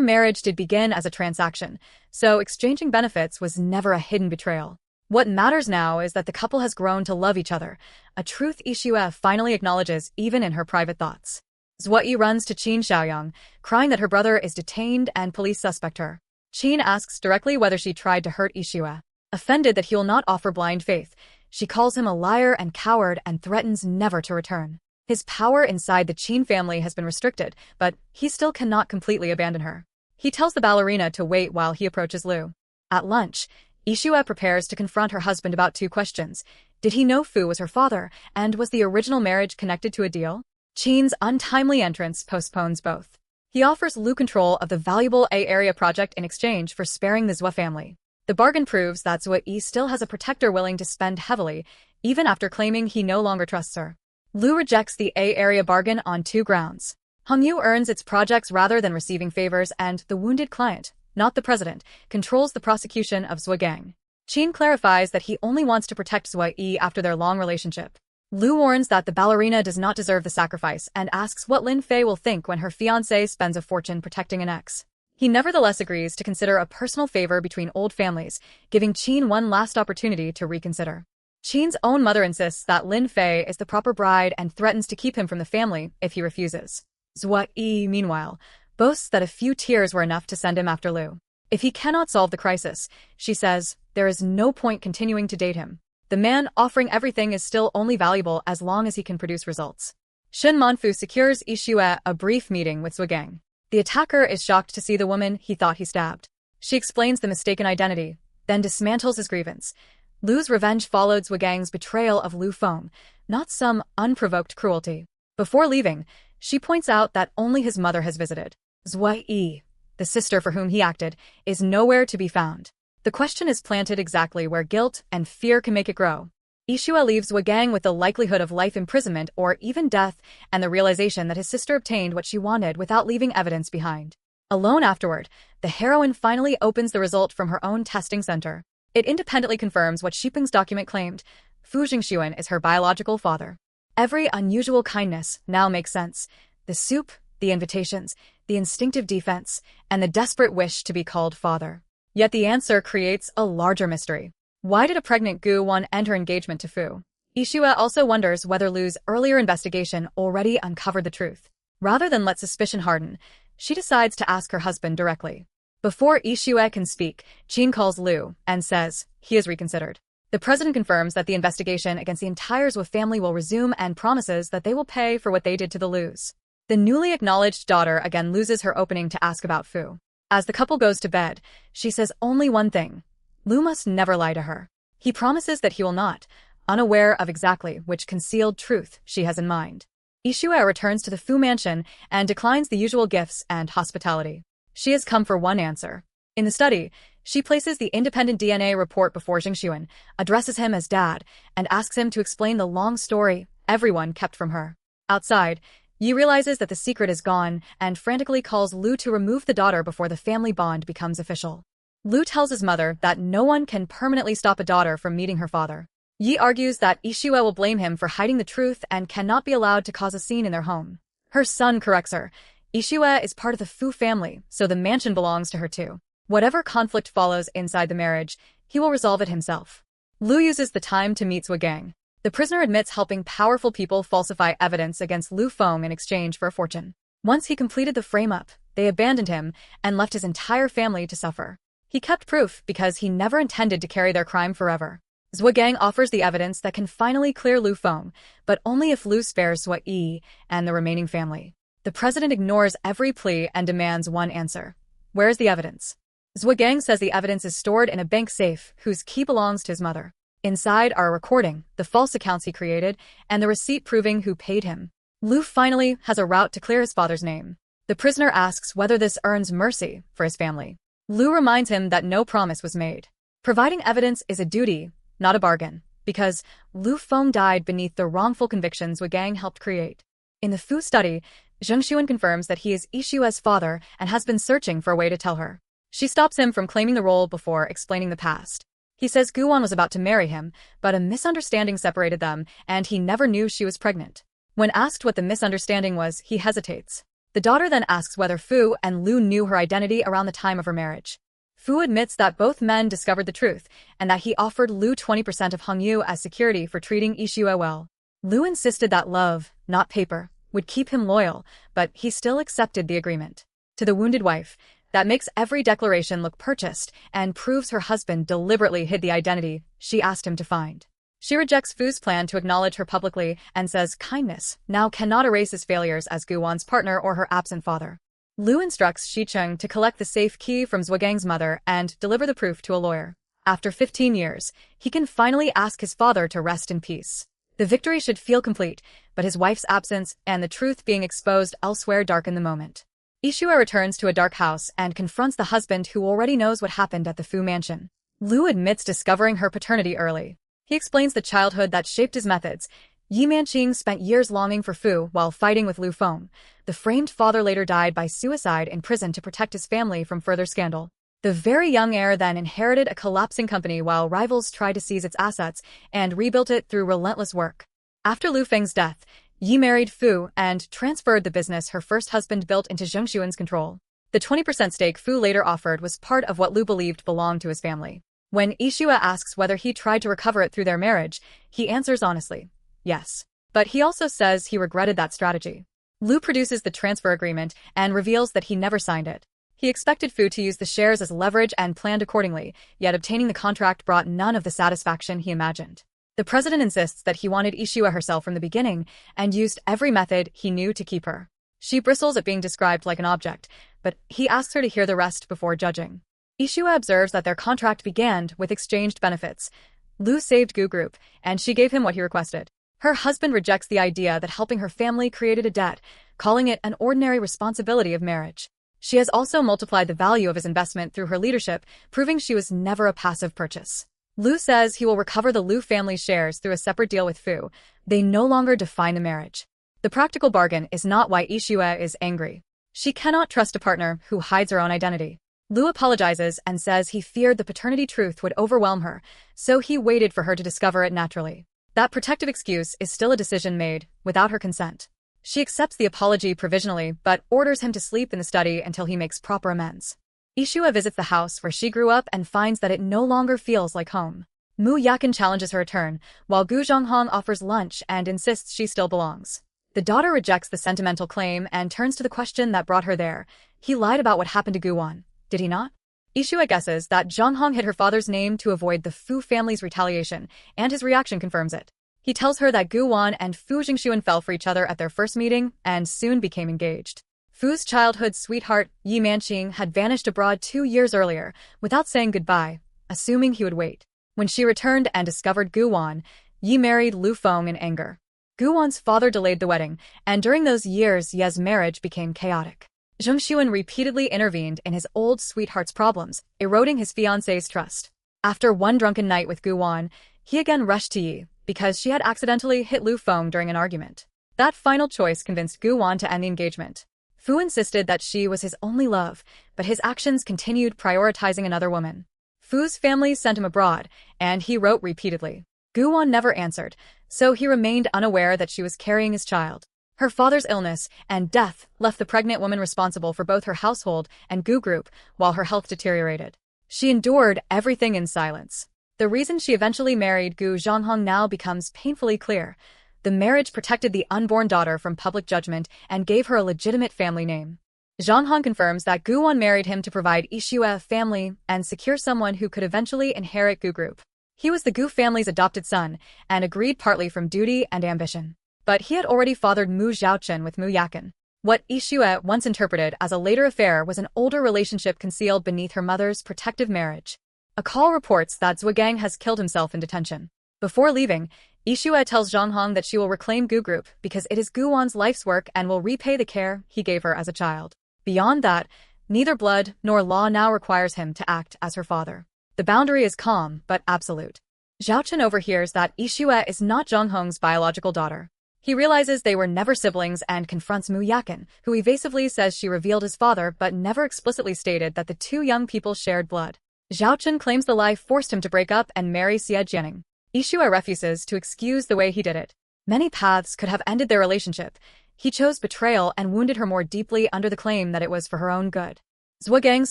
marriage did begin as a transaction, so exchanging benefits was never a hidden betrayal. What matters now is that the couple has grown to love each other, a truth Yixue finally acknowledges even in her private thoughts. Zhuo runs to Qin Xiaoyang, crying that her brother is detained and police suspect her. Qin asks directly whether she tried to hurt Yixue. Offended that he will not offer blind faith, she calls him a liar and coward and threatens never to return. His power inside the Qin family has been restricted, but he still cannot completely abandon her. He tells the ballerina to wait while he approaches Lu. At lunch, Yixue prepares to confront her husband about two questions. Did he know Fu was her father, and was the original marriage connected to a deal? Qin's untimely entrance postpones both. He offers Lu control of the valuable A-Area project in exchange for sparing the Zhuo family. The bargain proves that Zhuo still has a protector willing to spend heavily, even after claiming he no longer trusts her. Lu rejects the A-Area bargain on two grounds. Hongyu earns its projects rather than receiving favors, and the wounded client, not the president, controls the prosecution of Zhuogang. Qin clarifies that he only wants to protect Zhuo after their long relationship. Lu warns that the ballerina does not deserve the sacrifice and asks what Lin Fei will think when her fiancé spends a fortune protecting an ex. He nevertheless agrees to consider a personal favor between old families, giving Qin one last opportunity to reconsider. Qin's own mother insists that Lin Fei is the proper bride and threatens to keep him from the family if he refuses. Zhuo, meanwhile, boasts that a few tears were enough to send him after Lu. If he cannot solve the crisis, she says, there is no point continuing to date him. The man offering everything is still only valuable as long as he can produce results. Shen Manfu secures Yixue a brief meeting with Zhuogang. The attacker is shocked to see the woman he thought he stabbed. She explains the mistaken identity, then dismantles his grievance. Lu's revenge followed Zhuogang's betrayal of Lu Feng, not some unprovoked cruelty. Before leaving, she points out that only his mother has visited. Zhuo, the sister for whom he acted, is nowhere to be found. The question is planted exactly where guilt and fear can make it grow. Yixue leaves Zhuogang with the likelihood of life imprisonment or even death and the realization that his sister obtained what she wanted without leaving evidence behind. Alone afterward, the heroine finally opens the result from her own testing center. It independently confirms what Xipeng's document claimed. Fu Jingxuan is her biological father. Every unusual kindness now makes sense. The soup, the invitations, the instinctive defense, and the desperate wish to be called father. Yet the answer creates a larger mystery. Why did a pregnant Gu want to end her engagement to Fu? Yixue also wonders whether Lu's earlier investigation already uncovered the truth. Rather than let suspicion harden, she decides to ask her husband directly. Before Yixue can speak, Qin calls Lu and says he has reconsidered. The president confirms that the investigation against the entire Zhou family will resume and promises that they will pay for what they did to the Lus. The newly acknowledged daughter again loses her opening to ask about Fu. As the couple goes to bed, she says only one thing. Lu must never lie to her. He promises that he will not, unaware of exactly which concealed truth she has in mind. Yixue returns to the Fu mansion and declines the usual gifts and hospitality. She has come for one answer. In the study, she places the independent DNA report before Jingxuan, addresses him as Dad, and asks him to explain the long story everyone kept from her. Outside, Yi realizes that the secret is gone and frantically calls Lu to remove the daughter before the family bond becomes official. Lu tells his mother that no one can permanently stop a daughter from meeting her father. Yi argues that Yixue will blame him for hiding the truth and cannot be allowed to cause a scene in their home. Her son corrects her. Yixue is part of the Fu family, so the mansion belongs to her too. Whatever conflict follows inside the marriage, he will resolve it himself. Lu uses the time to meet Zhuogang. The prisoner admits helping powerful people falsify evidence against Lu Feng in exchange for a fortune. Once he completed the frame-up, they abandoned him and left his entire family to suffer. He kept proof because he never intended to carry their crime forever. Zhuogang offers the evidence that can finally clear Lu Feng, but only if Lu spares Zhuo Yi and the remaining family. The president ignores every plea and demands one answer. Where is the evidence? Zhuogang says the evidence is stored in a bank safe whose key belongs to his mother. Inside are a recording, the false accounts he created, and the receipt proving who paid him. Lu finally has a route to clear his father's name. The prisoner asks whether this earns mercy for his family. Lu reminds him that no promise was made. Providing evidence is a duty, not a bargain, because Lu Feng died beneath the wrongful convictions Zhuogang helped create. In the Fu study, Zhengxuan confirms that he is Yixue's father and has been searching for a way to tell her. She stops him from claiming the role before explaining the past. He says Guan was about to marry him, but a misunderstanding separated them, and he never knew she was pregnant. When asked what the misunderstanding was, he hesitates. The daughter then asks whether Fu and Lu knew her identity around the time of her marriage. Fu admits that both men discovered the truth, and that he offered Lu 20% of Hongyu as security for treating Yixue well. Lu insisted that love, not paper, would keep him loyal, but he still accepted the agreement. To the wounded wife, that makes every declaration look purchased and proves her husband deliberately hid the identity she asked him to find. She rejects Fu's plan to acknowledge her publicly and says kindness now cannot erase his failures as Guwan's partner or her absent father. Lu instructs Xicheng to collect the safe key from Zhuogang's mother and deliver the proof to a lawyer. After 15 years, he can finally ask his father to rest in peace. The victory should feel complete, but his wife's absence and the truth being exposed elsewhere darken the moment. Yixue returns to a dark house and confronts the husband who already knows what happened at the Fu mansion. Lu admits discovering her paternity early. He explains the childhood that shaped his methods. Yi Manqing spent years longing for Fu while fighting with Lu Feng. The framed father later died by suicide in prison to protect his family from further scandal. The very young heir then inherited a collapsing company while rivals tried to seize its assets and rebuilt it through relentless work. After Lu Feng's death, Yi married Fu and transferred the business her first husband built into Zhengxuan's control. The 20% stake Fu later offered was part of what Lu believed belonged to his family. When Yixue asks whether he tried to recover it through their marriage, he answers honestly, yes. But he also says he regretted that strategy. Lu produces the transfer agreement and reveals that he never signed it. He expected Fu to use the shares as leverage and planned accordingly, yet obtaining the contract brought none of the satisfaction he imagined. The president insists that he wanted Yixue herself from the beginning and used every method he knew to keep her. She bristles at being described like an object, but he asks her to hear the rest before judging. Yixue observes that their contract began with exchanged benefits. Lu saved Gu Group, and she gave him what he requested. Her husband rejects the idea that helping her family created a debt, calling it an ordinary responsibility of marriage. She has also multiplied the value of his investment through her leadership, proving she was never a passive purchase. Lu says he will recover the Lu family's shares through a separate deal with Fu. They no longer define the marriage. The practical bargain is not why Yixue is angry. She cannot trust a partner who hides her own identity. Lu apologizes and says he feared the paternity truth would overwhelm her, so he waited for her to discover it naturally. That protective excuse is still a decision made, without her consent. She accepts the apology provisionally, but orders him to sleep in the study until he makes proper amends. Yixue visits the house where she grew up and finds that it no longer feels like home. Mu Yakin challenges her return, while Gu Zhonghong offers lunch and insists she still belongs. The daughter rejects the sentimental claim and turns to the question that brought her there. He lied about what happened to Guan, did he not? Yixue guesses that Zhonghong hid her father's name to avoid the Fu family's retaliation, and his reaction confirms it. He tells her that Guan and Fu Jingxuan fell for each other at their first meeting and soon became engaged. Fu's childhood sweetheart, Yi Manqing, had vanished abroad 2 years earlier, without saying goodbye, assuming he would wait. When she returned and discovered Guan, Yi married Lu Feng in anger. Guwan's father delayed the wedding, and during those years Ye's marriage became chaotic. Zhengxuan repeatedly intervened in his old sweetheart's problems, eroding his fiancé's trust. After one drunken night with Guwan, he again rushed to Yi, because she had accidentally hit Lu Feng during an argument. That final choice convinced Guwan to end the engagement. Fu insisted that she was his only love, but his actions continued prioritizing another woman. Fu's family sent him abroad, and he wrote repeatedly. Guwan never answered, so he remained unaware that she was carrying his child. Her father's illness and death left the pregnant woman responsible for both her household and Gu group, while her health deteriorated. She endured everything in silence. The reason she eventually married Gu Zhonghong now becomes painfully clear. The marriage protected the unborn daughter from public judgment and gave her a legitimate family name. Zhonghong confirms that Guwan married him to provide Yixue a family and secure someone who could eventually inherit Gu group. He was the Gu family's adopted son, and agreed partly from duty and ambition. But he had already fathered Mu Zhaochen with Mu Yakin. What Yixue once interpreted as a later affair was an older relationship concealed beneath her mother's protective marriage. A call reports that Zhuogang has killed himself in detention. Before leaving, Yixue tells Zhonghong that she will reclaim Gu group because it is Guwan's life's work and will repay the care he gave her as a child. Beyond that, neither blood nor law now requires him to act as her father. The boundary is calm but absolute. Zhaochen overhears that Yixue is not Zhonghong's biological daughter. He realizes they were never siblings and confronts Mu Yakin, who evasively says she revealed his father but never explicitly stated that the two young people shared blood. Zhaochen claims the lie forced him to break up and marry Xie Jianing. Yixue refuses to excuse the way he did it. Many paths could have ended their relationship. He chose betrayal and wounded her more deeply under the claim that it was for her own good. Zhuogang's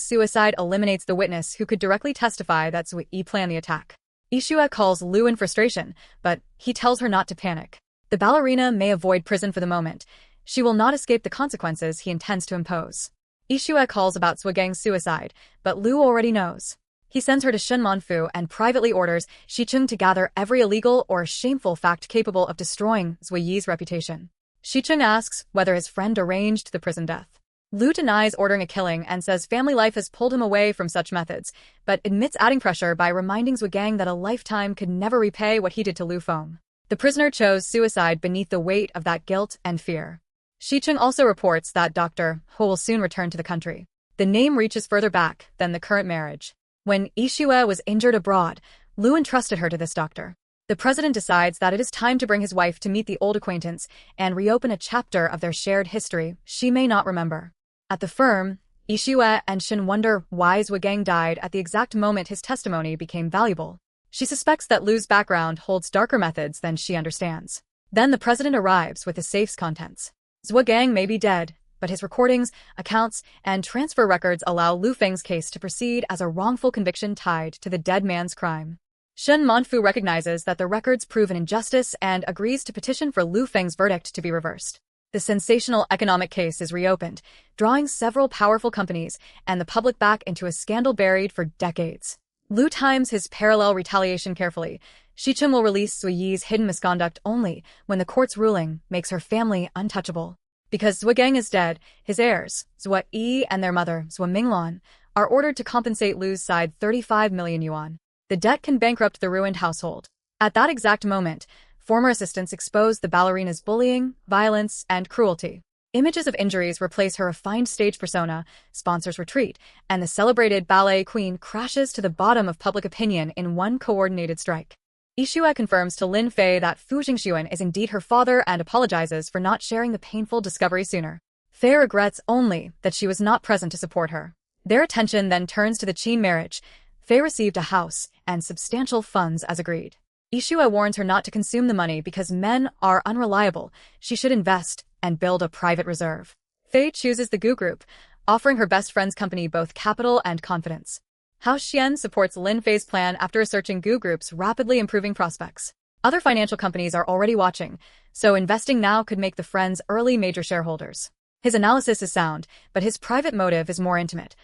suicide eliminates the witness who could directly testify that Zhu Yi planned the attack. Yixue calls Lu in frustration, but he tells her not to panic. The ballerina may avoid prison for the moment. She will not escape the consequences he intends to impose. Yixue calls about Zhuogang's suicide, but Lu already knows. He sends her to Shenmanfu and privately orders Shicheng to gather every illegal or shameful fact capable of destroying Zhu Yi's reputation. Shicheng asks whether his friend arranged the prison death. Lu denies ordering a killing and says family life has pulled him away from such methods, but admits adding pressure by reminding Zhuogang that a lifetime could never repay what he did to Lu Feng. The prisoner chose suicide beneath the weight of that guilt and fear. Shicheng also reports that Dr. He will soon return to the country. The name reaches further back than the current marriage. When Yixue was injured abroad, Lu entrusted her to this doctor. The president decides that it is time to bring his wife to meet the old acquaintance and reopen a chapter of their shared history she may not remember. At the firm, Yixue and Shen wonder why Zhuogang died at the exact moment his testimony became valuable. She suspects that Lu's background holds darker methods than she understands. Then the president arrives with the safe's contents. Zhuogang may be dead, but his recordings, accounts, and transfer records allow Lu Feng's case to proceed as a wrongful conviction tied to the dead man's crime. Shen Manfu recognizes that the records prove an injustice and agrees to petition for Lu Feng's verdict to be reversed. The sensational economic case is reopened, drawing several powerful companies and the public back into a scandal buried for decades. Lu times his parallel retaliation carefully. Shicheng will release Zhu Yi's hidden misconduct only when the court's ruling makes her family untouchable. Because Zhuogang is dead, his heirs, Zhu Yi and their mother, Zhu Minglan, are ordered to compensate Lu's side 35 million yuan. The debt can bankrupt the ruined household. At that exact moment, former assistants expose the ballerina's bullying, violence, and cruelty. Images of injuries replace her refined stage persona, sponsors retreat, and the celebrated ballet queen crashes to the bottom of public opinion in one coordinated strike. Yixue confirms to Lin Fei that Fu Jingxuan is indeed her father and apologizes for not sharing the painful discovery sooner. Fei regrets only that she was not present to support her. Their attention then turns to the Qin marriage. Fei received a house and substantial funds as agreed. Yixue warns her not to consume the money because men are unreliable. She should invest and build a private reserve. Fei chooses the Gu group, offering her best friend's company both capital and confidence. Hao Xian supports Lin Fei's plan after researching Gu group's rapidly improving prospects. Other financial companies are already watching, so investing now could make the friends early major shareholders. His analysis is sound, but his private motive is more intimate.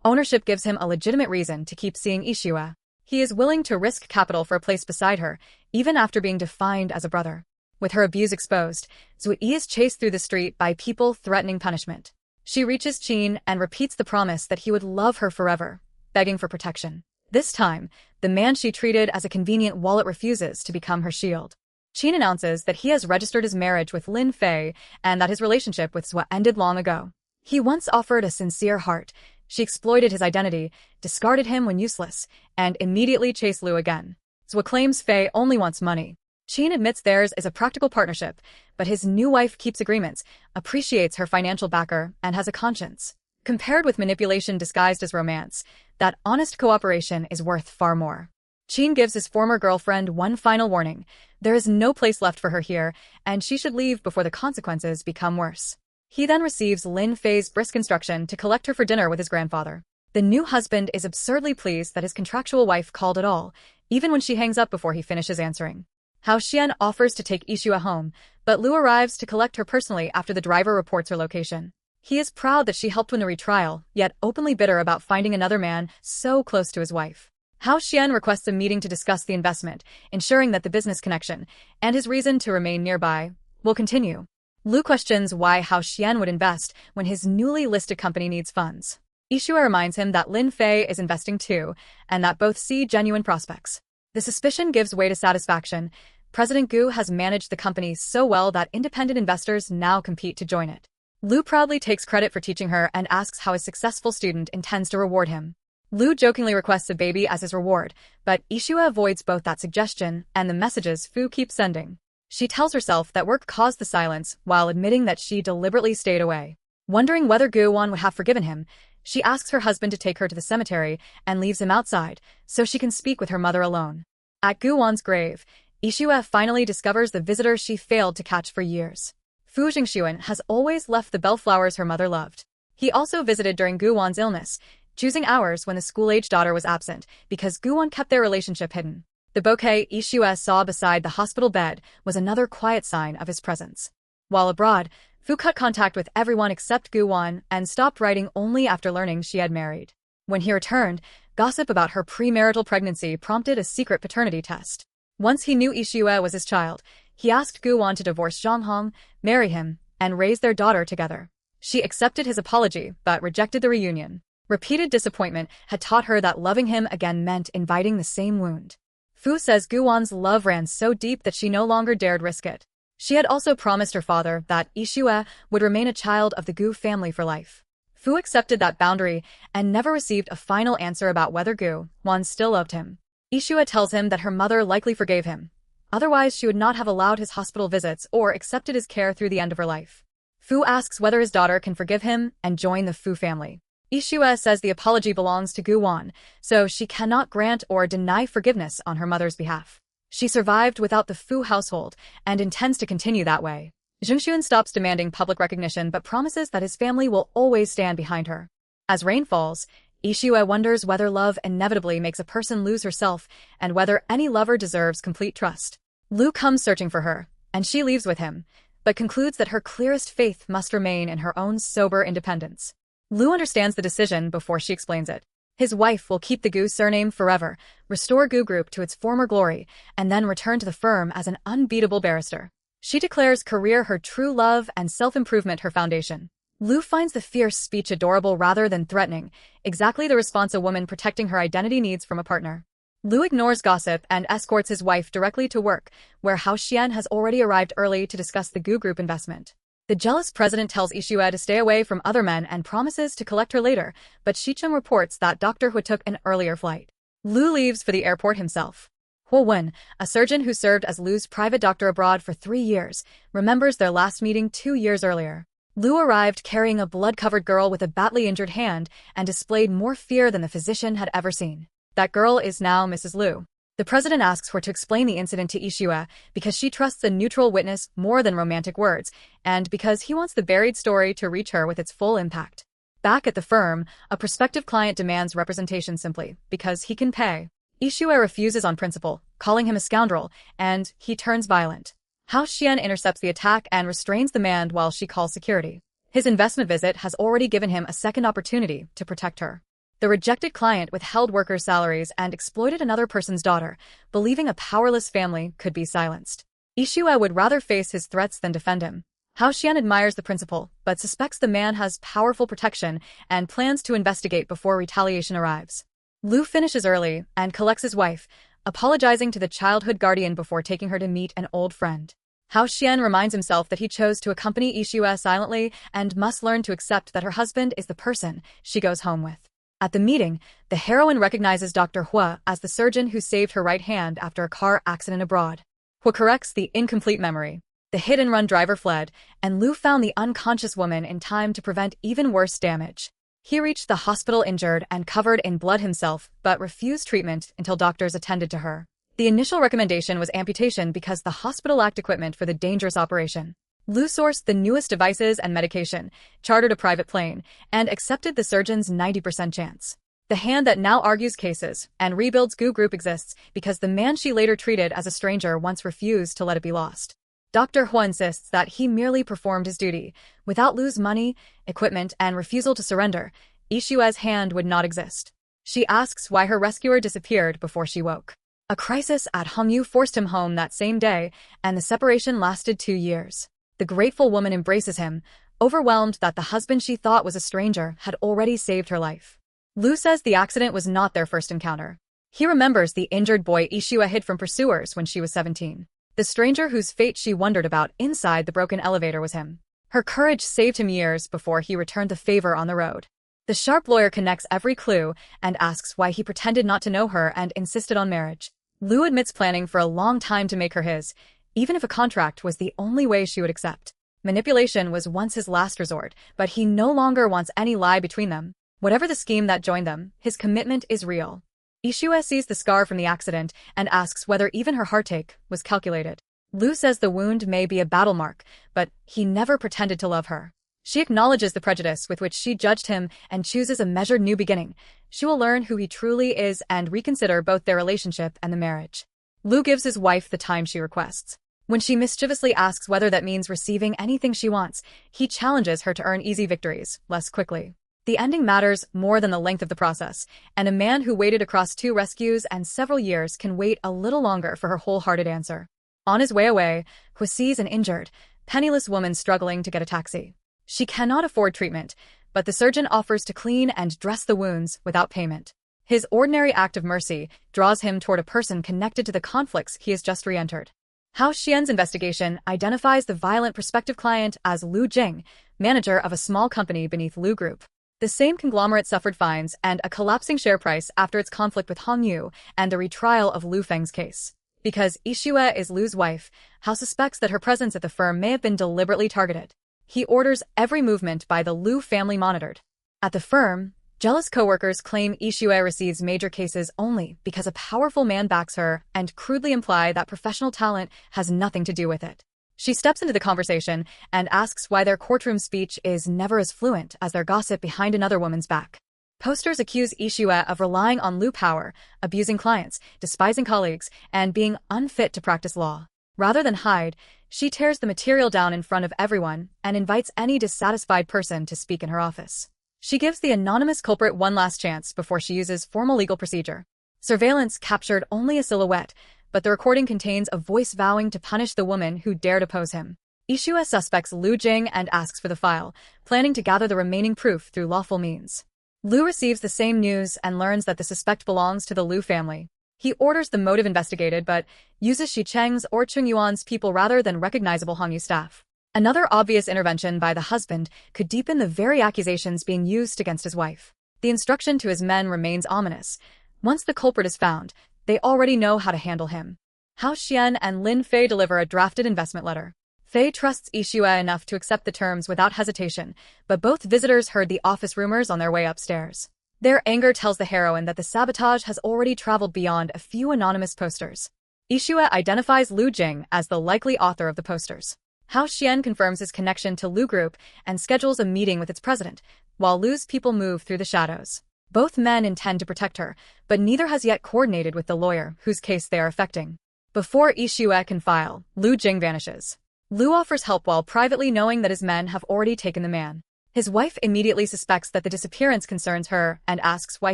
Ownership gives him a legitimate reason to keep seeing Yixue. He is willing to risk capital for a place beside her, even after being defined as a brother. With her abuse exposed, Zui is chased through the street by people threatening punishment. She reaches Qin and repeats the promise that he would love her forever, begging for protection. This time, the man she treated as a convenient wallet refuses to become her shield. Qin announces that he has registered his marriage with Lin Fei and that his relationship with Zua ended long ago. He once offered a sincere heart. She exploited his identity, discarded him when useless, and immediately chased Lu again. Zua claims Fei only wants money. Qin admits theirs is a practical partnership, but his new wife keeps agreements, appreciates her financial backer, and has a conscience. Compared with manipulation disguised as romance, that honest cooperation is worth far more. Qin gives his former girlfriend one final warning. There is no place left for her here, and she should leave before the consequences become worse. He then receives Lin Fei's brisk instruction to collect her for dinner with his grandfather. The new husband is absurdly pleased that his contractual wife called at all, even when she hangs up before he finishes answering. Hao Xian offers to take Yixue home, but Lu arrives to collect her personally after the driver reports her location. He is proud that she helped win the retrial, yet openly bitter about finding another man so close to his wife. Hao Xian requests a meeting to discuss the investment, ensuring that the business connection, and his reason to remain nearby, will continue. Lu questions why Hao Xian would invest when his newly listed company needs funds. Yixue reminds him that Lin Fei is investing too, and that both see genuine prospects. The suspicion gives way to satisfaction. President Gu has managed the company so well that independent investors now compete to join it. Lu proudly takes credit for teaching her and asks how his successful student intends to reward him. Lu jokingly requests a baby as his reward, but Yixue avoids both that suggestion and the messages Fu keeps sending. She tells herself that work caused the silence while admitting that she deliberately stayed away. Wondering whether Gu Wan would have forgiven him, she asks her husband to take her to the cemetery and leaves him outside so she can speak with her mother alone. At Gu Wan's grave, Yixue finally discovers the visitor she failed to catch for years. Fu Jingxuan has always left the bellflowers her mother loved. He also visited during Gu Wan's illness, choosing hours when the school-age daughter was absent because Gu Wan kept their relationship hidden. The bouquet Yixue saw beside the hospital bed was another quiet sign of his presence. While abroad, Fu cut contact with everyone except Gu Wan and stopped writing only after learning she had married. When he returned, gossip about her premarital pregnancy prompted a secret paternity test. Once he knew Yixue was his child, he asked Gu Wan to divorce Zhang Hong, marry him, and raise their daughter together. She accepted his apology but rejected the reunion. Repeated disappointment had taught her that loving him again meant inviting the same wound. Fu says Gu Wan's love ran so deep that she no longer dared risk it. She had also promised her father that Yixue would remain a child of the Gu family for life. Fu accepted that boundary and never received a final answer about whether Gu Wan still loved him. Yixue tells him that her mother likely forgave him. Otherwise, she would not have allowed his hospital visits or accepted his care through the end of her life. Fu asks whether his daughter can forgive him and join the Fu family. Yixue says the apology belongs to Gu Wan, so she cannot grant or deny forgiveness on her mother's behalf. She survived without the Fu household and intends to continue that way. Jingxuan stops demanding public recognition but promises that his family will always stand behind her. As rain falls, Yixue wonders whether love inevitably makes a person lose herself and whether any lover deserves complete trust. Lu comes searching for her, and she leaves with him, but concludes that her clearest faith must remain in her own sober independence. Lu understands the decision before she explains it. His wife will keep the Gu surname forever, restore Gu Group to its former glory, and then return to the firm as an unbeatable barrister. She declares career her true love and self-improvement her foundation. Lu finds the fierce speech adorable rather than threatening, exactly the response a woman protecting her identity needs from a partner. Lu ignores gossip and escorts his wife directly to work, where Hao Xian has already arrived early to discuss the Gu Group investment. The jealous president tells Yixue to stay away from other men and promises to collect her later, but Shicheng reports that Dr. Hu took an earlier flight. Lu leaves for the airport himself. Huo Wen, a surgeon who served as Lu's private doctor abroad for 3 years, remembers their last meeting 2 years earlier. Lu arrived carrying a blood-covered girl with a badly injured hand and displayed more fear than the physician had ever seen. That girl is now Mrs. Lu. The president asks her to explain the incident to Yixue because she trusts a neutral witness more than romantic words, and because he wants the buried story to reach her with its full impact. Back at the firm, a prospective client demands representation simply because he can pay. Yixue refuses on principle, calling him a scoundrel, and he turns violent. Hao Xian intercepts the attack and restrains the man while she calls security. His investment visit has already given him a second opportunity to protect her. The rejected client withheld workers' salaries and exploited another person's daughter, believing a powerless family could be silenced. Yixue would rather face his threats than defend him. Hao Xian admires the principal, but suspects the man has powerful protection and plans to investigate before retaliation arrives. Lu finishes early and collects his wife, apologizing to the childhood guardian before taking her to meet an old friend. Hao Xian reminds himself that he chose to accompany Yixue silently and must learn to accept that her husband is the person she goes home with. At the meeting, the heroine recognizes Dr. Hua as the surgeon who saved her right hand after a car accident abroad. Hua corrects the incomplete memory. The hit-and-run driver fled, and Lu found the unconscious woman in time to prevent even worse damage. He reached the hospital injured and covered in blood himself, but refused treatment until doctors attended to her. The initial recommendation was amputation because the hospital lacked equipment for the dangerous operation. Lu sourced the newest devices and medication, chartered a private plane, and accepted the surgeon's 90% chance. The hand that now argues cases and rebuilds Gu Group exists because the man she later treated as a stranger once refused to let it be lost. Dr. Hua insists that he merely performed his duty. Without Lu's money, equipment, and refusal to surrender, Yixue's hand would not exist. She asks why her rescuer disappeared before she woke. A crisis at Hongyu forced him home that same day, and the separation lasted 2 years. The grateful woman embraces him, overwhelmed that the husband she thought was a stranger had already saved her life. Lu says the accident was not their first encounter. He remembers the injured boy Yixue hid from pursuers when she was 17. The stranger whose fate she wondered about inside the broken elevator was him. Her courage saved him years before he returned the favor on the road. The sharp lawyer connects every clue and asks why he pretended not to know her and insisted on marriage. Lu admits planning for a long time to make her his, even if a contract was the only way she would accept. Manipulation was once his last resort, but he no longer wants any lie between them. Whatever the scheme that joined them, his commitment is real. Yixue sees the scar from the accident and asks whether even her heartache was calculated. Lu says the wound may be a battle mark, but he never pretended to love her. She acknowledges the prejudice with which she judged him and chooses a measured new beginning. She will learn who he truly is and reconsider both their relationship and the marriage. Lu gives his wife the time she requests. When she mischievously asks whether that means receiving anything she wants, he challenges her to earn easy victories, less quickly. The ending matters more than the length of the process, and a man who waited across 2 rescues and several years can wait a little longer for her wholehearted answer. On his way away, Hua sees an injured, penniless woman struggling to get a taxi. She cannot afford treatment, but the surgeon offers to clean and dress the wounds without payment. His ordinary act of mercy draws him toward a person connected to the conflicts he has just re-entered. Hao Xian's investigation identifies the violent prospective client as Lu Jing, manager of a small company beneath Lu Group. The same conglomerate suffered fines and a collapsing share price after its conflict with Hongyu and the retrial of Lu Feng's case. Because Yixue is Lu's wife, Hao suspects that her presence at the firm may have been deliberately targeted. He orders every movement by the Lu family monitored. At the firm, jealous coworkers claim Yixue receives major cases only because a powerful man backs her and crudely imply that professional talent has nothing to do with it. She steps into the conversation and asks why their courtroom speech is never as fluent as their gossip behind another woman's back. Posters accuse Yixue of relying on Lu power, abusing clients, despising colleagues, and being unfit to practice law. Rather than hide, she tears the material down in front of everyone and invites any dissatisfied person to speak in her office. She gives the anonymous culprit one last chance before she uses formal legal procedure. Surveillance captured only a silhouette, but the recording contains a voice vowing to punish the woman who dared oppose him. Yixue suspects Lu Jing and asks for the file, planning to gather the remaining proof through lawful means. Lu receives the same news and learns that the suspect belongs to the Lu family. He orders the motive investigated but uses Shi Cheng's or Chung Yuan's people rather than recognizable Hongyu staff. Another obvious intervention by the husband could deepen the very accusations being used against his wife. The instruction to his men remains ominous. Once the culprit is found, they already know how to handle him. Hao Xian and Lin Fei deliver a drafted investment letter. Faye trusts Yixue enough to accept the terms without hesitation, but both visitors heard the office rumors on their way upstairs. Their anger tells the heroine that the sabotage has already traveled beyond a few anonymous posters. Yixue identifies Lu Jing as the likely author of the posters. Hao Xian confirms his connection to Lu Group and schedules a meeting with its president, while Lu's people move through the shadows. Both men intend to protect her, but neither has yet coordinated with the lawyer whose case they are affecting. Before Yixue can file, Lu Jing vanishes. Lu offers help while privately knowing that his men have already taken the man. His wife immediately suspects that the disappearance concerns her and asks why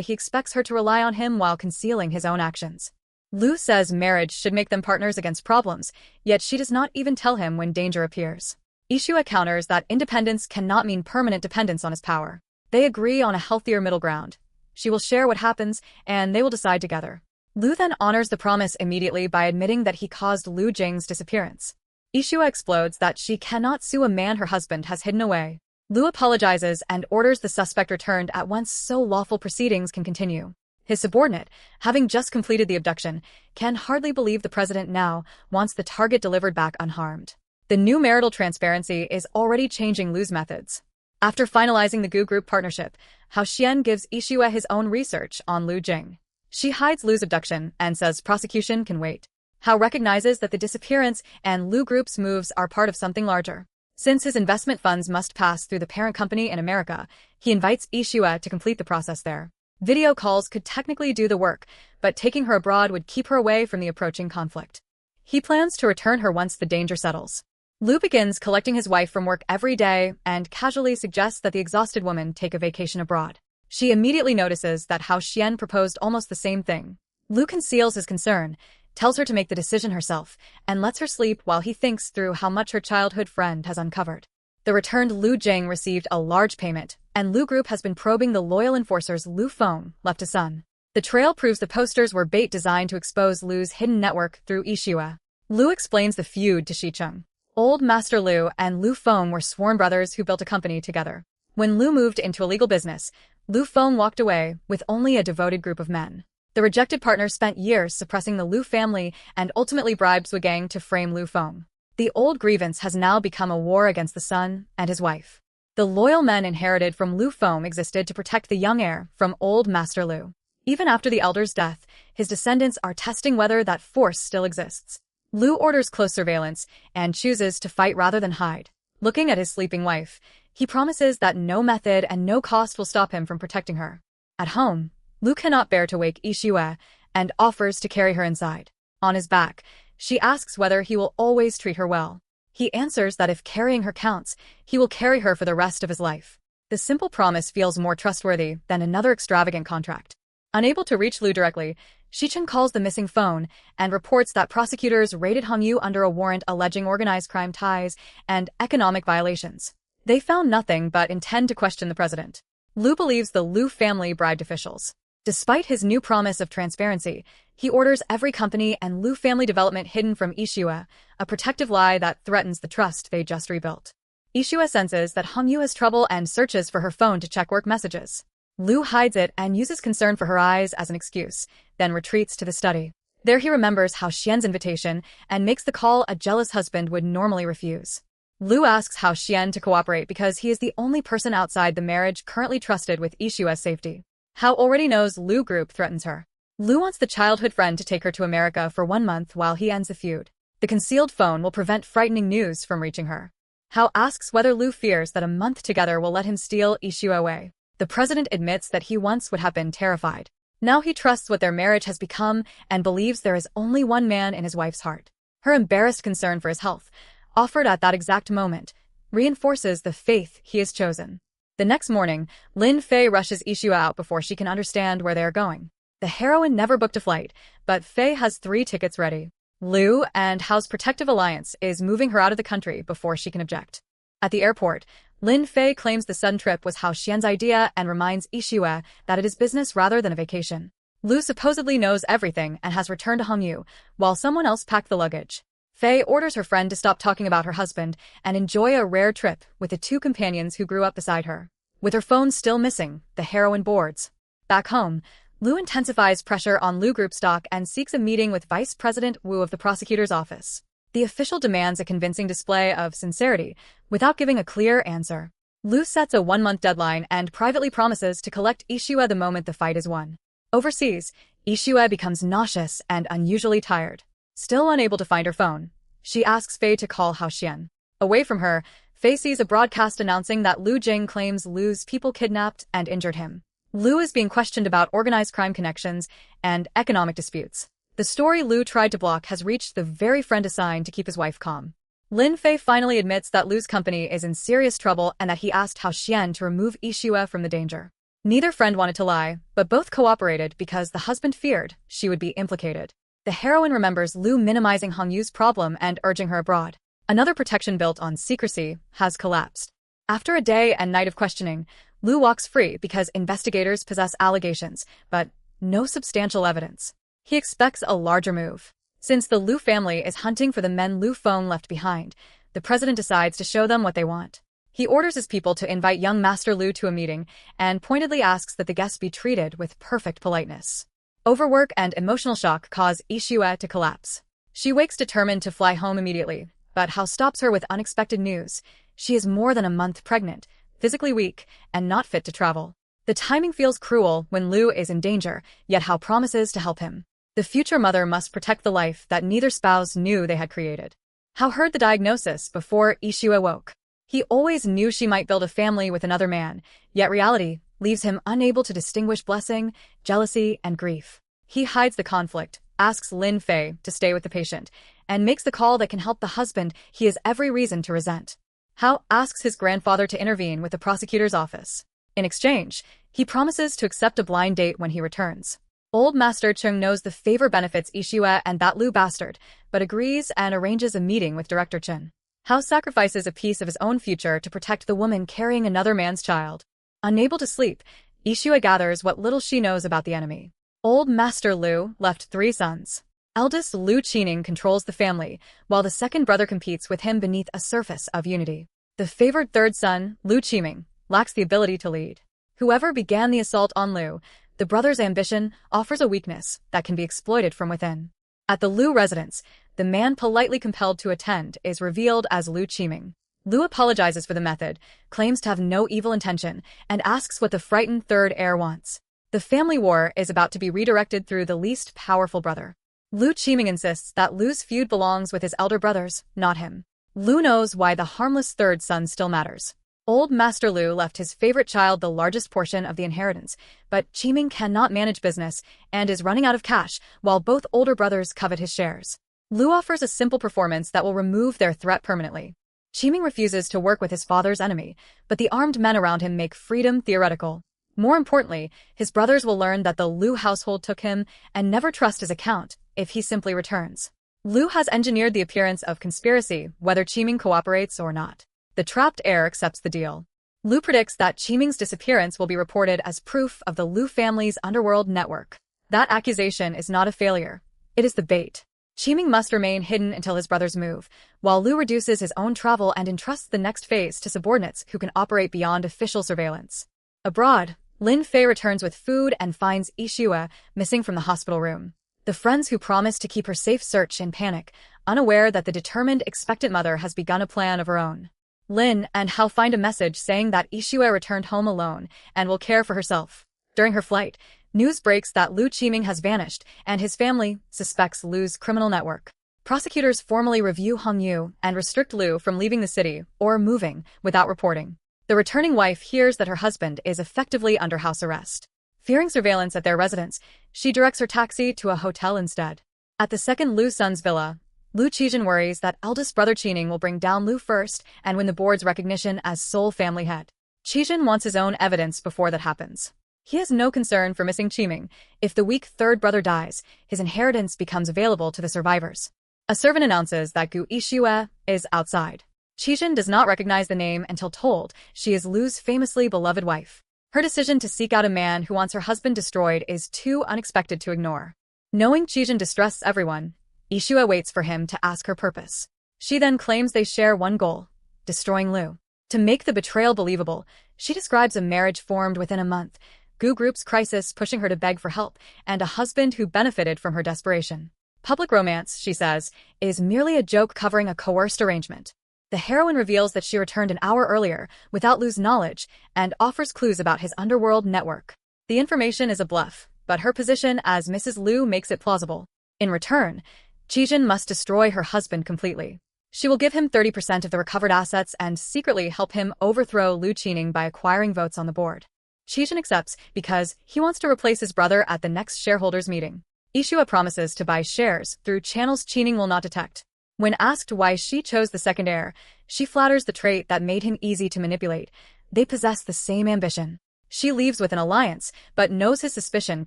he expects her to rely on him while concealing his own actions. Lu says marriage should make them partners against problems, yet she does not even tell him when danger appears. Yixue counters that independence cannot mean permanent dependence on his power. They agree on a healthier middle ground. She will share what happens, and they will decide together. Lu then honors the promise immediately by admitting that he caused Lu Jing's disappearance. Yixue explodes that she cannot sue a man her husband has hidden away. Lu apologizes and orders the suspect returned at once so lawful proceedings can continue. His subordinate, having just completed the abduction, can hardly believe the president now wants the target delivered back unharmed. The new marital transparency is already changing Lu's methods. After finalizing the Gu Group partnership, Hao Xian gives Yixue his own research on Lu Jing. She hides Lu's abduction and says prosecution can wait. Hao recognizes that the disappearance and Lu Group's moves are part of something larger. Since his investment funds must pass through the parent company in America, he invites Yixue to complete the process there. Video calls could technically do the work, but taking her abroad would keep her away from the approaching conflict. He plans to return her once the danger settles. Lu begins collecting his wife from work every day and casually suggests that the exhausted woman take a vacation abroad. She immediately notices that Hao Xian proposed almost the same thing. Lu conceals his concern, tells her to make the decision herself, and lets her sleep while he thinks through how much her childhood friend has uncovered. The returned Lu Jing received a large payment, and Lu Group has been probing the loyal enforcer's Lu Feng left a son. The trail proves the posters were bait designed to expose Lu's hidden network through Yixue. Lu explains the feud to Shicheng. Old Master Lu and Lu Feng were sworn brothers who built a company together. When Lu moved into a legal business, Lu Feng walked away with only a devoted group of men. The rejected partner spent years suppressing the Lu family and ultimately bribed Zhu Gang to frame Lu Feng. The old grievance has now become a war against the son and his wife. The loyal men inherited from Lu Feng existed to protect the young heir from old Master Lu. Even after the elder's death, his descendants are testing whether that force still exists. Lu orders close surveillance and chooses to fight rather than hide. Looking at his sleeping wife, he promises that no method and no cost will stop him from protecting her. At home, Lu cannot bear to wake Yixue and offers to carry her inside. On his back, she asks whether he will always treat her well. He answers that if carrying her counts, he will carry her for the rest of his life. The simple promise feels more trustworthy than another extravagant contract. Unable to reach Lu directly, Shicheng calls the missing phone and reports that prosecutors raided Hongyu under a warrant alleging organized crime ties and economic violations. They found nothing but intend to question the president. Lu believes the Lu family bribed officials. Despite his new promise of transparency, he orders every company and Lu family development hidden from Yixue, a protective lie that threatens the trust they just rebuilt. Yixue senses that Hongyu has trouble and searches for her phone to check work messages. Lu hides it and uses concern for her eyes as an excuse, then retreats to the study. There he remembers Hao Xian's invitation and makes the call a jealous husband would normally refuse. Lu asks Hao Xian to cooperate because he is the only person outside the marriage currently trusted with Yixue's safety. Hao already knows Lu Group threatens her. Lu wants the childhood friend to take her to America for 1 month while he ends the feud. The concealed phone will prevent frightening news from reaching her. Hao asks whether Lu fears that a month together will let him steal Yixue away. The president admits that he once would have been terrified. Now he trusts what their marriage has become and believes there is only one man in his wife's heart. Her embarrassed concern for his health, offered at that exact moment, reinforces the faith he has chosen. The next morning, Lin Fei rushes Yixue out before she can understand where they are going. The heroine never booked a flight, but Fei has 3 tickets ready. Lu and Hao's protective alliance is moving her out of the country before she can object. At the airport, Lin Fei claims the sudden trip was Hao Xian's idea and reminds Yixue that it is business rather than a vacation. Lu supposedly knows everything and has returned to Hongyu, while someone else packed the luggage. Fei orders her friend to stop talking about her husband and enjoy a rare trip with the 2 companions who grew up beside her. With her phone still missing, the heroine boards. Back home, Lu intensifies pressure on Lu Group stock and seeks a meeting with Vice President Wu of the prosecutor's office. The official demands a convincing display of sincerity without giving a clear answer. Lu sets a 1-month deadline and privately promises to collect Yixue the moment the fight is won. Overseas, Yixue becomes nauseous and unusually tired. Still unable to find her phone, she asks Fei to call Hao Xian. Away from her, Fei sees a broadcast announcing that Lu Jing claims Lu's people kidnapped and injured him. Lu is being questioned about organized crime connections and economic disputes. The story Lu tried to block has reached the very friend assigned to keep his wife calm. Lin Fei finally admits that Lu's company is in serious trouble and that he asked Hao Xian to remove Yixue from the danger. Neither friend wanted to lie, but both cooperated because the husband feared she would be implicated. The heroine remembers Lu minimizing Hong Yu's problem and urging her abroad. Another protection built on secrecy has collapsed. After a day and night of questioning, Lu walks free because investigators possess allegations, but no substantial evidence. He expects a larger move. Since the Lu family is hunting for the men Lu Feng left behind, the president decides to show them what they want. He orders his people to invite young Master Lu to a meeting and pointedly asks that the guests be treated with perfect politeness. Overwork and emotional shock cause Yixue to collapse. She wakes determined to fly home immediately, but Hao stops her with unexpected news. She is more than a month pregnant, physically weak, and not fit to travel. The timing feels cruel when Lu is in danger, yet Hao promises to help him. The future mother must protect the life that neither spouse knew they had created. Hao heard the diagnosis before Yixue woke. He always knew she might build a family with another man, yet reality leaves him unable to distinguish blessing, jealousy, and grief. He hides the conflict, asks Lin Fei to stay with the patient, and makes the call that can help the husband he has every reason to resent. Hao asks his grandfather to intervene with the prosecutor's office. In exchange, he promises to accept a blind date when he returns. Old Master Chung knows the favor benefits Yixue and that Lu bastard, but agrees and arranges a meeting with Director Chen. Hao sacrifices a piece of his own future to protect the woman carrying another man's child. Unable to sleep, Yixue gathers what little she knows about the enemy. Old Master Lu left 3 sons. Eldest Lu Qining controls the family, while the second brother competes with him beneath a surface of unity. The favored third son, Lu Qiming, lacks the ability to lead. Whoever began the assault on Lu, the brother's ambition offers a weakness that can be exploited from within. At the Lu residence, the man politely compelled to attend is revealed as Lu Qiming. Lu apologizes for the method, claims to have no evil intention, and asks what the frightened third heir wants. The family war is about to be redirected through the least powerful brother. Lu Qiming insists that Lu's feud belongs with his elder brothers, not him. Lu knows why the harmless third son still matters. Old Master Lu left his favorite child the largest portion of the inheritance, but Qiming cannot manage business and is running out of cash, while both older brothers covet his shares. Lu offers a simple performance that will remove their threat permanently. Qiming refuses to work with his father's enemy, but the armed men around him make freedom theoretical. More importantly, his brothers will learn that the Lu household took him and never trust his account if he simply returns. Lu has engineered the appearance of conspiracy, whether Qiming cooperates or not. The trapped heir accepts the deal. Lu predicts that Qiming's disappearance will be reported as proof of the Lu family's underworld network. That accusation is not a failure. It is the bait. Qiming must remain hidden until his brothers move, while Lu reduces his own travel and entrusts the next phase to subordinates who can operate beyond official surveillance. Abroad, Lin Fei returns with food and finds Yixue missing from the hospital room. The friends who promised to keep her safe search in panic, unaware that the determined, expectant mother has begun a plan of her own. Lin and Hao find a message saying that Yixue returned home alone and will care for herself. During her flight, news breaks that Lu Qiming has vanished and his family suspects Lu's criminal network. Prosecutors formally review Hong Yu and restrict Lu from leaving the city or moving without reporting. The returning wife hears that her husband is effectively under house arrest. Fearing surveillance at their residence, she directs her taxi to a hotel instead. At the second Lu son's villa, Lu Qijin worries that eldest brother Qining will bring down Lu first and win the board's recognition as sole family head. Qijin wants his own evidence before that happens. He has no concern for missing Qiming. If the weak third brother dies, his inheritance becomes available to the survivors. A servant announces that Gu Yixue is outside. Qijin does not recognize the name until told she is Lu's famously beloved wife. Her decision to seek out a man who wants her husband destroyed is too unexpected to ignore. Knowing Qijin distrests everyone, Yixue waits for him to ask her purpose. She then claims they share one goal, destroying Lu. To make the betrayal believable, she describes a marriage formed within a month, Gu Group's crisis pushing her to beg for help, and a husband who benefited from her desperation. Public romance, she says, is merely a joke covering a coerced arrangement. The heroine reveals that she returned an hour earlier, without Lu's knowledge, and offers clues about his underworld network. The information is a bluff, but her position as Mrs. Lu makes it plausible. In return, Qijin must destroy her husband completely. She will give him 30% of the recovered assets and secretly help him overthrow Lu Qining by acquiring votes on the board. Qijin accepts because he wants to replace his brother at the next shareholders' meeting. Yixue promises to buy shares through channels Qining will not detect. When asked why she chose the second heir, she flatters the trait that made him easy to manipulate. They possess the same ambition. She leaves with an alliance, but knows his suspicion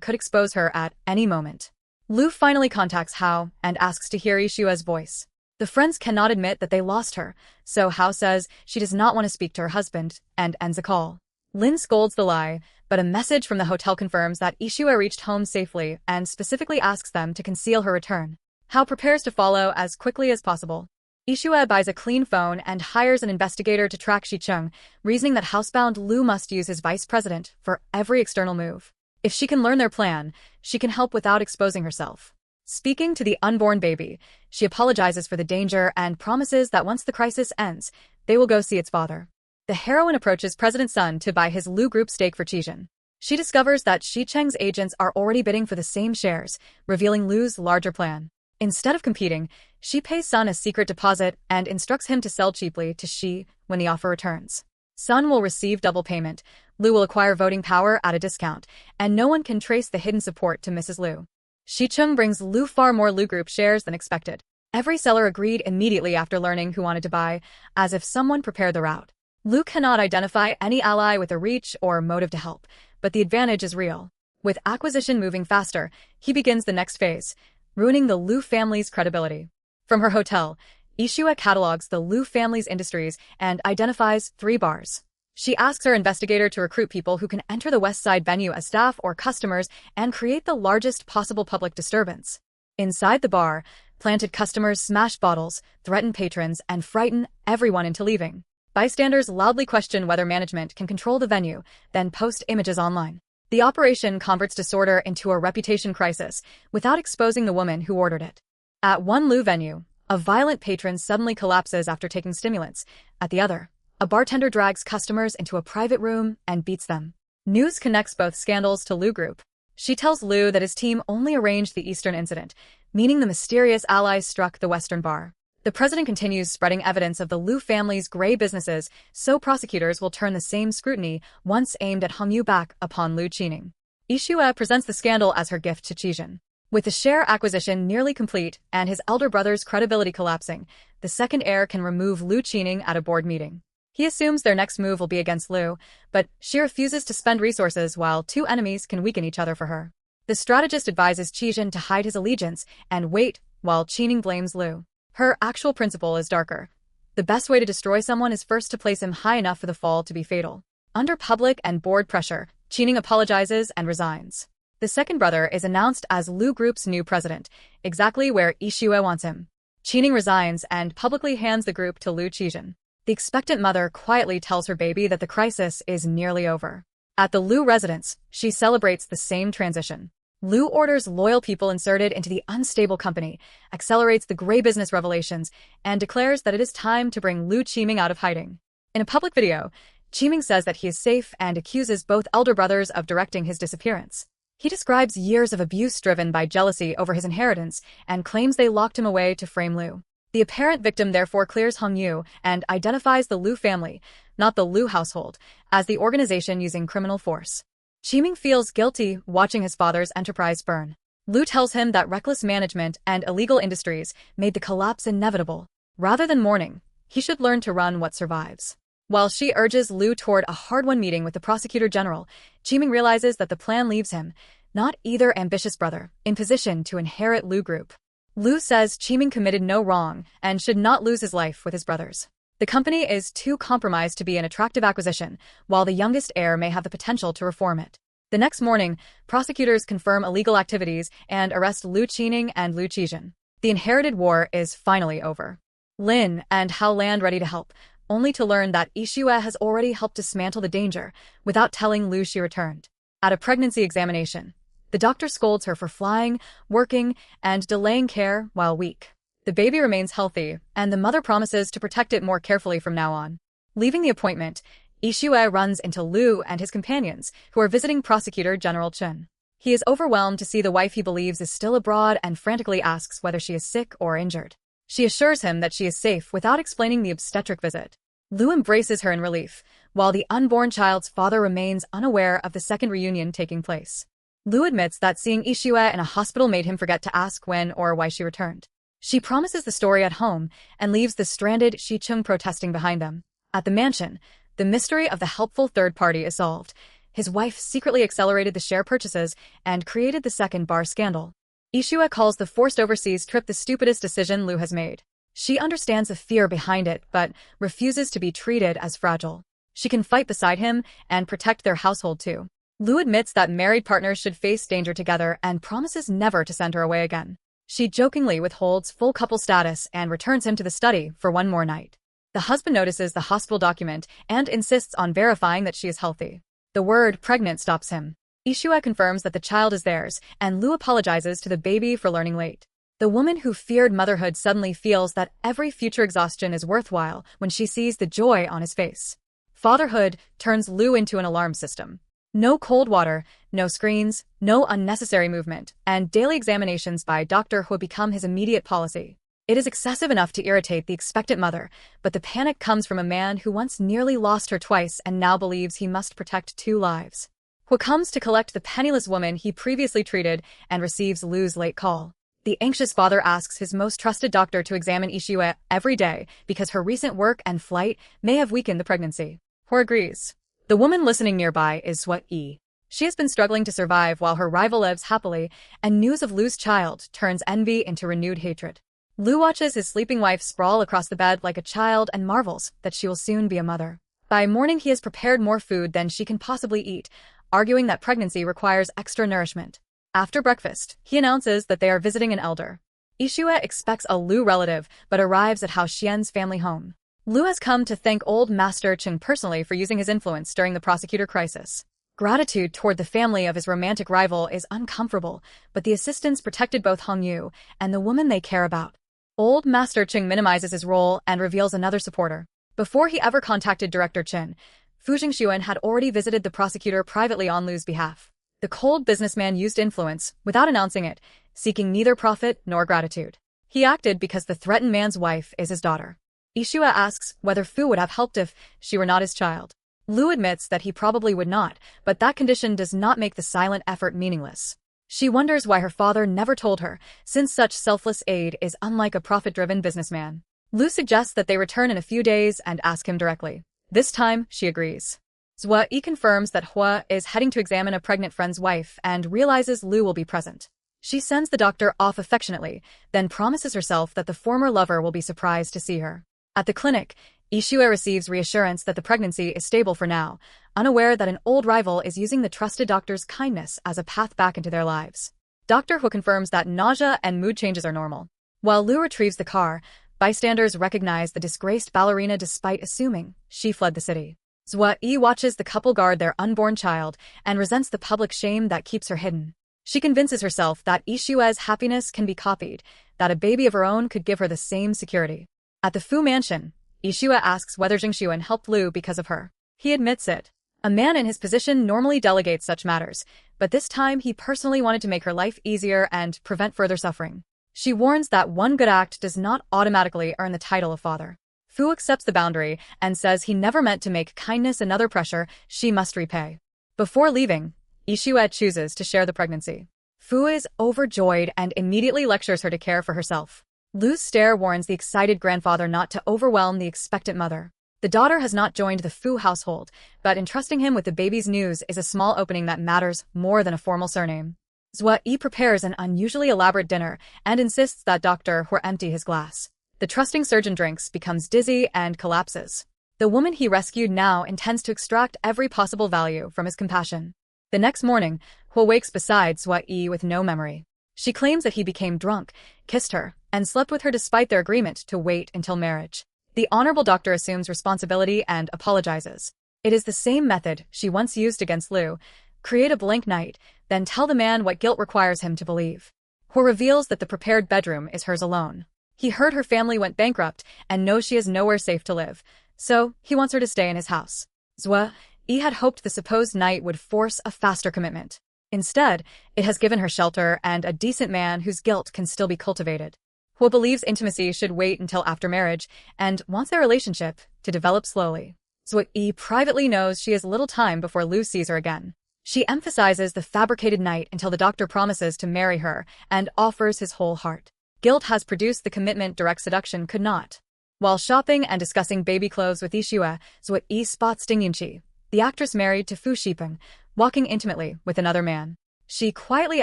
could expose her at any moment. Lu finally contacts Hao and asks to hear Yixue's voice. The friends cannot admit that they lost her, so Hao says she does not want to speak to her husband and ends a call. Lin scolds the lie, but a message from the hotel confirms that Yixue reached home safely and specifically asks them to conceal her return. Hao prepares to follow as quickly as possible. Yixue buys a clean phone and hires an investigator to track Xicheng, reasoning that housebound Lu must use his vice president for every external move. If she can learn their plan, she can help without exposing herself. Speaking to the unborn baby, she apologizes for the danger and promises that once the crisis ends, they will go see its father. The heroine approaches President Sun to buy his Lu Group stake for Qijin. She discovers that Xicheng's agents are already bidding for the same shares, revealing Lu's larger plan. Instead of competing, she pays Sun a secret deposit and instructs him to sell cheaply to Xi when the offer returns. Sun will receive double payment, Lu will acquire voting power at a discount, and no one can trace the hidden support to Mrs. Lu. Xicheng brings Lu far more Lu Group shares than expected. Every seller agreed immediately after learning who wanted to buy, as if someone prepared the route. Lu cannot identify any ally with a reach or motive to help, but the advantage is real. With acquisition moving faster, he begins the next phase, ruining the Lu family's credibility. From her hotel, Yixue catalogs the Lu family's industries and identifies 3 bars. She asks her investigator to recruit people who can enter the West Side venue as staff or customers and create the largest possible public disturbance. Inside the bar, planted customers smash bottles, threaten patrons, and frighten everyone into leaving. Bystanders loudly question whether management can control the venue, then post images online. The operation converts disorder into a reputation crisis without exposing the woman who ordered it. At one Lu venue, a violent patron suddenly collapses after taking stimulants. At the other, a bartender drags customers into a private room and beats them. News connects both scandals to Lu Group. She tells Lu that his team only arranged the Eastern incident, meaning the mysterious allies struck the Western bar. The president continues spreading evidence of the Lu family's gray businesses, so prosecutors will turn the same scrutiny once aimed at Hongyu back upon Lu Qining. Yixue presents the scandal as her gift to Qijin. With the share acquisition nearly complete and his elder brother's credibility collapsing, the second heir can remove Lu Qining at a board meeting. He assumes their next move will be against Lu, but she refuses to spend resources while 2 enemies can weaken each other for her. The strategist advises Qijin to hide his allegiance and wait while Qining blames Lu. Her actual principle is darker. The best way to destroy someone is first to place him high enough for the fall to be fatal. Under public and board pressure, Qining apologizes and resigns. The second brother is announced as Lu Group's new president, exactly where Yixue wants him. Qining resigns and publicly hands the group to Lu Qijin. The expectant mother quietly tells her baby that the crisis is nearly over. At the Lu residence, she celebrates the same transition. Lu orders loyal people inserted into the unstable company, accelerates the gray business revelations, and declares that it is time to bring Lu Qiming out of hiding. In a public video, Qiming says that he is safe and accuses both elder brothers of directing his disappearance. He describes years of abuse driven by jealousy over his inheritance and claims they locked him away to frame Lu. The apparent victim therefore clears Hongyu and identifies the Lu family, not the Lu household, as the organization using criminal force. Qiming feels guilty watching his father's enterprise burn. Lu tells him that reckless management and illegal industries made the collapse inevitable. Rather than mourning, he should learn to run what survives. While she urges Lu toward a hard-won meeting with the prosecutor general, Qiming realizes that the plan leaves him, not either ambitious brother, in position to inherit Lu Group. Lu says Qiming committed no wrong and should not lose his life with his brothers. The company is too compromised to be an attractive acquisition, while the youngest heir may have the potential to reform it. The next morning, prosecutors confirm illegal activities and arrest Lu Qining and Lu Qijin. The inherited war is finally over. Lin and Hao land ready to help, only to learn that Yixue has already helped dismantle the danger without telling Lu she returned. At a pregnancy examination, The doctor scolds her for flying, working, and delaying care while weak. The baby remains healthy, and the mother promises to protect it more carefully from now on. Leaving the appointment, Yixue runs into Lu and his companions, who are visiting Prosecutor General Chen. He is overwhelmed to see the wife he believes is still abroad and frantically asks whether she is sick or injured. She assures him that she is safe without explaining the obstetric visit. Lu embraces her in relief, while the unborn child's father remains unaware of the second reunion taking place. Lu admits that seeing Yixue in a hospital made him forget to ask when or why she returned. She promises the story at home and leaves the stranded Shicheng protesting behind them. At the mansion, the mystery of the helpful third party is solved. His wife secretly accelerated the share purchases and created the second bar scandal. Yixue calls the forced overseas trip the stupidest decision Lu has made. She understands the fear behind it, but refuses to be treated as fragile. She can fight beside him and protect their household too. Lu admits that married partners should face danger together and promises never to send her away again. She jokingly withholds full couple status and returns him to the study for one more night. The husband notices the hospital document and insists on verifying that she is healthy. The word pregnant stops him. Yixue confirms that the child is theirs, and Lu apologizes to the baby for learning late. The woman who feared motherhood suddenly feels that every future exhaustion is worthwhile when she sees the joy on his face. Fatherhood turns Lu into an alarm system. No cold water, no screens, no unnecessary movement, and daily examinations by Dr. Hu become his immediate policy. It is excessive enough to irritate the expectant mother, but the panic comes from a man who once nearly lost her twice and now believes he must protect 2 lives. Hu comes to collect the penniless woman he previously treated and receives Lu's late call. The anxious father asks his most trusted doctor to examine Yixue every day because her recent work and flight may have weakened the pregnancy. Hu agrees. The woman listening nearby is Sua Yi. She has been struggling to survive while her rival lives happily, and news of Lu's child turns envy into renewed hatred. Lu watches his sleeping wife sprawl across the bed like a child and marvels that she will soon be a mother. By morning he has prepared more food than she can possibly eat, arguing that pregnancy requires extra nourishment. After breakfast, he announces that they are visiting an elder. Yixue expects a Lu relative, but arrives at Hao Xian's family home. Lu has come to thank old Master Cheng personally for using his influence during the prosecutor crisis. Gratitude toward the family of his romantic rival is uncomfortable, but the assistants protected both Hongyu and the woman they care about. Old Master Cheng minimizes his role and reveals another supporter. Before he ever contacted Director Chen, Fu Jingxuan had already visited the prosecutor privately on Lu's behalf. The cold businessman used influence, without announcing it, seeking neither profit nor gratitude. He acted because the threatened man's wife is his daughter. Yixue asks whether Fu would have helped if she were not his child. Lu admits that he probably would not, but that condition does not make the silent effort meaningless. She wonders why her father never told her, since such selfless aid is unlike a profit-driven businessman. Lu suggests that they return in a few days and ask him directly. This time, she agrees. Sua Yi confirms that Hua is heading to examine a pregnant friend's wife and realizes Lu will be present. She sends the doctor off affectionately, then promises herself that the former lover will be surprised to see her. At the clinic, Yixue receives reassurance that the pregnancy is stable for now, unaware that an old rival is using the trusted doctor's kindness as a path back into their lives. Dr. Hu confirms that nausea and mood changes are normal. While Lu retrieves the car, bystanders recognize the disgraced ballerina despite assuming she fled the city. Sua Yi watches the couple guard their unborn child and resents the public shame that keeps her hidden. She convinces herself that Yixue's happiness can be copied, that a baby of her own could give her the same security. At the Fu mansion, Yixue asks whether Jingxuan helped Lu because of her. He admits it. A man in his position normally delegates such matters, but this time he personally wanted to make her life easier and prevent further suffering. She warns that one good act does not automatically earn the title of father. Fu accepts the boundary and says he never meant to make kindness another pressure she must repay. Before leaving, Yixue chooses to share the pregnancy. Fu is overjoyed and immediately lectures her to care for herself. Lu's stare warns the excited grandfather not to overwhelm the expectant mother. The daughter has not joined the Fu household, but entrusting him with the baby's news is a small opening that matters more than a formal surname. Sua Yi prepares an unusually elaborate dinner and insists that Dr. Hu empty his glass. The trusting surgeon drinks, becomes dizzy, and collapses. The woman he rescued now intends to extract every possible value from his compassion. The next morning, Hu wakes beside Sua Yi with no memory. She claims that he became drunk, kissed her, and slept with her despite their agreement to wait until marriage. The honorable doctor assumes responsibility and apologizes. It is the same method she once used against Lu, create a blank night, then tell the man what guilt requires him to believe. Hua reveals that the prepared bedroom is hers alone. He heard her family went bankrupt and knows she is nowhere safe to live, so he wants her to stay in his house. Zhua Yi had hoped the supposed night would force a faster commitment. Instead, it has given her shelter and a decent man whose guilt can still be cultivated. Hua believes intimacy should wait until after marriage and wants their relationship to develop slowly. Zhua Yi privately knows she has little time before Lu sees her again. She emphasizes the fabricated night until the doctor promises to marry her and offers his whole heart. Guilt has produced the commitment direct seduction could not. While shopping and discussing baby clothes with Yixue, Zhua Yi spots Ding Yunqi, the actress married to Fu Shipeng, walking intimately with another man. She quietly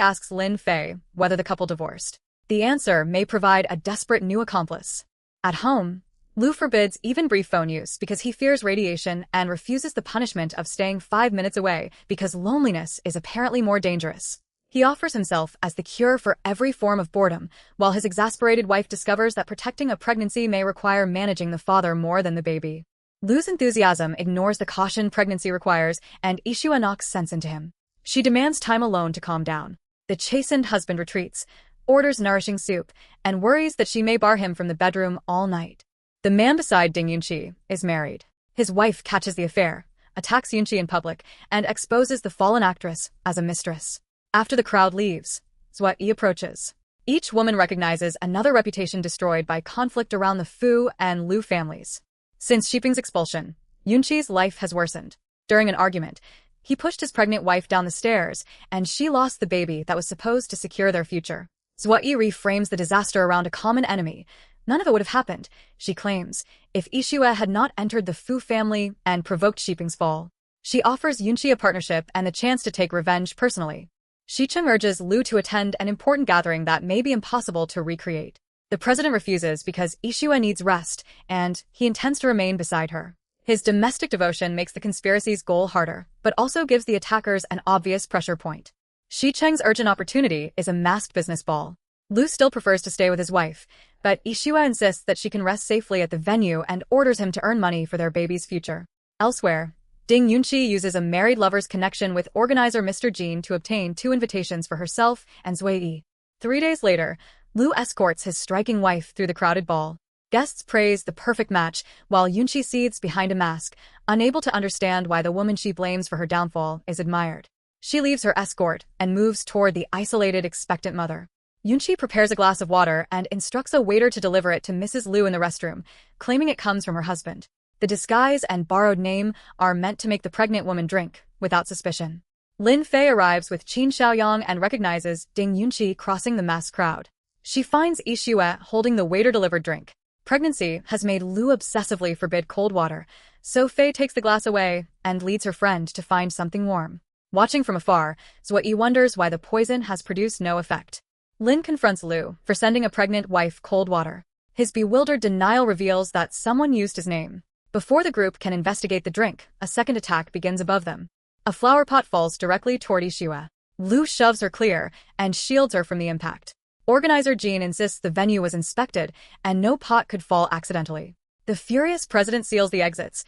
asks Lin Fei whether the couple divorced. The answer may provide a desperate new accomplice. At home, Lu forbids even brief phone use because he fears radiation and refuses the punishment of staying 5 minutes away because loneliness is apparently more dangerous. He offers himself as the cure for every form of boredom, while his exasperated wife discovers that protecting a pregnancy may require managing the father more than the baby. Lu's enthusiasm ignores the caution pregnancy requires, and Yixue knocks sense into him. She demands time alone to calm down. The chastened husband retreats, orders nourishing soup, and worries that she may bar him from the bedroom all night. The man beside Ding Yunqi is married. His wife catches the affair, attacks Yunqi in public, and exposes the fallen actress as a mistress. After the crowd leaves, Zhua Yi approaches. Each woman recognizes another reputation destroyed by conflict around the Fu and Lu families. Since Shiping's expulsion, Yunqi's life has worsened. During an argument, he pushed his pregnant wife down the stairs, and she lost the baby that was supposed to secure their future. Zhua Yi reframes the disaster around a common enemy. None of it would have happened, she claims, if Yixue had not entered the Fu family and provoked Shiping's fall. She offers Yunqi a partnership and the chance to take revenge personally. Shicheng urges Lu to attend an important gathering that may be impossible to recreate. The president refuses because Yixue needs rest, and he intends to remain beside her. His domestic devotion makes the conspiracy's goal harder, but also gives the attackers an obvious pressure point. Shicheng's urgent opportunity is a masked business ball. Lu still prefers to stay with his wife, but Yixue insists that she can rest safely at the venue and orders him to earn money for their baby's future. Elsewhere, Ding Yunqi uses a married lover's connection with organizer Mr. Jin to obtain 2 invitations for herself and Zhua Yi. 3 days later, Lu escorts his striking wife through the crowded ball. Guests praise the perfect match, while Yunqi seethes behind a mask, unable to understand why the woman she blames for her downfall is admired. She leaves her escort and moves toward the isolated, expectant mother. Yunqi prepares a glass of water and instructs a waiter to deliver it to Mrs. Lu in the restroom, claiming it comes from her husband. The disguise and borrowed name are meant to make the pregnant woman drink, without suspicion. Lin Fei arrives with Qin Xiaoyang and recognizes Ding Yunqi crossing the mass crowd. She finds Yixue holding the waiter-delivered drink. Pregnancy has made Lu obsessively forbid cold water, so Fei takes the glass away and leads her friend to find something warm. Watching from afar, Zhua Yi wonders why the poison has produced no effect. Lin confronts Lu for sending a pregnant wife cold water. His bewildered denial reveals that someone used his name. Before the group can investigate the drink, a second attack begins above them. A flower pot falls directly toward Yixue. Lu shoves her clear and shields her from the impact. Organizer Jean insists the venue was inspected and no pot could fall accidentally. The furious president seals the exits.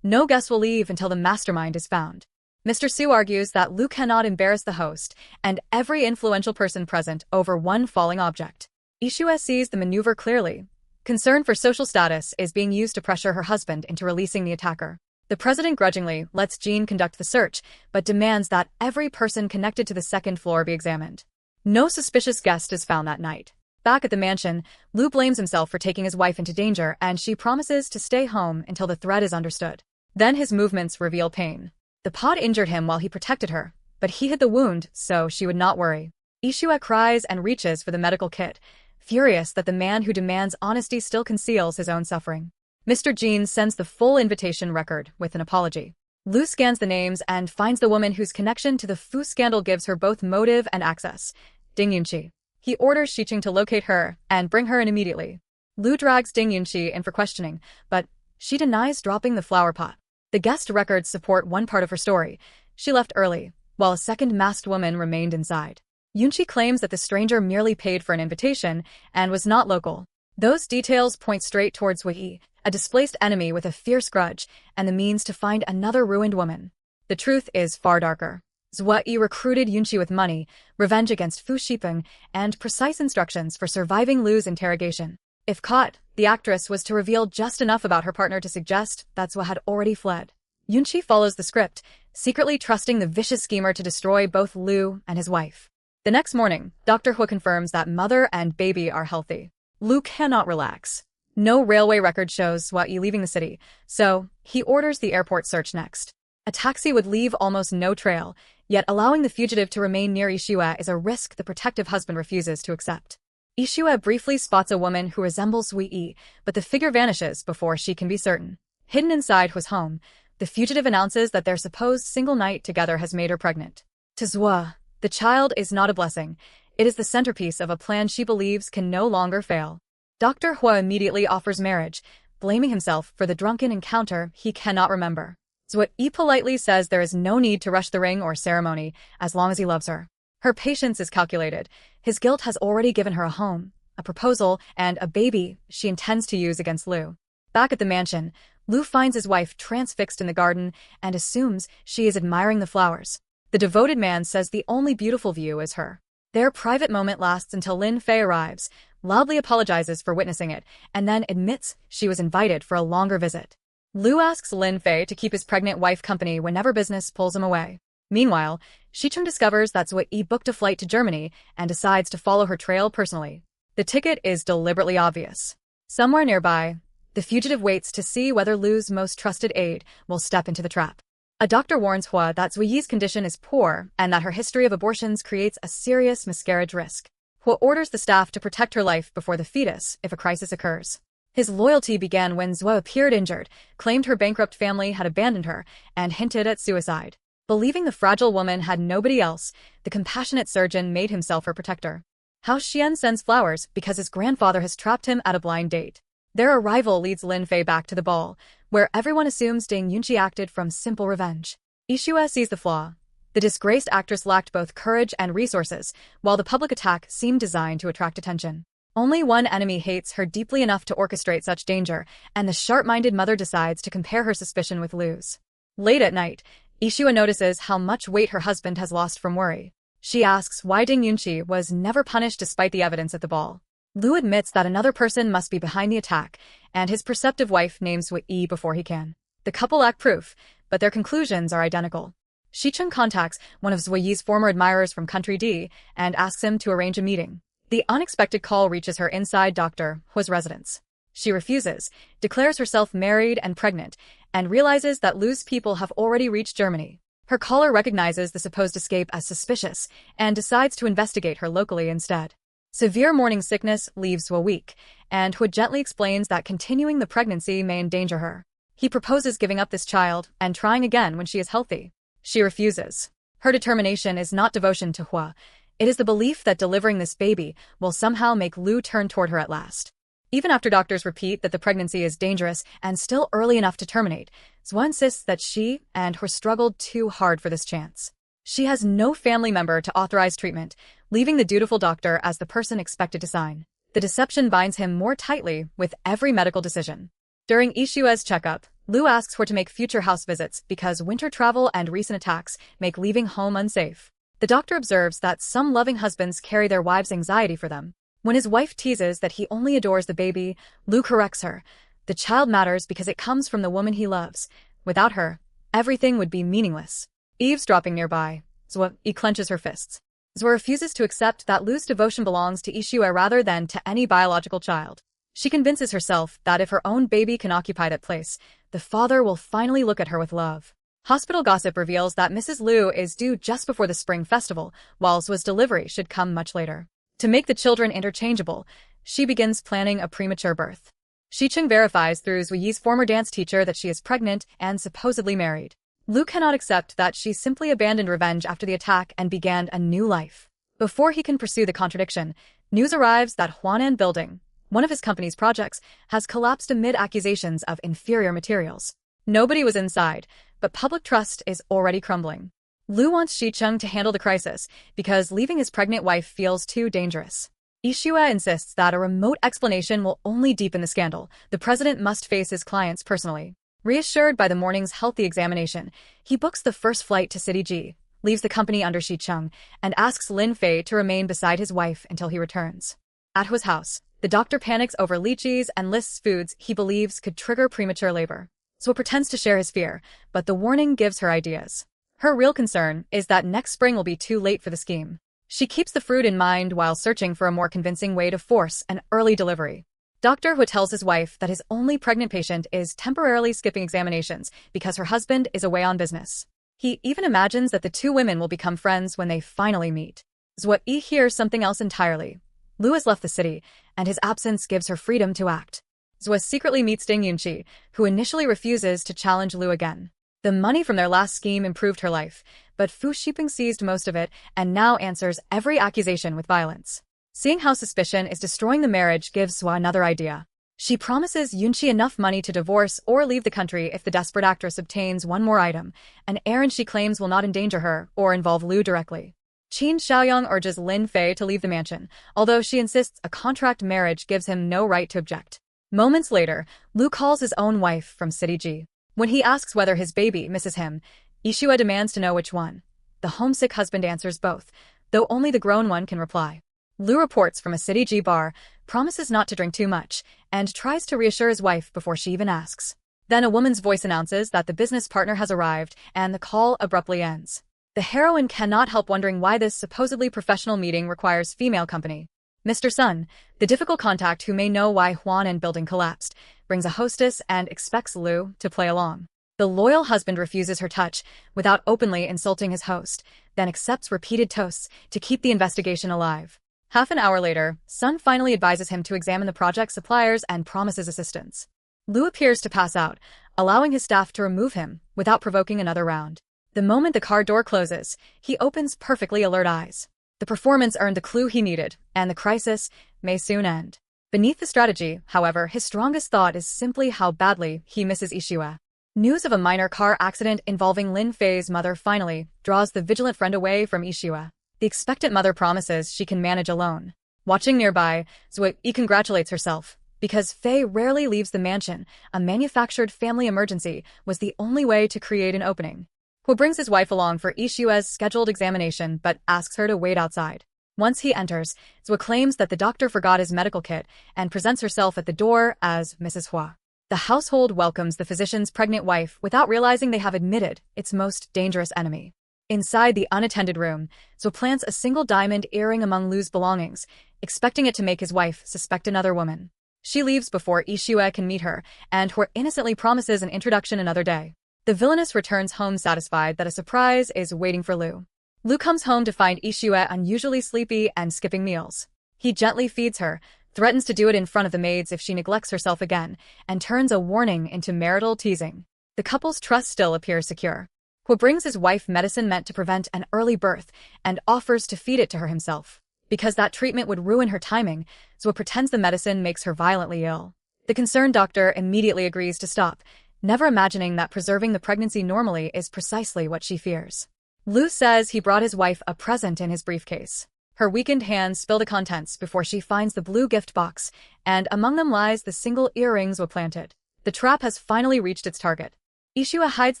No guest will leave until the mastermind is found. Mr. Su argues that Lu cannot embarrass the host and every influential person present over one falling object. Yixue sees the maneuver clearly. Concern for social status is being used to pressure her husband into releasing the attacker. The president grudgingly lets Jean conduct the search, but demands that every person connected to the second floor be examined. No suspicious guest is found that night. Back at the mansion, Lu blames himself for taking his wife into danger and she promises to stay home until the threat is understood. Then his movements reveal pain. The pot injured him while he protected her, but he hid the wound so she would not worry. Yixue cries and reaches for the medical kit, furious that the man who demands honesty still conceals his own suffering. Mr. Jean sends the full invitation record with an apology. Lu scans the names and finds the woman whose connection to the Fu scandal gives her both motive and access. Ding Yunqi. He orders Shicheng to locate her and bring her in immediately. Lu drags Ding Yunqi in for questioning, but she denies dropping the flower pot. The guest records support one part of her story. She left early, while a second masked woman remained inside. Yunqi claims that the stranger merely paid for an invitation and was not local. Those details point straight towards Zhua Yi, a displaced enemy with a fierce grudge and the means to find another ruined woman. The truth is far darker. Zhua Yi recruited Yunqi with money, revenge against Fu Shipeng, and precise instructions for surviving Lu's interrogation. If caught, the actress was to reveal just enough about her partner to suggest that Zhua had already fled. Yunqi follows the script, secretly trusting the vicious schemer to destroy both Lu and his wife. The next morning, Dr. Hu confirms that mother and baby are healthy. Lu cannot relax. No railway record shows Zhua Yi leaving the city, so he orders the airport search next. A taxi would leave almost no trail, yet allowing the fugitive to remain near Yixue is a risk the protective husband refuses to accept. Yixue briefly spots a woman who resembles Zui Yi, but the figure vanishes before she can be certain. Hidden inside Hu's home, the fugitive announces that their supposed single night together has made her pregnant. To Zhua, the child is not a blessing. It is the centerpiece of a plan she believes can no longer fail. Dr. Hua immediately offers marriage, blaming himself for the drunken encounter he cannot remember. Zhua Yi politely says there is no need to rush the ring or ceremony, as long as he loves her. Her patience is calculated. His guilt has already given her a home, a proposal, and a baby she intends to use against Lu. Back at the mansion, Lu finds his wife transfixed in the garden and assumes she is admiring the flowers. The devoted man says the only beautiful view is her. Their private moment lasts until Lin Fei arrives, loudly apologizes for witnessing it, and then admits she was invited for a longer visit. Lu asks Lin Fei to keep his pregnant wife company whenever business pulls him away. Meanwhile, Shicheng discovers that Zui Yi booked a flight to Germany and decides to follow her trail personally. The ticket is deliberately obvious. Somewhere nearby, the fugitive waits to see whether Lu's most trusted aide will step into the trap. A doctor warns Hua that Zui Yi's condition is poor and that her history of abortions creates a serious miscarriage risk. Hua orders the staff to protect her life before the fetus if a crisis occurs. His loyalty began when Zhua appeared injured, claimed her bankrupt family had abandoned her, and hinted at suicide. Believing the fragile woman had nobody else, the compassionate surgeon made himself her protector. House Xian sends flowers because his grandfather has trapped him at a blind date. Their arrival leads Lin Fei back to the ball, where everyone assumes Ding Yunqi acted from simple revenge. Yixue sees the flaw. The disgraced actress lacked both courage and resources, while the public attack seemed designed to attract attention. Only one enemy hates her deeply enough to orchestrate such danger, and the sharp-minded mother decides to compare her suspicion with Lu's. Late at night, Yixue notices how much weight her husband has lost from worry. She asks why Ding Yunqi was never punished despite the evidence at the ball. Lu admits that another person must be behind the attack, and his perceptive wife names Zui Yi before he can. The couple lack proof, but their conclusions are identical. Shicheng contacts one of Zui Yi's former admirers from Country D and asks him to arrange a meeting. The unexpected call reaches her inside Dr. Hua's residence. She refuses, declares herself married and pregnant, and realizes that Lu's people have already reached Germany. Her caller recognizes the supposed escape as suspicious and decides to investigate her locally instead. Severe morning sickness leaves Hua weak, and Hua gently explains that continuing the pregnancy may endanger her. He proposes giving up this child and trying again when she is healthy. She refuses. Her determination is not devotion to Hua. It is the belief that delivering this baby will somehow make Lu turn toward her at last. Even after doctors repeat that the pregnancy is dangerous and still early enough to terminate, Zhua insists that she and Hua struggled too hard for this chance. She has no family member to authorize treatment, leaving the dutiful doctor as the person expected to sign. The deception binds him more tightly with every medical decision. During Yixue's checkup, Lu asks her to make future house visits because winter travel and recent attacks make leaving home unsafe. The doctor observes that some loving husbands carry their wives' anxiety for them. When his wife teases that he only adores the baby, Lu corrects her. The child matters because it comes from the woman he loves. Without her, everything would be meaningless. Eavesdropping nearby, Zhua Yi clenches her fists. Zhua refuses to accept that Lu's devotion belongs to Yixue rather than to any biological child. She convinces herself that if her own baby can occupy that place, the father will finally look at her with love. Hospital gossip reveals that Mrs. Lu is due just before the spring festival, while Zhua's delivery should come much later. To make the children interchangeable, she begins planning a premature birth. Shicheng verifies through Zui Yi's former dance teacher that she is pregnant and supposedly married. Lu cannot accept that she simply abandoned revenge after the attack and began a new life. Before he can pursue the contradiction, news arrives that Huanan Building, one of his company's projects, has collapsed amid accusations of inferior materials. Nobody was inside, but public trust is already crumbling. Lu wants Shicheng to handle the crisis because leaving his pregnant wife feels too dangerous. Yixue insists that a remote explanation will only deepen the scandal. The president must face his clients personally. Reassured by the morning's healthy examination, he books the first flight to City G, leaves the company under Shi Chung, and asks Lin Fei to remain beside his wife until he returns. At Hua's house, the doctor panics over lychees and lists foods he believes could trigger premature labor. So pretends to share his fear, but the warning gives her ideas. Her real concern is that next spring will be too late for the scheme. She keeps the fruit in mind while searching for a more convincing way to force an early delivery. Dr. Hu tells his wife that his only pregnant patient is temporarily skipping examinations because her husband is away on business. He even imagines that the two women will become friends when they finally meet. Zhua Yi hears something else entirely. Lu has left the city, and his absence gives her freedom to act. Zhua secretly meets Ding Yunqi, who initially refuses to challenge Lu again. The money from their last scheme improved her life, but Fu Shiping seized most of it and now answers every accusation with violence. Seeing how suspicion is destroying the marriage gives Zhua another idea. She promises Yunqi enough money to divorce or leave the country if the desperate actress obtains one more item, an errand she claims will not endanger her or involve Lu directly. Qin Xiaoyang urges Lin Fei to leave the mansion, although she insists a contract marriage gives him no right to object. Moments later, Lu calls his own wife from City G. When he asks whether his baby misses him, Yixue demands to know which one. The homesick husband answers both, though only the grown one can reply. Lu reports from a City G bar, promises not to drink too much, and tries to reassure his wife before she even asks. Then a woman's voice announces that the business partner has arrived, and the call abruptly ends. The heroine cannot help wondering why this supposedly professional meeting requires female company. Mr. Sun, the difficult contact who may know why Huan and building collapsed, brings a hostess and expects Lu to play along. The loyal husband refuses her touch without openly insulting his host, then accepts repeated toasts to keep the investigation alive. Half an hour later, Sun finally advises him to examine the project suppliers and promises assistance. Lu appears to pass out, allowing his staff to remove him without provoking another round. The moment the car door closes, he opens perfectly alert eyes. The performance earned the clue he needed, and the crisis may soon end. Beneath the strategy, however, his strongest thought is simply how badly he misses Yixue. News of a minor car accident involving Lin Fei's mother finally draws the vigilant friend away from Yixue. The expectant mother promises she can manage alone. Watching nearby, Zhua Yi congratulates herself. Because Fei rarely leaves the mansion, a manufactured family emergency was the only way to create an opening. Hu brings his wife along for Yixue's scheduled examination but asks her to wait outside. Once he enters, Zhua claims that the doctor forgot his medical kit and presents herself at the door as Mrs. Hua. The household welcomes the physician's pregnant wife without realizing they have admitted its most dangerous enemy. Inside the unattended room, Zhou plants a single diamond earring among Lu's belongings, expecting it to make his wife suspect another woman. She leaves before Yixue can meet her, and Hu innocently promises an introduction another day. The villainess returns home satisfied that a surprise is waiting for Lu. Lu comes home to find Yixue unusually sleepy and skipping meals. He gently feeds her, threatens to do it in front of the maids if she neglects herself again, and turns a warning into marital teasing. The couple's trust still appears secure. Hu brings his wife medicine meant to prevent an early birth and offers to feed it to her himself. Because that treatment would ruin her timing, Zhua pretends the medicine makes her violently ill. The concerned doctor immediately agrees to stop, never imagining that preserving the pregnancy normally is precisely what she fears. Lu says he brought his wife a present in his briefcase. Her weakened hands spill the contents before she finds the blue gift box, and among them lies the single earrings Zhua planted. The trap has finally reached its target. Yixue hides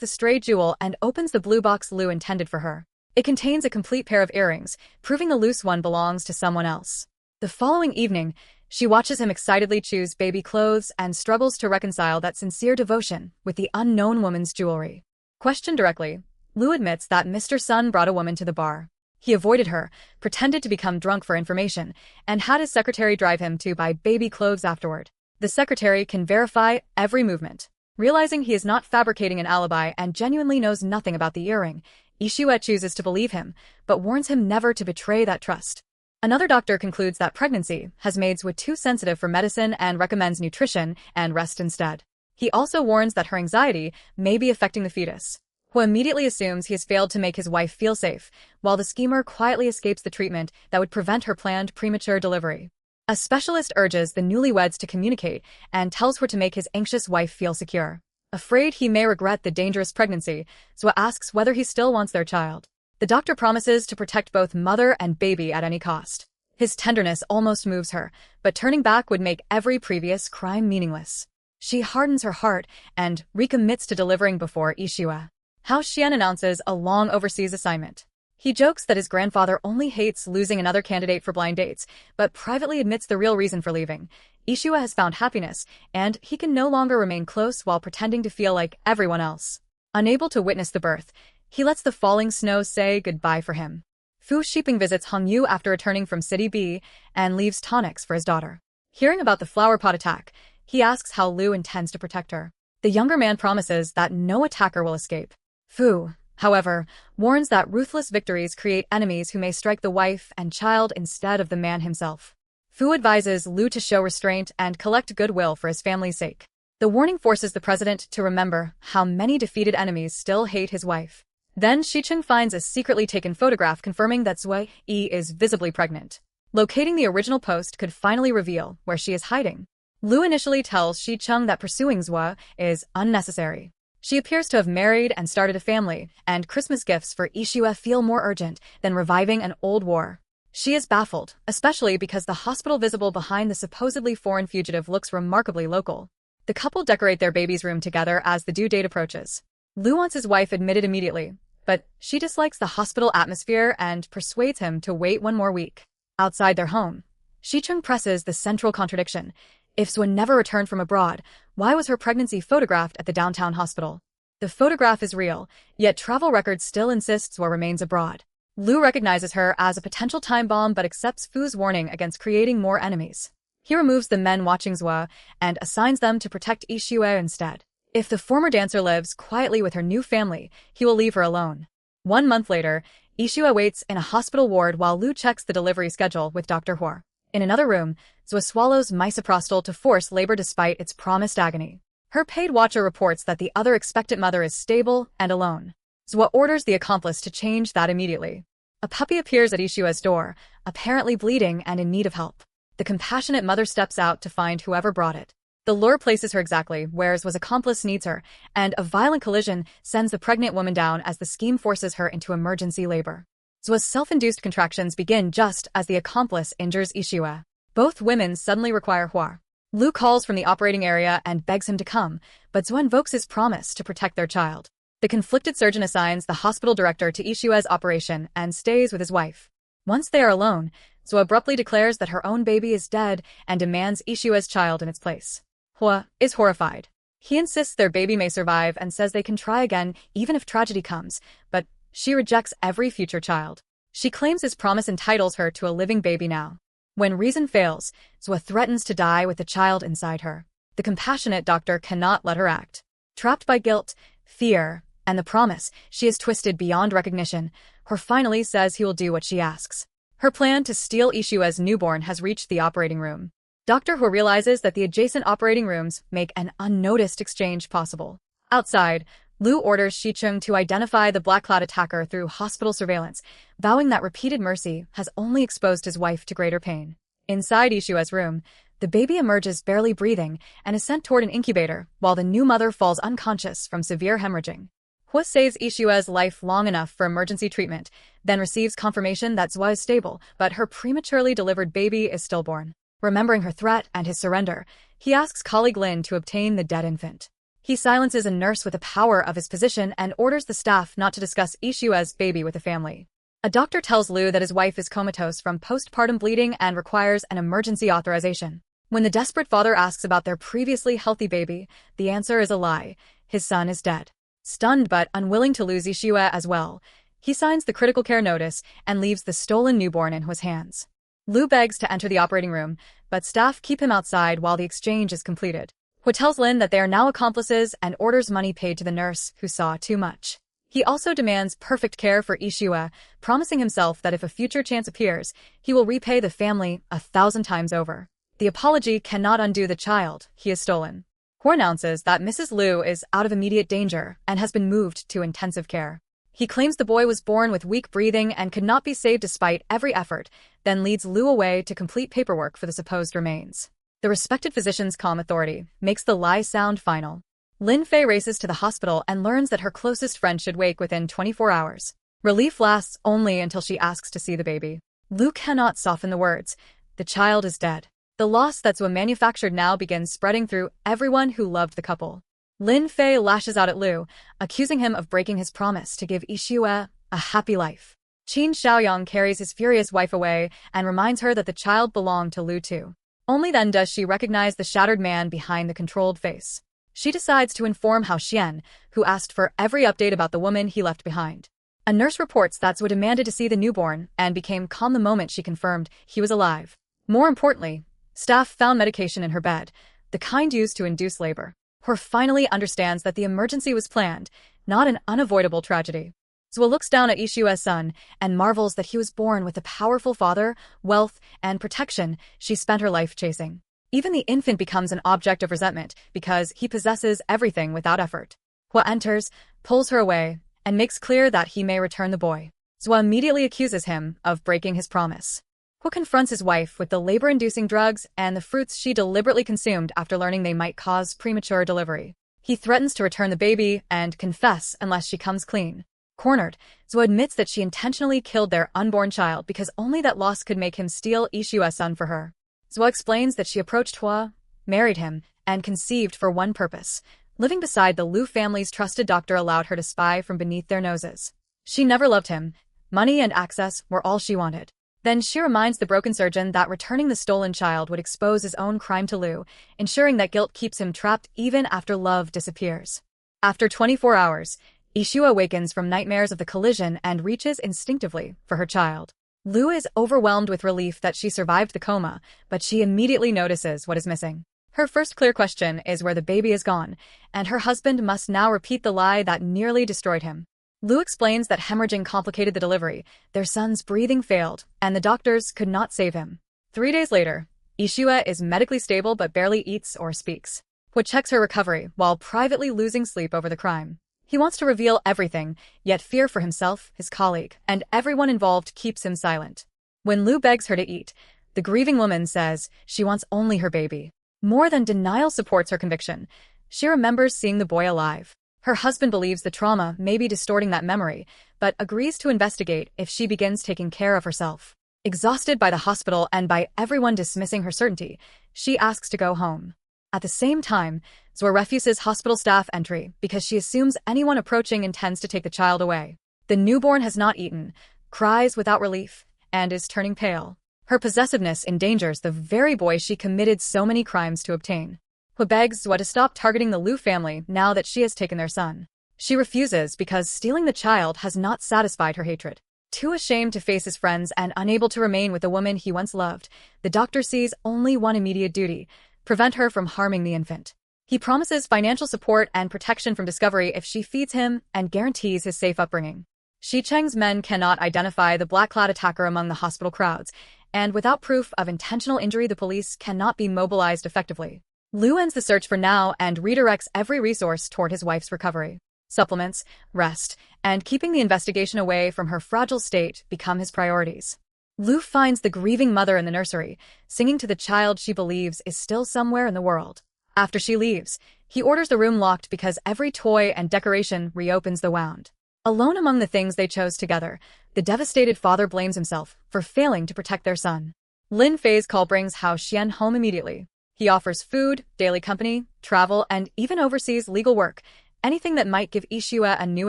the stray jewel and opens the blue box Lu intended for her. It contains a complete pair of earrings, proving the loose one belongs to someone else. The following evening, she watches him excitedly choose baby clothes and struggles to reconcile that sincere devotion with the unknown woman's jewelry. Questioned directly, Lu admits that Mr. Sun brought a woman to the bar. He avoided her, pretended to become drunk for information, and had his secretary drive him to buy baby clothes afterward. The secretary can verify every movement. Realizing he is not fabricating an alibi and genuinely knows nothing about the earring, Yixue chooses to believe him, but warns him never to betray that trust. Another doctor concludes that pregnancy has made Zhua too sensitive for medicine and recommends nutrition and rest instead. He also warns that her anxiety may be affecting the fetus. Hu immediately assumes he has failed to make his wife feel safe, while the schemer quietly escapes the treatment that would prevent her planned premature delivery. A specialist urges the newlyweds to communicate and tells Hu to make his anxious wife feel secure. Afraid he may regret the dangerous pregnancy, Zhua asks whether he still wants their child. The doctor promises to protect both mother and baby at any cost. His tenderness almost moves her, but turning back would make every previous crime meaningless. She hardens her heart and recommits to delivering before Yixue. House Xian announces a long overseas assignment. He jokes that his grandfather only hates losing another candidate for blind dates, but privately admits the real reason for leaving. Yixue has found happiness, and he can no longer remain close while pretending to feel like everyone else. Unable to witness the birth, he lets the falling snow say goodbye for him. Fu Shiping visits Hongyu after returning from City B and leaves tonics for his daughter. Hearing about the flower pot attack, he asks how Lu intends to protect her. The younger man promises that no attacker will escape. Fu, however, warns that ruthless victories create enemies who may strike the wife and child instead of the man himself. Fu advises Lu to show restraint and collect goodwill for his family's sake. The warning forces the president to remember how many defeated enemies still hate his wife. Then Shicheng finds a secretly taken photograph confirming that Zui is visibly pregnant. Locating the original post could finally reveal where she is hiding. Lu initially tells Shicheng that pursuing Zui is unnecessary. She appears to have married and started a family, and Christmas gifts for Yixue feel more urgent than reviving an old war. She is baffled, especially because the hospital visible behind the supposedly foreign fugitive looks remarkably local. The couple decorate their baby's room together as the due date approaches. Lu wants his wife admitted immediately, but she dislikes the hospital atmosphere and persuades him to wait one more week. Outside their home, Shicheng presses the central contradiction. If Zui never returned from abroad, why was her pregnancy photographed at the downtown hospital? The photograph is real, yet travel records still insist Zui remains abroad. Lu recognizes her as a potential time bomb but accepts Fu's warning against creating more enemies. He removes the men watching Zui and assigns them to protect Yixue instead. If the former dancer lives quietly with her new family, he will leave her alone. 1 month later, Yixue waits in a hospital ward while Lu checks the delivery schedule with Dr. Hua. In another room, Zui swallows misoprostol to force labor despite its promised agony. Her paid watcher reports that the other expectant mother is stable and alone. Zui orders the accomplice to change that immediately. A puppy appears at Yixue's door, apparently bleeding and in need of help. The compassionate mother steps out to find whoever brought it. The lure places her exactly where Zui's accomplice needs her, and a violent collision sends the pregnant woman down as the scheme forces her into emergency labor. Zui's self-induced contractions begin just as the accomplice injures Yixue. Both women suddenly require Hua. Lu calls from the operating area and begs him to come, but Zui invokes his promise to protect their child. The conflicted surgeon assigns the hospital director to Yixue's operation and stays with his wife. Once they are alone, Zui abruptly declares that her own baby is dead and demands Yixue's child in its place. Hua is horrified. He insists their baby may survive and says they can try again even if tragedy comes, but she rejects every future child. She claims his promise entitles her to a living baby now. When reason fails, Zui threatens to die with the child inside her. The compassionate doctor cannot let her act. Trapped by guilt, fear, and the promise, she is twisted beyond recognition. Hua finally says he will do what she asks. Her plan to steal Yixue's newborn has reached the operating room. Dr. Hua realizes that the adjacent operating rooms make an unnoticed exchange possible. Outside, Lu orders Shicheng to identify the Black Cloud attacker through hospital surveillance, vowing that repeated mercy has only exposed his wife to greater pain. Inside Yixue's room, the baby emerges barely breathing and is sent toward an incubator, while the new mother falls unconscious from severe hemorrhaging. Hua saves Yixue's life long enough for emergency treatment, then receives confirmation that Zui is stable, but her prematurely delivered baby is stillborn. Remembering her threat and his surrender, he asks colleague Lin to obtain the dead infant. He silences a nurse with the power of his position and orders the staff not to discuss Yixue's baby with the family. A doctor tells Lu that his wife is comatose from postpartum bleeding and requires an emergency authorization. When the desperate father asks about their previously healthy baby, the answer is a lie. His son is dead. Stunned but unwilling to lose Yixue as well, he signs the critical care notice and leaves the stolen newborn in Hua's hands. Lu begs to enter the operating room, but staff keep him outside while the exchange is completed. Hua tells Lin that they are now accomplices and orders money paid to the nurse who saw too much. He also demands perfect care for Yixue, promising himself that if a future chance appears, he will repay the family 1,000 times over. The apology cannot undo the child he has stolen. Hua announces that Mrs. Lu is out of immediate danger and has been moved to intensive care. He claims the boy was born with weak breathing and could not be saved despite every effort, then leads Lu away to complete paperwork for the supposed remains. The respected physician's calm authority makes the lie sound final. Lin Fei races to the hospital and learns that her closest friend should wake within 24 hours. Relief lasts only until she asks to see the baby. Lu cannot soften the words. The child is dead. The loss that Zui manufactured now begins spreading through everyone who loved the couple. Lin Fei lashes out at Lu, accusing him of breaking his promise to give Yixue a happy life. Qin Xiaoyang carries his furious wife away and reminds her that the child belonged to Lu too. Only then does she recognize the shattered man behind the controlled face. She decides to inform Hao Xian, who asked for every update about the woman he left behind. A nurse reports that Zhuo demanded to see the newborn and became calm the moment she confirmed he was alive. More importantly, staff found medication in her bed, the kind used to induce labor. Hor finally understands that the emergency was planned, not an unavoidable tragedy. Zhuo looks down at Yixue's son and marvels that he was born with the powerful father, wealth, and protection she spent her life chasing. Even the infant becomes an object of resentment because he possesses everything without effort. Hua enters, pulls her away, and makes clear that he may return the boy. Zhuo immediately accuses him of breaking his promise. Hua confronts his wife with the labor-inducing drugs and the fruits she deliberately consumed after learning they might cause premature delivery. He threatens to return the baby and confess unless she comes clean. Cornered, Zhuo admits that she intentionally killed their unborn child because only that loss could make him steal Yixue's son for her. Zhuo explains that she approached Hua, married him, and conceived for one purpose. Living beside the Lu family's trusted doctor allowed her to spy from beneath their noses. She never loved him. Money and access were all she wanted. Then she reminds the broken surgeon that returning the stolen child would expose his own crime to Lu, ensuring that guilt keeps him trapped even after love disappears. After 24 hours, Yixue awakens from nightmares of the collision and reaches instinctively for her child. Lu is overwhelmed with relief that she survived the coma, but she immediately notices what is missing. Her first clear question is where the baby is gone, and her husband must now repeat the lie that nearly destroyed him. Lu explains that hemorrhaging complicated the delivery, their son's breathing failed, and the doctors could not save him. 3 days later, Yixue is medically stable but barely eats or speaks. Hua checks her recovery while privately losing sleep over the crime. He wants to reveal everything, yet fear for himself, his colleague, and everyone involved keeps him silent. When Lu begs her to eat, the grieving woman says she wants only her baby. More than denial supports her conviction. She remembers seeing the boy alive. Her husband believes the trauma may be distorting that memory, but agrees to investigate if she begins taking care of herself. Exhausted by the hospital and by everyone dismissing her certainty, she asks to go home. At the same time, Zhuo refuses hospital staff entry because she assumes anyone approaching intends to take the child away. The newborn has not eaten, cries without relief, and is turning pale. Her possessiveness endangers the very boy she committed so many crimes to obtain. Hua begs Zhuo to stop targeting the Lu family now that she has taken their son. She refuses because stealing the child has not satisfied her hatred. Too ashamed to face his friends and unable to remain with the woman he once loved, the doctor sees only one immediate duty: prevent her from harming the infant. He promises financial support and protection from discovery if she feeds him and guarantees his safe upbringing. Shi Cheng's men cannot identify the black-clad attacker among the hospital crowds, and without proof of intentional injury the police cannot be mobilized effectively. Lu ends the search for now and redirects every resource toward his wife's recovery. Supplements, rest, and keeping the investigation away from her fragile state become his priorities. Lu finds the grieving mother in the nursery, singing to the child she believes is still somewhere in the world. After she leaves, he orders the room locked because every toy and decoration reopens the wound. Alone among the things they chose together, the devastated father blames himself for failing to protect their son. Lin Fei's call brings Hao Xian home immediately. He offers food, daily company, travel, and even oversees legal work, anything that might give Yixue a new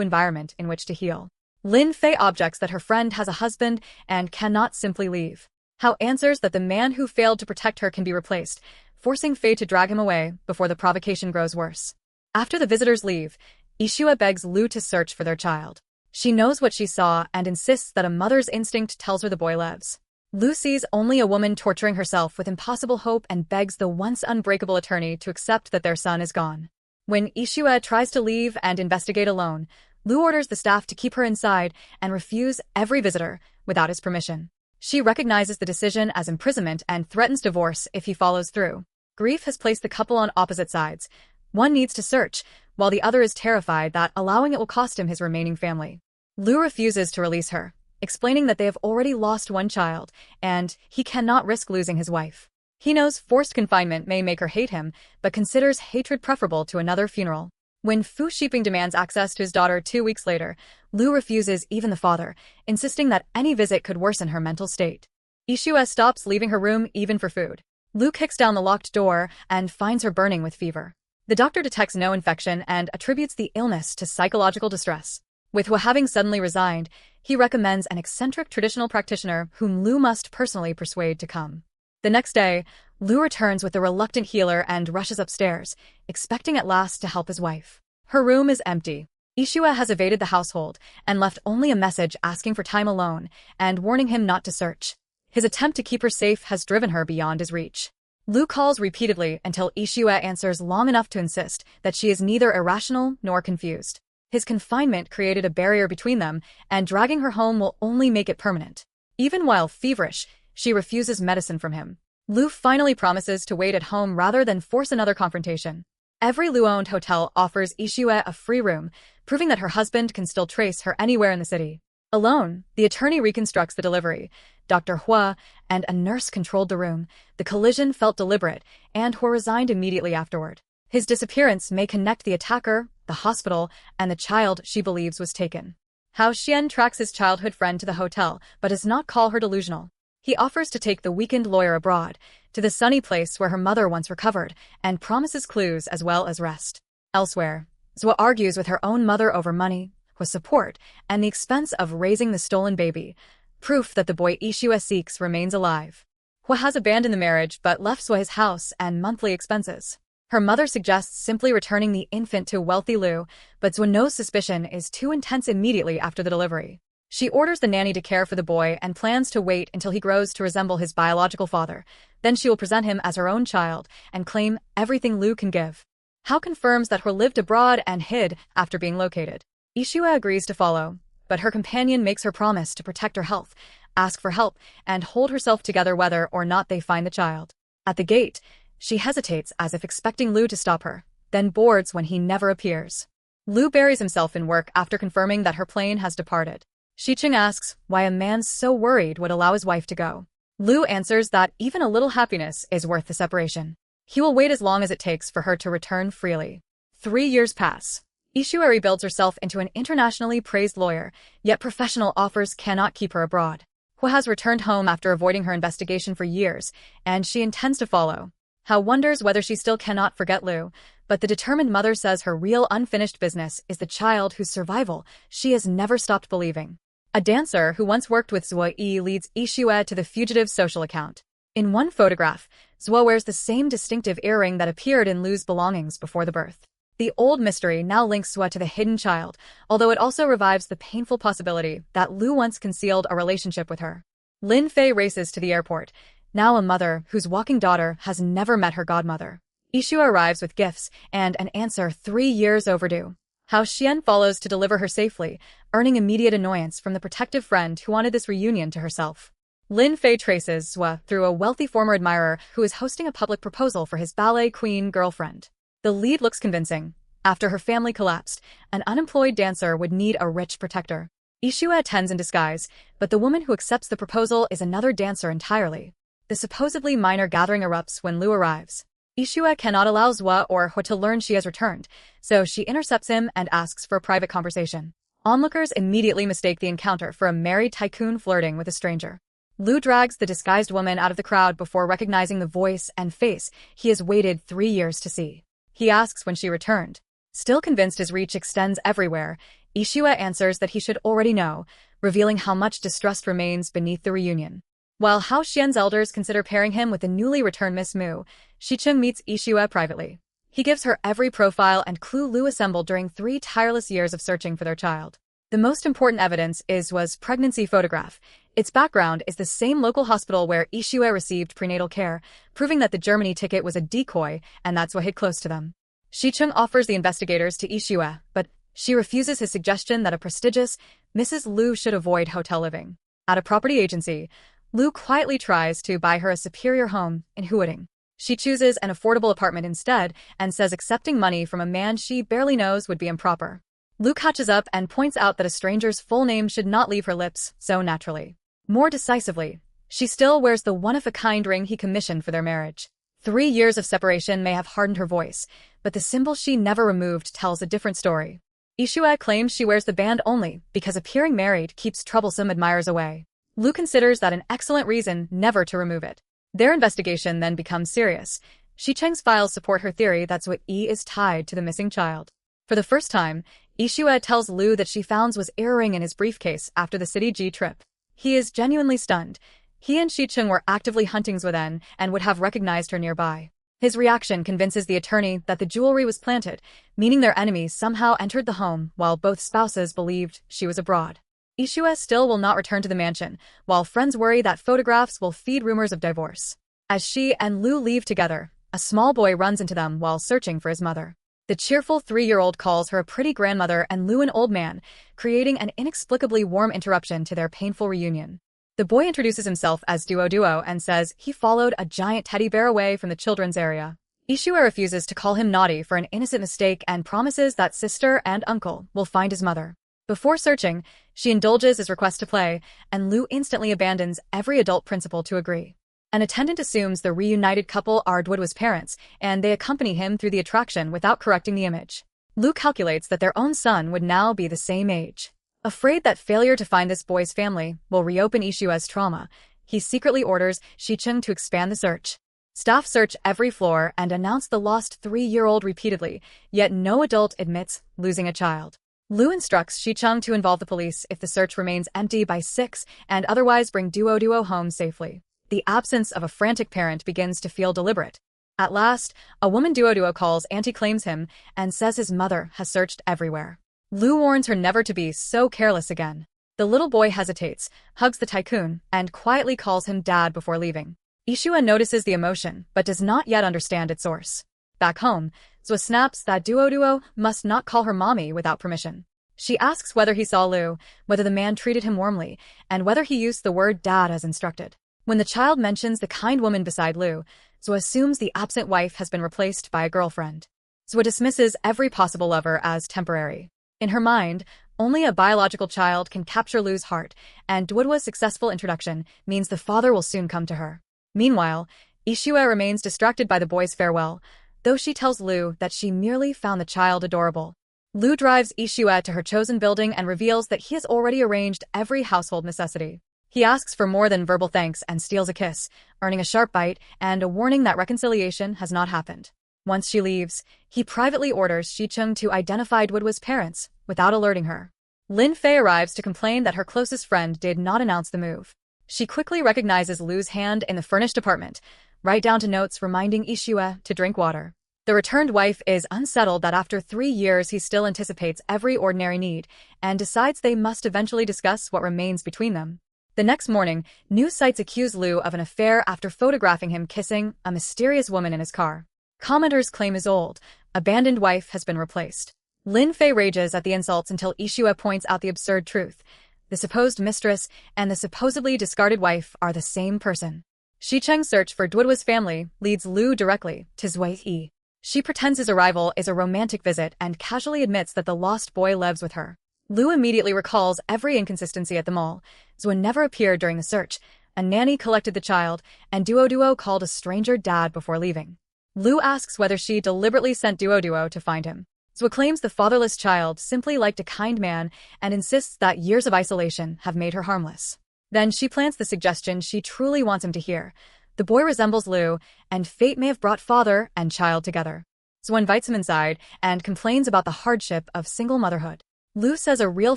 environment in which to heal. Lin Fei objects that her friend has a husband and cannot simply leave. Hao answers that the man who failed to protect her can be replaced, forcing Fei to drag him away before the provocation grows worse. After the visitors leave, Yixue begs Lu to search for their child. She knows what she saw and insists that a mother's instinct tells her the boy lives. Lu sees only a woman torturing herself with impossible hope and begs the once unbreakable attorney to accept that their son is gone. When Yixue tries to leave and investigate alone, Lu orders the staff to keep her inside and refuse every visitor without his permission. She recognizes the decision as imprisonment and threatens divorce if he follows through. Grief has placed the couple on opposite sides. One needs to search, while the other is terrified that allowing it will cost him his remaining family. Lu refuses to release her, explaining that they have already lost one child, and he cannot risk losing his wife. He knows forced confinement may make her hate him, but considers hatred preferable to another funeral. When Fu Shiping demands access to his daughter 2 weeks later, Lu refuses even the father, insisting that any visit could worsen her mental state. Yixue stops leaving her room even for food. Lu kicks down the locked door and finds her burning with fever. The doctor detects no infection and attributes the illness to psychological distress. With Hua having suddenly resigned, he recommends an eccentric traditional practitioner whom Lu must personally persuade to come. The next day, Lu returns with the reluctant healer and rushes upstairs, expecting at last to help his wife. Her room is empty. Yixue has evaded the household and left only a message asking for time alone and warning him not to search. His attempt to keep her safe has driven her beyond his reach. Lu calls repeatedly until Yixue answers long enough to insist that she is neither irrational nor confused. His confinement created a barrier between them, and dragging her home will only make it permanent. Even while feverish, she refuses medicine from him. Lu finally promises to wait at home rather than force another confrontation. Every Lu-owned hotel offers Yixue a free room, proving that her husband can still trace her anywhere in the city. Alone, the attorney reconstructs the delivery. Dr. Hua and a nurse controlled the room. The collision felt deliberate, and Hua resigned immediately afterward. His disappearance may connect the attacker, the hospital, and the child she believes was taken. Hao Xian tracks his childhood friend to the hotel, but does not call her delusional. He offers to take the weakened lawyer abroad, to the sunny place where her mother once recovered, and promises clues as well as rest. Elsewhere, Zhua argues with her own mother over money, with support, and the expense of raising the stolen baby, proof that the boy Yixue seeks remains alive. Hua has abandoned the marriage but left Zhua his house and monthly expenses. Her mother suggests simply returning the infant to wealthy Lu, but Zhua knows suspicion is too intense immediately after the delivery. She orders the nanny to care for the boy and plans to wait until he grows to resemble his biological father. Then she will present him as her own child and claim everything Lu can give. Hao confirms that Hua lived abroad and hid after being located. Yixue agrees to follow, but her companion makes her promise to protect her health, ask for help, and hold herself together whether or not they find the child. At the gate, she hesitates as if expecting Lu to stop her, then boards when he never appears. Lu buries himself in work after confirming that her plane has departed. Xiqing asks why a man so worried would allow his wife to go. Lu answers that even a little happiness is worth the separation. He will wait as long as it takes for her to return freely. 3 years pass. Yixue rebuilds herself into an internationally praised lawyer, yet professional offers cannot keep her abroad. Hua has returned home after avoiding her investigation for years, and she intends to follow. Hao wonders whether she still cannot forget Lu, but the determined mother says her real unfinished business is the child whose survival she has never stopped believing. A dancer who once worked with Zhua Yi leads Yixue to the fugitive's social account. In one photograph, Zhua wears the same distinctive earring that appeared in Lu's belongings before the birth. The old mystery now links Zhua to the hidden child, although it also revives the painful possibility that Lu once concealed a relationship with her. Lin Fei races to the airport, now a mother whose walking daughter has never met her godmother. Yixue arrives with gifts and an answer 3 years overdue. Hao Xian follows to deliver her safely, earning immediate annoyance from the protective friend who wanted this reunion to herself. Lin Fei traces Zhua through a wealthy former admirer who is hosting a public proposal for his ballet queen girlfriend. The lead looks convincing. After her family collapsed, an unemployed dancer would need a rich protector. Yixue attends in disguise, but the woman who accepts the proposal is another dancer entirely. The supposedly minor gathering erupts when Lu arrives. Yixue cannot allow Zhua or Hua to learn she has returned, so she intercepts him and asks for a private conversation. Onlookers immediately mistake the encounter for a married tycoon flirting with a stranger. Lu drags the disguised woman out of the crowd before recognizing the voice and face he has waited 3 years to see. He asks when she returned. Still convinced his reach extends everywhere, Yixue answers that he should already know, revealing how much distrust remains beneath the reunion. While Hao Xian's elders consider pairing him with the newly returned Miss Mu, Xiqing meets Yixue privately. He gives her every profile and clue Lu assembled during 3 tireless years of searching for their child. The most important evidence is Zhua's pregnancy photograph. Its background is the same local hospital where Yixue received prenatal care, proving that the Germany ticket was a decoy and that's what hid close to them. Xiqing offers the investigators to Yixue, but she refuses his suggestion that a prestigious Mrs. Lu should avoid hotel living. At a property agency, Lu quietly tries to buy her a superior home in Huading. She chooses an affordable apartment instead and says accepting money from a man she barely knows would be improper. Lu catches up and points out that a stranger's full name should not leave her lips so naturally. More decisively, she still wears the one-of-a-kind ring he commissioned for their marriage. 3 years of separation may have hardened her voice, but the symbol she never removed tells a different story. Yixue claims she wears the band only because appearing married keeps troublesome admirers away. Lu considers that an excellent reason never to remove it. Their investigation then becomes serious. Xiqing's files support her theory that Zhua Yi is tied to the missing child. For the first time, Yixue tells Lu that she found was earring in his briefcase after the City G trip. He is genuinely stunned. He and Xicheng were actively hunting Zwen and would have recognized her nearby. His reaction convinces the attorney that the jewelry was planted, meaning their enemies somehow entered the home while both spouses believed she was abroad. Yixue still will not return to the mansion, while friends worry that photographs will feed rumors of divorce. As she and Lu leave together, a small boy runs into them while searching for his mother. The cheerful 3-year-old calls her a pretty grandmother and Lu an old man, creating an inexplicably warm interruption to their painful reunion. The boy introduces himself as Duo and says he followed a giant teddy bear away from the children's area. Yixue refuses to call him naughty for an innocent mistake and promises that sister and uncle will find his mother. Before searching, she indulges his request to play, and Lu instantly abandons every adult principle to agree. An attendant assumes the reunited couple are Duoduo's parents, and they accompany him through the attraction without correcting the image. Lu calculates that their own son would now be the same age. Afraid that failure to find this boy's family will reopen Yixue's trauma, he secretly orders Xicheng to expand the search. Staff search every floor and announce the lost 3-year-old repeatedly, yet no adult admits losing a child. Lu instructs Xicheng to involve the police if the search remains empty by 6 and otherwise bring Duo home safely. The absence of a frantic parent begins to feel deliberate. At last, a woman Duo calls claims him and says his mother has searched everywhere. Lu warns her never to be so careless again. The little boy hesitates, hugs the tycoon, and quietly calls him dad before leaving. Yixue notices the emotion but does not yet understand its source. Back home, Zwe snaps that Duo must not call her mommy without permission. She asks whether he saw Lu, whether the man treated him warmly, and whether he used the word dad as instructed. When the child mentions the kind woman beside Lu, Zwe assumes the absent wife has been replaced by a girlfriend. Zwe dismisses every possible lover as temporary. In her mind, only a biological child can capture Lu's heart, and Duoduo's successful introduction means the father will soon come to her. Meanwhile, Yixue remains distracted by the boy's farewell, though she tells Lu that she merely found the child adorable. Lu drives Yixue to her chosen building and reveals that he has already arranged every household necessity. He asks for more than verbal thanks and steals a kiss, earning a sharp bite and a warning that reconciliation has not happened. Once she leaves, he privately orders Xicheng to identify Duoduo's parents, without alerting her. Lin Fei arrives to complain that her closest friend did not announce the move. She quickly recognizes Lu's hand in the furnished apartment, right down to notes reminding Yixue to drink water. The returned wife is unsettled that after 3 years he still anticipates every ordinary need, and decides they must eventually discuss what remains between them. The next morning, news sites accuse Lu of an affair after photographing him kissing a mysterious woman in his car. Commenters claim his old, abandoned wife has been replaced. Lin Fei rages at the insults until Yixue points out the absurd truth. The supposed mistress and the supposedly discarded wife are the same person. Xicheng's search for Duoduo's family leads Lu directly to Zwe Yi. She pretends his arrival is a romantic visit and casually admits that the lost boy lives with her. Lu immediately recalls every inconsistency at the mall. Zwe never appeared during the search, a nanny collected the child, and Duo called a stranger dad before leaving. Lu asks whether she deliberately sent Duo to find him. Zwe claims the fatherless child simply liked a kind man and insists that years of isolation have made her harmless. Then she plants the suggestion she truly wants him to hear. The boy resembles Lu, and fate may have brought father and child together. Zwe invites him inside and complains about the hardship of single motherhood. Lu says a real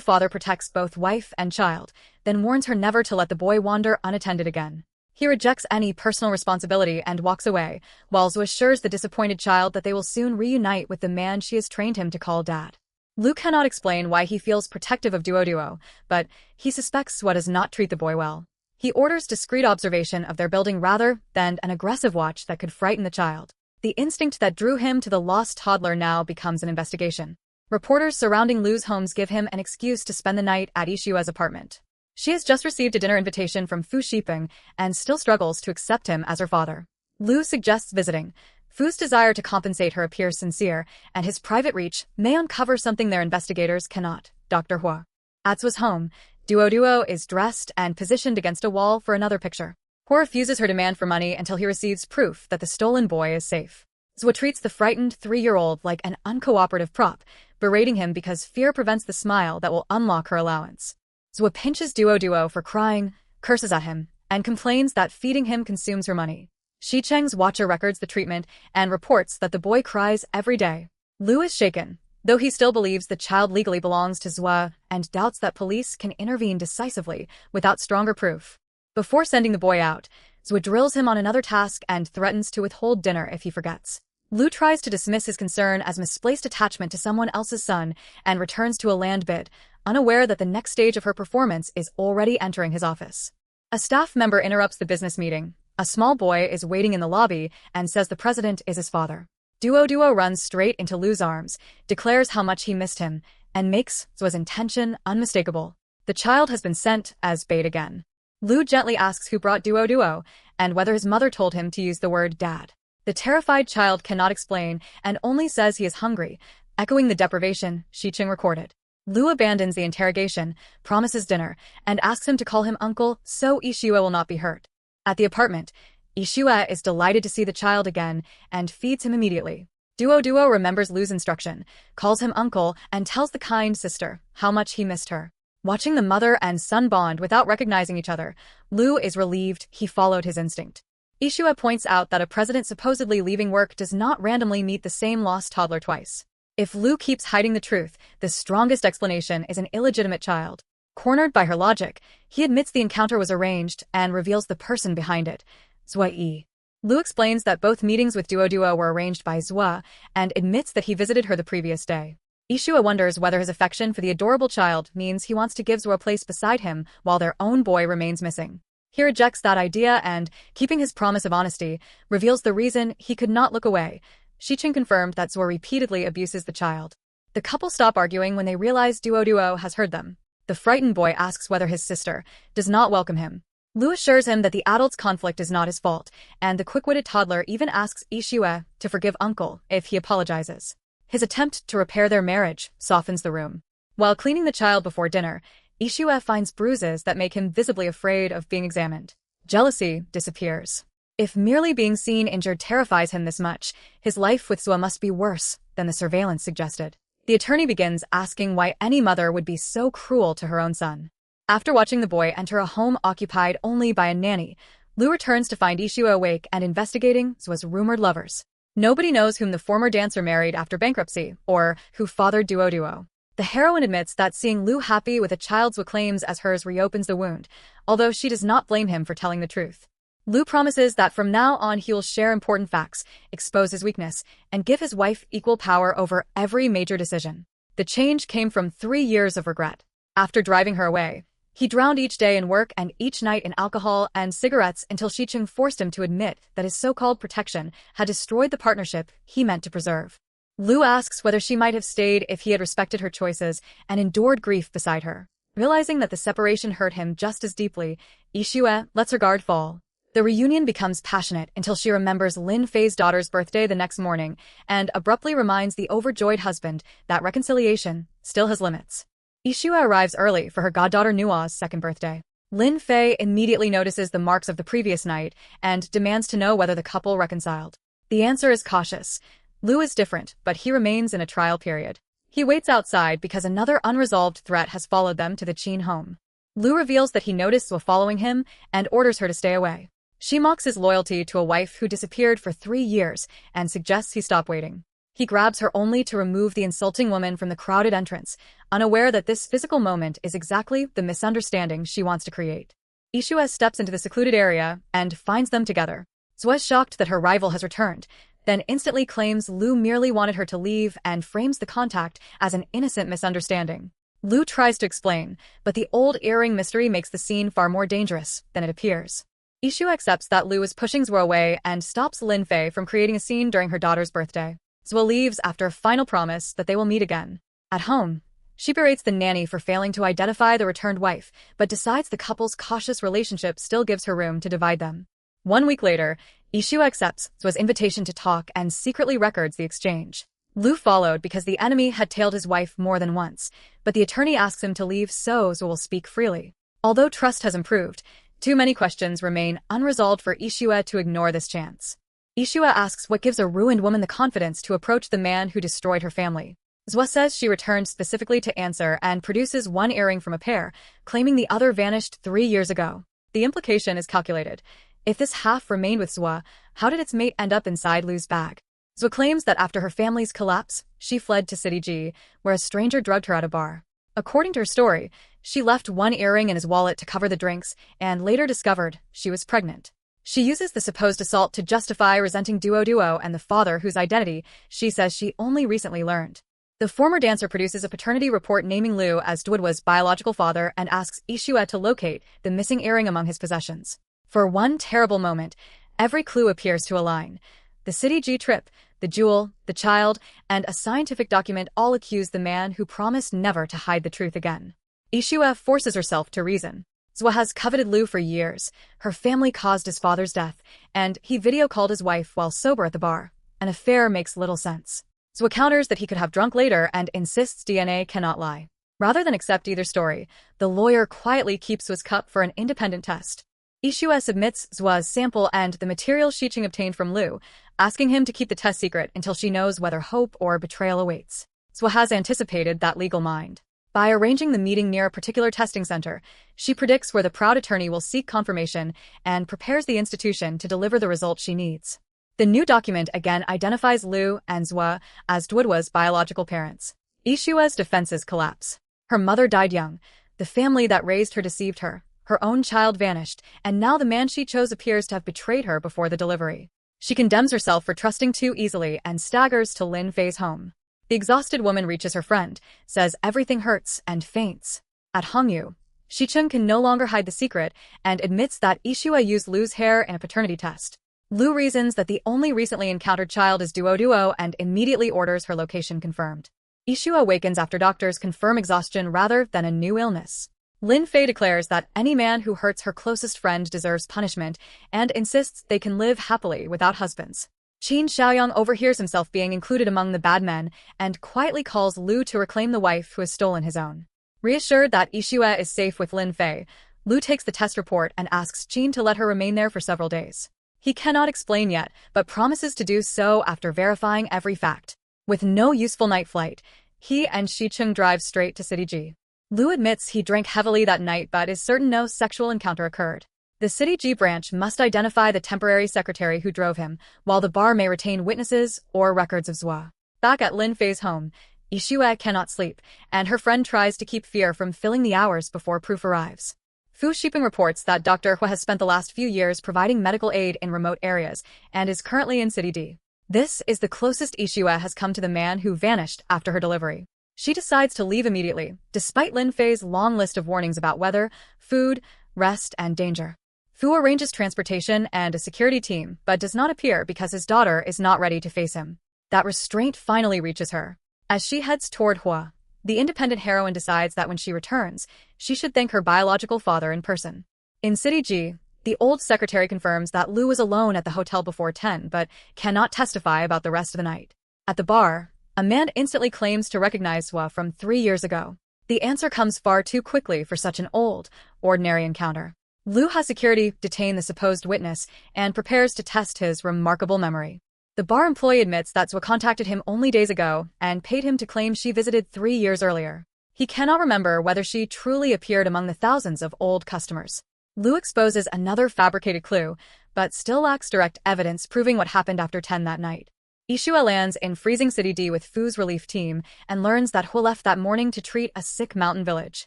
father protects both wife and child, then warns her never to let the boy wander unattended again. He rejects any personal responsibility and walks away, while Zwe assures the disappointed child that they will soon reunite with the man she has trained him to call dad. Lu cannot explain why he feels protective of Duo, but he suspects Zwe does not treat the boy well. He orders discreet observation of their building rather than an aggressive watch that could frighten the child. The instinct that drew him to the lost toddler now becomes an investigation. Reporters surrounding Lu's homes give him an excuse to spend the night at Yixue's apartment. She has just received a dinner invitation from Fu Shiping and still struggles to accept him as her father. Lu suggests visiting. Fu's desire to compensate her appears sincere, and his private reach may uncover something their investigators cannot. Dr. Hua. At Zwe's home, Duo is dressed and positioned against a wall for another picture. Hua refuses her demand for money until he receives proof that the stolen boy is safe. Zwe treats the frightened 3-year-old like an uncooperative prop, berating him because fear prevents the smile that will unlock her allowance. Zwe pinches Duo for crying, curses at him, and complains that feeding him consumes her money. Xicheng's watcher records the treatment and reports that the boy cries every day. Lu is shaken. though he still believes the child legally belongs to Zhua and doubts that police can intervene decisively without stronger proof. Before sending the boy out, Zhua drills him on another task and threatens to withhold dinner if he forgets. Lu tries to dismiss his concern as misplaced attachment to someone else's son and returns to a land bid, unaware that the next stage of her performance is already entering his office. A staff member interrupts the business meeting. A small boy is waiting in the lobby and says the president is his father. Duo runs straight into Lu's arms, declares how much he missed him, and makes Zhua's intention unmistakable. The child has been sent as bait again. Lu gently asks who brought Duo and whether his mother told him to use the word dad. The terrified child cannot explain and only says he is hungry, echoing the deprivation Xiqing recorded. Lu abandons the interrogation, promises dinner, and asks him to call him uncle so Yixue will not be hurt. At the apartment, Yixue is delighted to see the child again and feeds him immediately. Duo remembers Lu's instruction, calls him uncle, and tells the kind sister how much he missed her. Watching the mother and son bond without recognizing each other, Lu is relieved he followed his instinct. Yixue points out that a president supposedly leaving work does not randomly meet the same lost toddler twice. If Lu keeps hiding the truth, the strongest explanation is an illegitimate child. Cornered by her logic, he admits the encounter was arranged and reveals the person behind it, Zhua Yi. Lu explains that both meetings with Duo were arranged by Zhua and admits that he visited her the previous day. Yixue wonders whether his affection for the adorable child means he wants to give Zhua a place beside him while their own boy remains missing. He rejects that idea and, keeping his promise of honesty, reveals the reason he could not look away. Xiqing confirmed that Zhua repeatedly abuses the child. The couple stop arguing when they realize Duo has heard them. The frightened boy asks whether his sister does not welcome him. Lu assures him that the adult's conflict is not his fault, and the quick-witted toddler even asks Yixue to forgive uncle if he apologizes. His attempt to repair their marriage softens the room. While cleaning the child before dinner, Yixue finds bruises that make him visibly afraid of being examined. Jealousy disappears. If merely being seen injured terrifies him this much, his life with Zhua must be worse than the surveillance suggested. The attorney begins asking why any mother would be so cruel to her own son. After watching the boy enter a home occupied only by a nanny, Lu returns to find Yixue awake and investigating Zhua's rumored lovers. Nobody knows whom the former dancer married after bankruptcy, or who fathered Duo. The heroine admits that seeing Lu happy with a child Zhua claims as hers reopens the wound, although she does not blame him for telling the truth. Lu promises that from now on he will share important facts, expose his weakness, and give his wife equal power over every major decision. The change came from 3 years of regret. After driving her away, he drowned each day in work and each night in alcohol and cigarettes until Xiqing forced him to admit that his so-called protection had destroyed the partnership he meant to preserve. Lu asks whether she might have stayed if he had respected her choices and endured grief beside her. Realizing that the separation hurt him just as deeply, Yixue lets her guard fall. The reunion becomes passionate until she remembers Lin Fei's daughter's birthday the next morning and abruptly reminds the overjoyed husband that reconciliation still has limits. Yixue arrives early for her goddaughter Nua's second birthday. Lin Fei immediately notices the marks of the previous night and demands to know whether the couple reconciled. The answer is cautious. Lu is different, but he remains in a trial period. He waits outside because another unresolved threat has followed them to the Qin home. Lu reveals that he noticed Zhua following him and orders her to stay away. She mocks his loyalty to a wife who disappeared for 3 years and suggests he stop waiting. He grabs her only to remove the insulting woman from the crowded entrance, unaware that this physical moment is exactly the misunderstanding she wants to create. Yixue steps into the secluded area and finds them together. Zhua is shocked that her rival has returned, then instantly claims Lu merely wanted her to leave and frames the contact as an innocent misunderstanding. Lu tries to explain, but the old earring mystery makes the scene far more dangerous than it appears. Yixue accepts that Lu is pushing Zhua away and stops Lin Fei from creating a scene during her daughter's birthday. Zhua leaves after a final promise that they will meet again. At home, she berates the nanny for failing to identify the returned wife, but decides the couple's cautious relationship still gives her room to divide them. 1 week later, Yixue accepts Zhua's invitation to talk and secretly records the exchange. Lu followed because the enemy had tailed his wife more than once, but the attorney asks him to leave so Zhua will speak freely. Although trust has improved, too many questions remain unresolved for Yixue to ignore this chance. Yixue asks what gives a ruined woman the confidence to approach the man who destroyed her family. Zhua says she returned specifically to answer and produces 1 earring from a pair, claiming the other vanished 3 years ago. The implication is calculated. If this half remained with Zhua, how did its mate end up inside Lu's bag? Zwa claims that after her family's collapse, she fled to City G, where a stranger drugged her at a bar. According to her story, she left one earring in his wallet to cover the drinks and later discovered she was pregnant. She uses the supposed assault to justify resenting Duo and the father whose identity she says she only recently learned. The former dancer produces a paternity report naming Lu as Duo's biological father and asks Yixue to locate the missing earring among his possessions. For one terrible moment, every clue appears to align. The City G trip, the jewel, the child, and a scientific document all accuse the man who promised never to hide the truth again. Yixue forces herself to reason. Zwa has coveted Lu for years. Her family caused his father's death, and he video-called his wife while sober at the bar. An affair makes little sense. Zwa counters that he could have drunk later and insists DNA cannot lie. Rather than accept either story, the lawyer quietly keeps Zwa's cup for an independent test. Yixue submits Zwa's sample and the material Xiqing obtained from Lu, asking him to keep the test secret until she knows whether hope or betrayal awaits. Zwa has anticipated that legal mind. By arranging the meeting near a particular testing center, she predicts where the proud attorney will seek confirmation and prepares the institution to deliver the result she needs. The new document again identifies Lu and Zwa as Duo's biological parents. Yixue's defenses collapse. Her mother died young, the family that raised her deceived her, her own child vanished, and now the man she chose appears to have betrayed her before the delivery. She condemns herself for trusting too easily and staggers to Lin Fei's home. The exhausted woman reaches her friend, says everything hurts, and faints. At Hongyu, Xiqing can no longer hide the secret and admits that Yixue used Lu's hair in a paternity test. Lu reasons that the only recently encountered child is Duo and immediately orders her location confirmed. Yixue awakens after doctors confirm exhaustion rather than a new illness. Lin Fei declares that any man who hurts her closest friend deserves punishment and insists they can live happily without husbands. Qin Xiaoyang overhears himself being included among the bad men and quietly calls Lu to reclaim the wife who has stolen his own. Reassured that Yixue is safe with Lin Fei, Lu takes the test report and asks Qin to let her remain there for several days. He cannot explain yet, but promises to do so after verifying every fact. With no useful night flight, he and Xiqing drive straight to City G. Lu admits he drank heavily that night but is certain no sexual encounter occurred. The City G branch must identify the temporary secretary who drove him, while the bar may retain witnesses or records of Zwa. Back at Lin Fei's home, Yixue cannot sleep, and her friend tries to keep fear from filling the hours before proof arrives. Fu Shiping reports that Dr. Hua has spent the last few years providing medical aid in remote areas and is currently in City D. This is the closest Yixue has come to the man who vanished after her delivery. She decides to leave immediately, despite Lin Fei's long list of warnings about weather, food, rest, and danger. Fu arranges transportation and a security team, but does not appear because his daughter is not ready to face him. That restraint finally reaches her. As she heads toward Hua, the independent heroine decides that when she returns, she should thank her biological father in person. In City G, the old secretary confirms that Lu was alone at the hotel before 10 but cannot testify about the rest of the night. At the bar, a man instantly claims to recognize Hua from 3 years ago. The answer comes far too quickly for such an old, ordinary encounter. Lu has security detain the supposed witness and prepares to test his remarkable memory. The bar employee admits that Zwa contacted him only days ago and paid him to claim she visited 3 years earlier. He cannot remember whether she truly appeared among the thousands of old customers. Lu exposes another fabricated clue, but still lacks direct evidence proving what happened after 10 that night. Yixue lands in freezing City D with Fu's relief team and learns that Hua left that morning to treat a sick mountain village.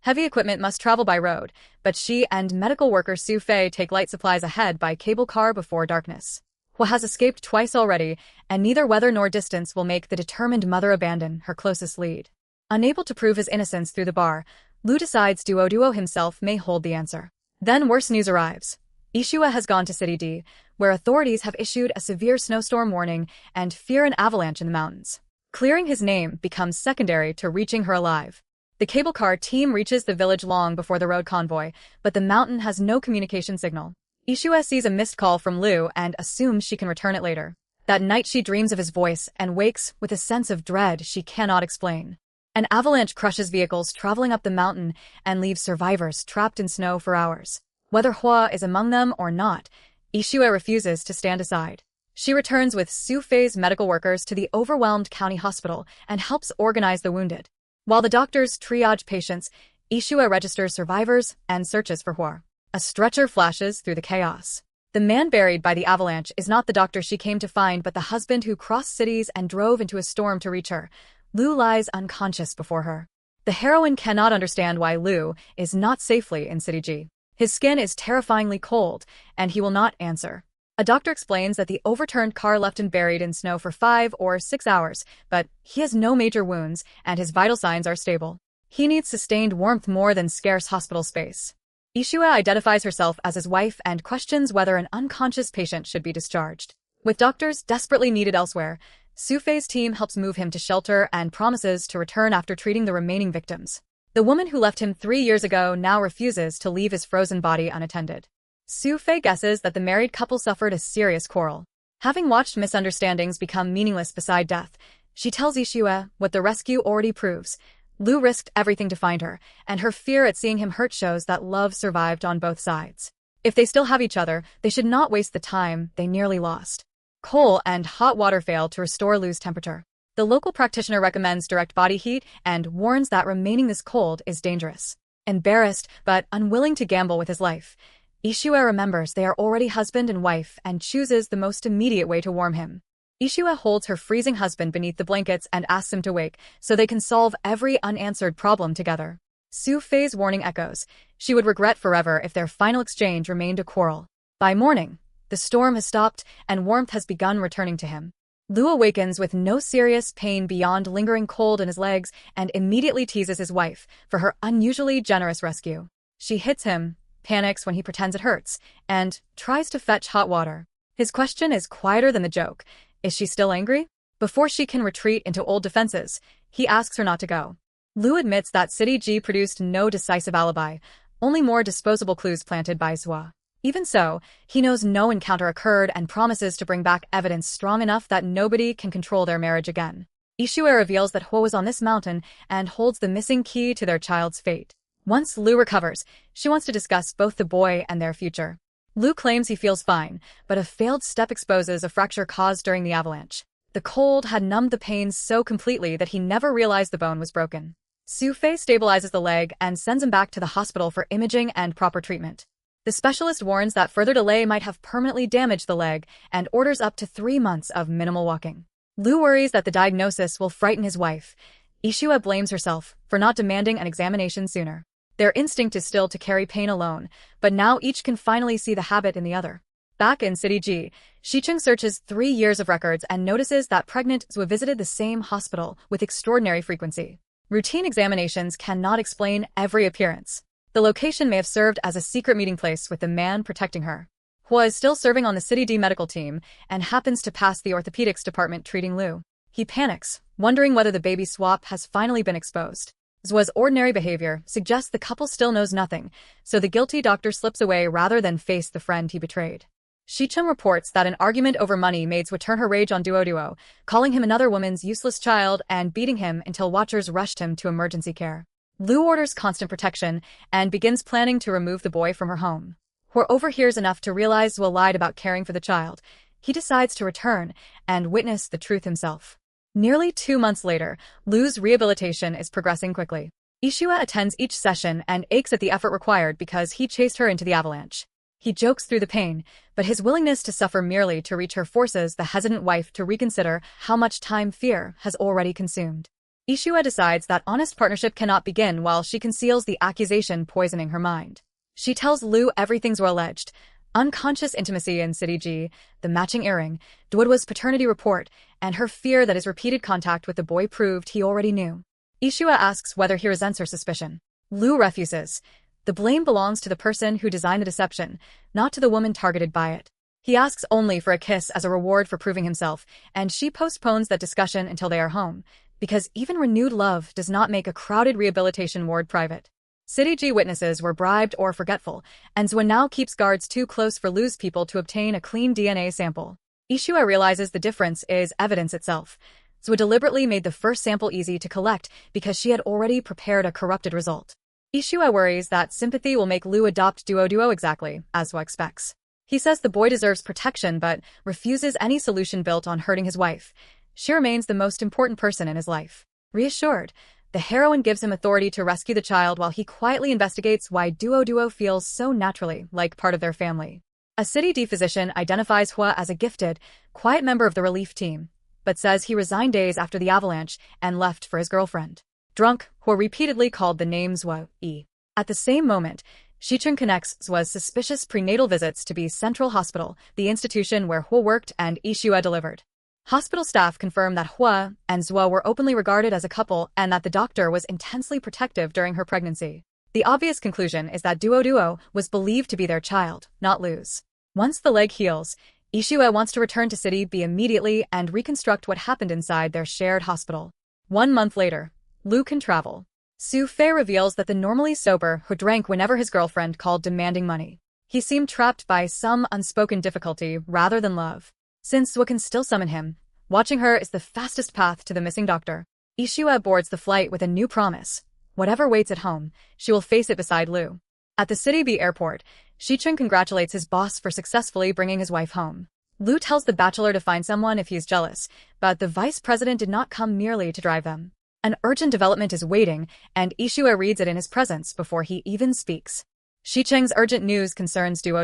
Heavy equipment must travel by road, but she and medical worker Su Fei take light supplies ahead by cable car before darkness. Hua has escaped twice already, and neither weather nor distance will make the determined mother abandon her closest lead. Unable to prove his innocence through the bar, Lu decides Duo himself may hold the answer. Then worse news arrives. Yixue has gone to City D, where authorities have issued a severe snowstorm warning and fear an avalanche in the mountains. Clearing his name becomes secondary to reaching her alive. The cable car team reaches the village long before the road convoy, but the mountain has no communication signal. Yixue sees a missed call from Lu and assumes she can return it later. That night she dreams of his voice and wakes with a sense of dread she cannot explain. An avalanche crushes vehicles traveling up the mountain and leaves survivors trapped in snow for hours. Whether Hua is among them or not, Yixue refuses to stand aside. She returns with Su Fei's medical workers to the overwhelmed county hospital and helps organize the wounded. While the doctors triage patients, Yixue registers survivors and searches for Hua. A stretcher flashes through the chaos. The man buried by the avalanche is not the doctor she came to find, but the husband who crossed cities and drove into a storm to reach her. Lu lies unconscious before her. The heroine cannot understand why Lu is not safely in City G. His skin is terrifyingly cold, and he will not answer. A doctor explains that the overturned car left him buried in snow for 5 or 6 hours, but he has no major wounds, and his vital signs are stable. He needs sustained warmth more than scarce hospital space. Yixue identifies herself as his wife and questions whether an unconscious patient should be discharged. With doctors desperately needed elsewhere, Sufei's team helps move him to shelter and promises to return after treating the remaining victims. The woman who left him 3 years ago now refuses to leave his frozen body unattended. Sufei guesses that the married couple suffered a serious quarrel. Having watched misunderstandings become meaningless beside death, she tells Yixue what the rescue already proves. Lu risked everything to find her, and her fear at seeing him hurt shows that love survived on both sides. If they still have each other, they should not waste the time they nearly lost. Coal and hot water fail to restore Lu's temperature. The local practitioner recommends direct body heat and warns that remaining this cold is dangerous. Embarrassed, but unwilling to gamble with his life, Yixue remembers they are already husband and wife and chooses the most immediate way to warm him. Yixue holds her freezing husband beneath the blankets and asks him to wake so they can solve every unanswered problem together. Sufei's warning echoes. She would regret forever if their final exchange remained a quarrel. By morning, the storm has stopped and warmth has begun returning to him. Lu awakens with no serious pain beyond lingering cold in his legs and immediately teases his wife for her unusually generous rescue. She hits him, panics when he pretends it hurts, and tries to fetch hot water. His question is quieter than the joke. Is she still angry? Before she can retreat into old defenses, he asks her not to go. Lu admits that City G produced no decisive alibi, only more disposable clues planted by Zhua. Even so, he knows no encounter occurred and promises to bring back evidence strong enough that nobody can control their marriage again. Yixue reveals that Hua was on this mountain and holds the missing key to their child's fate. Once Lu recovers, she wants to discuss both the boy and their future. Lu claims he feels fine, but a failed step exposes a fracture caused during the avalanche. The cold had numbed the pain so completely that he never realized the bone was broken. Sufei stabilizes the leg and sends him back to the hospital for imaging and proper treatment. The specialist warns that further delay might have permanently damaged the leg and orders up to 3 months of minimal walking. Lu worries that the diagnosis will frighten his wife. Yixue blames herself for not demanding an examination sooner. Their instinct is still to carry pain alone, but now each can finally see the habit in the other. Back in City G, Shicheng searches 3 years of records and notices that pregnant Zhua visited the same hospital with extraordinary frequency. Routine examinations cannot explain every appearance. The location may have served as a secret meeting place with the man protecting her. Hua is still serving on the City D medical team and happens to pass the orthopedics department treating Lu. He panics, wondering whether the baby swap has finally been exposed. Zhua's ordinary behavior suggests the couple still knows nothing, so the guilty doctor slips away rather than face the friend he betrayed. Shicheng reports that an argument over money made Zhua turn her rage on Duo, calling him another woman's useless child and beating him until watchers rushed him to emergency care. Lu orders constant protection and begins planning to remove the boy from her home. Hua overhears enough to realize Zhua lied about caring for the child. He decides to return and witness the truth himself. Nearly 2 months later, Lu's rehabilitation is progressing quickly. Yixue attends each session and aches at the effort required because he chased her into the avalanche. He jokes through the pain, but his willingness to suffer merely to reach her forces the hesitant wife to reconsider how much time fear has already consumed. Yixue decides that honest partnership cannot begin while she conceals the accusation poisoning her mind. She tells Lu everything's alleged: unconscious intimacy in City G, the matching earring, Duoduo's paternity report, and her fear that his repeated contact with the boy proved he already knew. Yixue asks whether he resents her suspicion. Lu refuses. The blame belongs to the person who designed the deception, not to the woman targeted by it. He asks only for a kiss as a reward for proving himself, and she postpones that discussion until they are home, because even renewed love does not make a crowded rehabilitation ward private. City G witnesses were bribed or forgetful, and Zhua now keeps guards too close for Lu's people to obtain a clean DNA sample. Yixue realizes the difference is evidence itself. Zhua deliberately made the first sample easy to collect because she had already prepared a corrupted result. Yixue worries that sympathy will make Lu adopt Duo exactly as Zhua expects. He says the boy deserves protection but refuses any solution built on hurting his wife. She remains the most important person in his life. Reassured, the heroine gives him authority to rescue the child while he quietly investigates why Duo feels so naturally like part of their family. A City D physician identifies Hua as a gifted, quiet member of the relief team, but says he resigned days after the avalanche and left for his girlfriend. Drunk, Hua repeatedly called the name Zhuo Yi. At the same moment, Shicheng connects Zhuo's suspicious prenatal visits to be Central Hospital, the institution where Hua worked and Yixue delivered. Hospital staff confirm that Hua and Zhuo were openly regarded as a couple and that the doctor was intensely protective during her pregnancy. The obvious conclusion is that Duo was believed to be their child, not Lu's. Once the leg heals, Yixue wants to return to City B immediately and reconstruct what happened inside their shared hospital. 1 month later, Lu can travel. Su Fei reveals that the normally sober Hu drank whenever his girlfriend called demanding money. He seemed trapped by some unspoken difficulty rather than love. Since Zhuo can still summon him, watching her is the fastest path to the missing doctor. Yixue boards the flight with a new promise. Whatever waits at home, she will face it beside Lu. At the City B airport, Shicheng congratulates his boss for successfully bringing his wife home. Lu tells the bachelor to find someone if he is jealous, but the vice president did not come merely to drive them. An urgent development is waiting, and Yixue reads it in his presence before he even speaks. Shicheng's urgent news concerns Duo.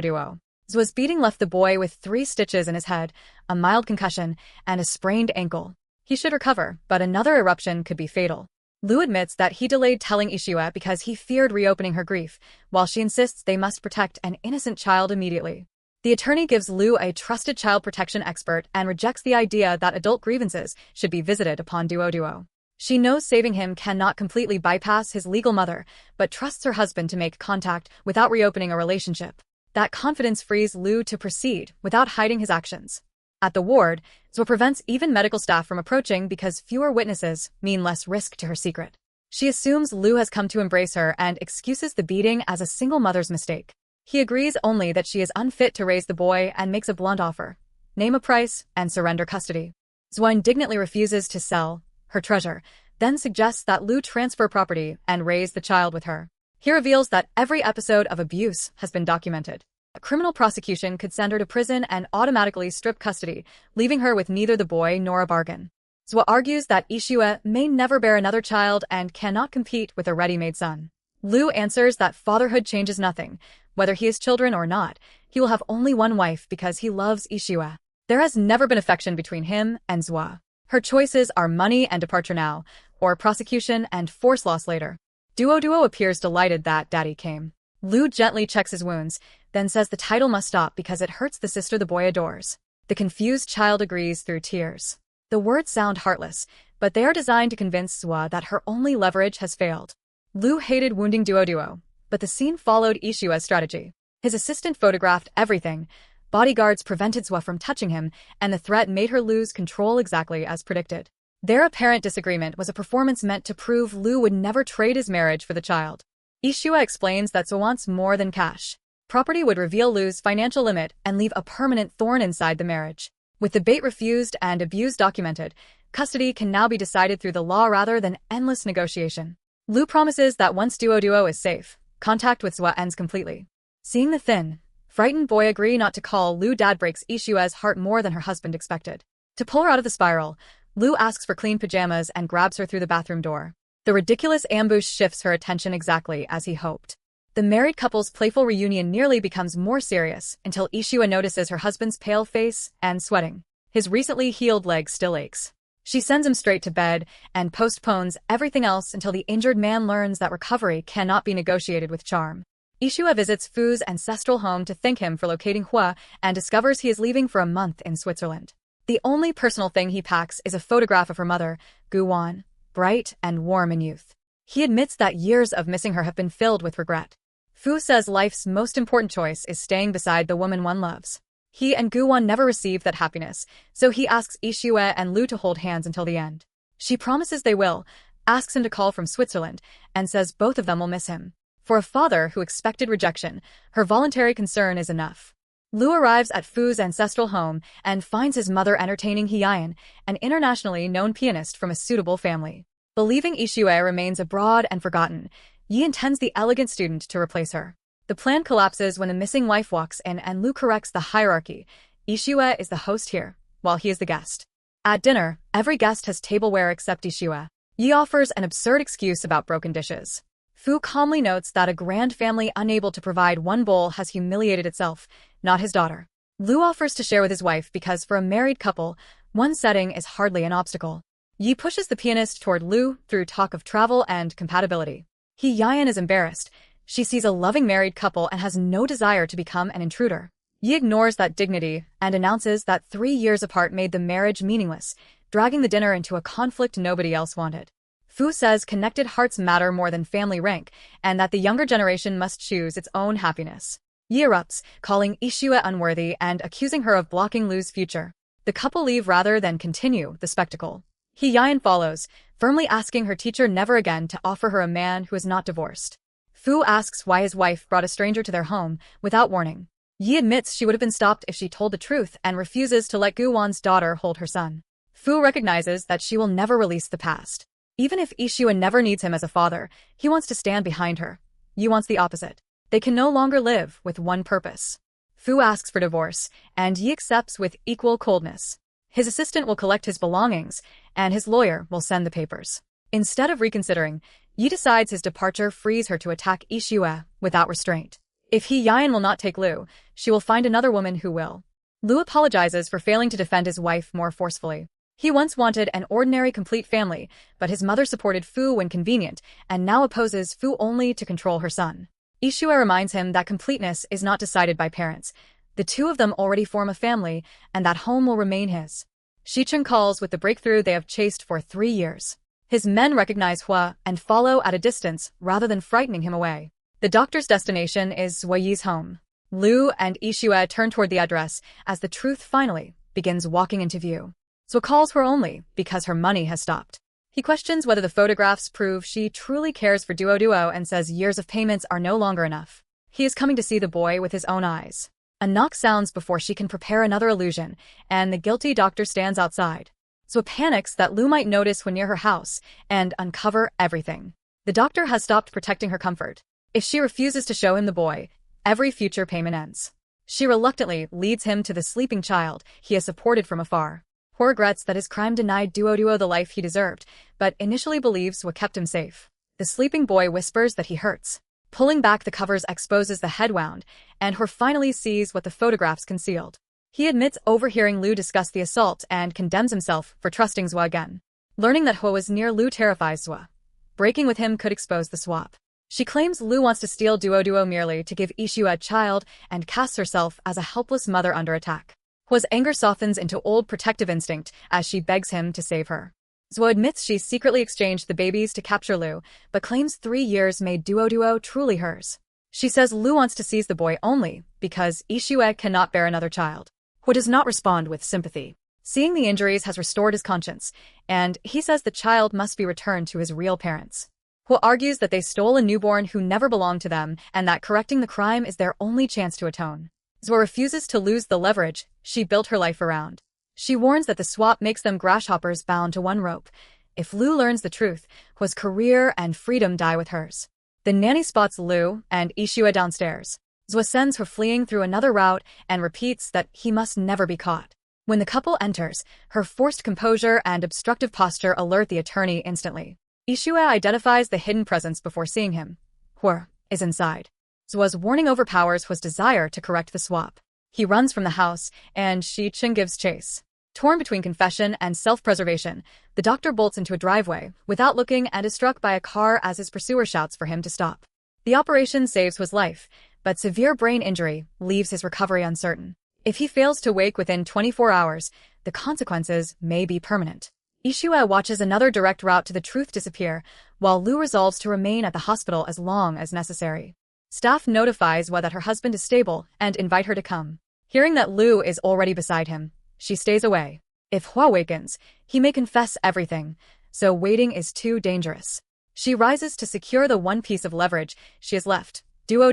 Zhuo's beating left the boy with 3 stitches in his head, a mild concussion, and a sprained ankle. He should recover, but another eruption could be fatal. Lu admits that he delayed telling Yixue because he feared reopening her grief, while she insists they must protect an innocent child immediately. The attorney gives Lu a trusted child protection expert and rejects the idea that adult grievances should be visited upon Duo. She knows saving him cannot completely bypass his legal mother, but trusts her husband to make contact without reopening a relationship. That confidence frees Lu to proceed without hiding his actions. At the ward, Zhuo prevents even medical staff from approaching because fewer witnesses mean less risk to her secret. She assumes Lu has come to embrace her and excuses the beating as a single mother's mistake. He agrees only that she is unfit to raise the boy and makes a blunt offer. Name a price and surrender custody. Zhuo indignantly refuses to sell her treasure, then suggests that Lu transfer property and raise the child with her. He reveals that every episode of abuse has been documented. A criminal prosecution could send her to prison and automatically strip custody, leaving her with neither the boy nor a bargain. Zhuo argues that Yixue may never bear another child and cannot compete with a ready-made son. Lu answers that fatherhood changes nothing. Whether he has children or not, he will have only one wife because he loves Yixue. There has never been affection between him and Zhuo. Her choices are money and departure now, or prosecution and force loss later. Duo appears delighted that daddy came. Lu gently checks his wounds, then says the title must stop because it hurts the sister the boy adores. The confused child agrees through tears. The words sound heartless, but they are designed to convince Zhuo that her only leverage has failed. Lu hated wounding Duo, but the scene followed Yixue's strategy. His assistant photographed everything. Bodyguards prevented Zhuo from touching him, and the threat made her lose control exactly as predicted. Their apparent disagreement was a performance meant to prove Lu would never trade his marriage for the child. Yixue explains that Zhuo wants more than cash. Property would reveal Lu's financial limit and leave a permanent thorn inside the marriage. With the bait refused and abuse documented, custody can now be decided through the law rather than endless negotiation. Lu promises that once Duo is safe, contact with Zhuo ends completely. Seeing the thin, frightened boy agree not to call Lu dad breaks Yixue's heart more than her husband expected. To pull her out of the spiral, Lu asks for clean pajamas and grabs her through the bathroom door. The ridiculous ambush shifts her attention exactly as he hoped. The married couple's playful reunion nearly becomes more serious until Yixue notices her husband's pale face and sweating. His recently healed leg still aches. She sends him straight to bed and postpones everything else until the injured man learns that recovery cannot be negotiated with charm. Yixue visits Fu's ancestral home to thank him for locating Hua and discovers he is leaving for a month in Switzerland. The only personal thing he packs is a photograph of her mother, Gu Yixue, bright and warm in youth. He admits that years of missing her have been filled with regret. Fu says life's most important choice is staying beside the woman one loves. He and Gu Yixue never received that happiness, so he asks Yixue and Lu to hold hands until the end. She promises they will, asks him to call from Switzerland, and says both of them will miss him. For a father who expected rejection, her voluntary concern is enough. Lu arrives at Fu's ancestral home and finds his mother entertaining Heian, an internationally known pianist from a suitable family. Believing Yixue remains abroad and forgotten, Yi intends the elegant student to replace her. The plan collapses when the missing wife walks in and Lu corrects the hierarchy. Yixue is the host here, while he is the guest. At dinner, every guest has tableware except Yixue. Yi offers an absurd excuse about broken dishes. Fu calmly notes that a grand family unable to provide one bowl has humiliated itself, not his daughter. Lu offers to share with his wife because for a married couple, one setting is hardly an obstacle. Yi pushes the pianist toward Lu through talk of travel and compatibility. Yan is embarrassed. She sees a loving married couple and has no desire to become an intruder. Yi ignores that dignity and announces that 3 years apart made the marriage meaningless, dragging the dinner into a conflict nobody else wanted. Fu says connected hearts matter more than family rank, and that the younger generation must choose its own happiness. Yi erupts, calling Yixue unworthy and accusing her of blocking Lu's future. The couple leave rather than continue the spectacle. Yan follows, firmly asking her teacher never again to offer her a man who is not divorced. Fu asks why his wife brought a stranger to their home without warning. Yi admits she would have been stopped if she told the truth and refuses to let Gu Wan's daughter hold her son. Fu recognizes that she will never release the past. Even if Yixue never needs him as a father, he wants to stand behind her. Yi wants the opposite. They can no longer live with one purpose. Fu asks for divorce, and Yi accepts with equal coldness. His assistant will collect his belongings, and his lawyer will send the papers. Instead of reconsidering, Yi decides his departure frees her to attack Yixue without restraint. If Yan will not take Lu, she will find another woman who will. Lu apologizes for failing to defend his wife more forcefully. He once wanted an ordinary complete family, but his mother supported Fu when convenient, and now opposes Fu only to control her son. Yixue reminds him that completeness is not decided by parents. The two of them already form a family, and that home will remain his. Shicheng calls with the breakthrough they have chased for 3 years. His men recognize Hua and follow at a distance rather than frightening him away. The doctor's destination is Zhuo Yi's home. Lu and Yixue turn toward the address as the truth finally begins walking into view. Zhuo calls her only because her money has stopped. He questions whether the photographs prove she truly cares for Duo and says years of payments are no longer enough. He is coming to see the boy with his own eyes. A knock sounds before she can prepare another illusion, and the guilty doctor stands outside. Zhuo panics that Lu might notice when near her house and uncover everything. The doctor has stopped protecting her comfort. If she refuses to show him the boy, every future payment ends. She reluctantly leads him to the sleeping child he has supported from afar. He regrets that his crime denied Duo the life he deserved, but initially believes what kept him safe. The sleeping boy whispers that he hurts. Pulling back the covers exposes the head wound, and He finally sees what the photographs concealed. He admits overhearing Lu discuss the assault and condemns himself for trusting Zhuo again. Learning that He was near Lu terrifies Zhuo. Breaking with him could expose the swap. She claims Lu wants to steal Duo merely to give Yixue a child and casts herself as a helpless mother under attack. Hua's anger softens into old protective instinct as she begs him to save her. Zhuo admits she secretly exchanged the babies to capture Lu, but claims 3 years made Duo truly hers. She says Lu wants to seize the boy only because Yixue cannot bear another child. Hua does not respond with sympathy. Seeing the injuries has restored his conscience, and he says the child must be returned to his real parents. Hua argues that they stole a newborn who never belonged to them and that correcting the crime is their only chance to atone. Zhuo refuses to lose the leverage she built her life around. She warns that the swap makes them grasshoppers bound to one rope. If Lu learns the truth, Hua's career and freedom die with hers. The nanny spots Lu and Yixue downstairs. Zhuo sends her fleeing through another route and repeats that he must never be caught. When the couple enters, her forced composure and obstructive posture alert the attorney instantly. Yixue identifies the hidden presence before seeing him. Hua is inside. Zhuo's warning overpowers Hua's desire to correct the swap. He runs from the house, and Shicheng gives chase. Torn between confession and self-preservation, the doctor bolts into a driveway without looking and is struck by a car as his pursuer shouts for him to stop. The operation saves Hua's life, but severe brain injury leaves his recovery uncertain. If he fails to wake within 24 hours, the consequences may be permanent. Yixue watches another direct route to the truth disappear, while Lu resolves to remain at the hospital as long as necessary. Staff notifies Hua that her husband is stable and invite her to come. Hearing that Lu is already beside him, she stays away. If Hua wakens, he may confess everything, so waiting is too dangerous. She rises to secure the one piece of leverage she has left, Duo.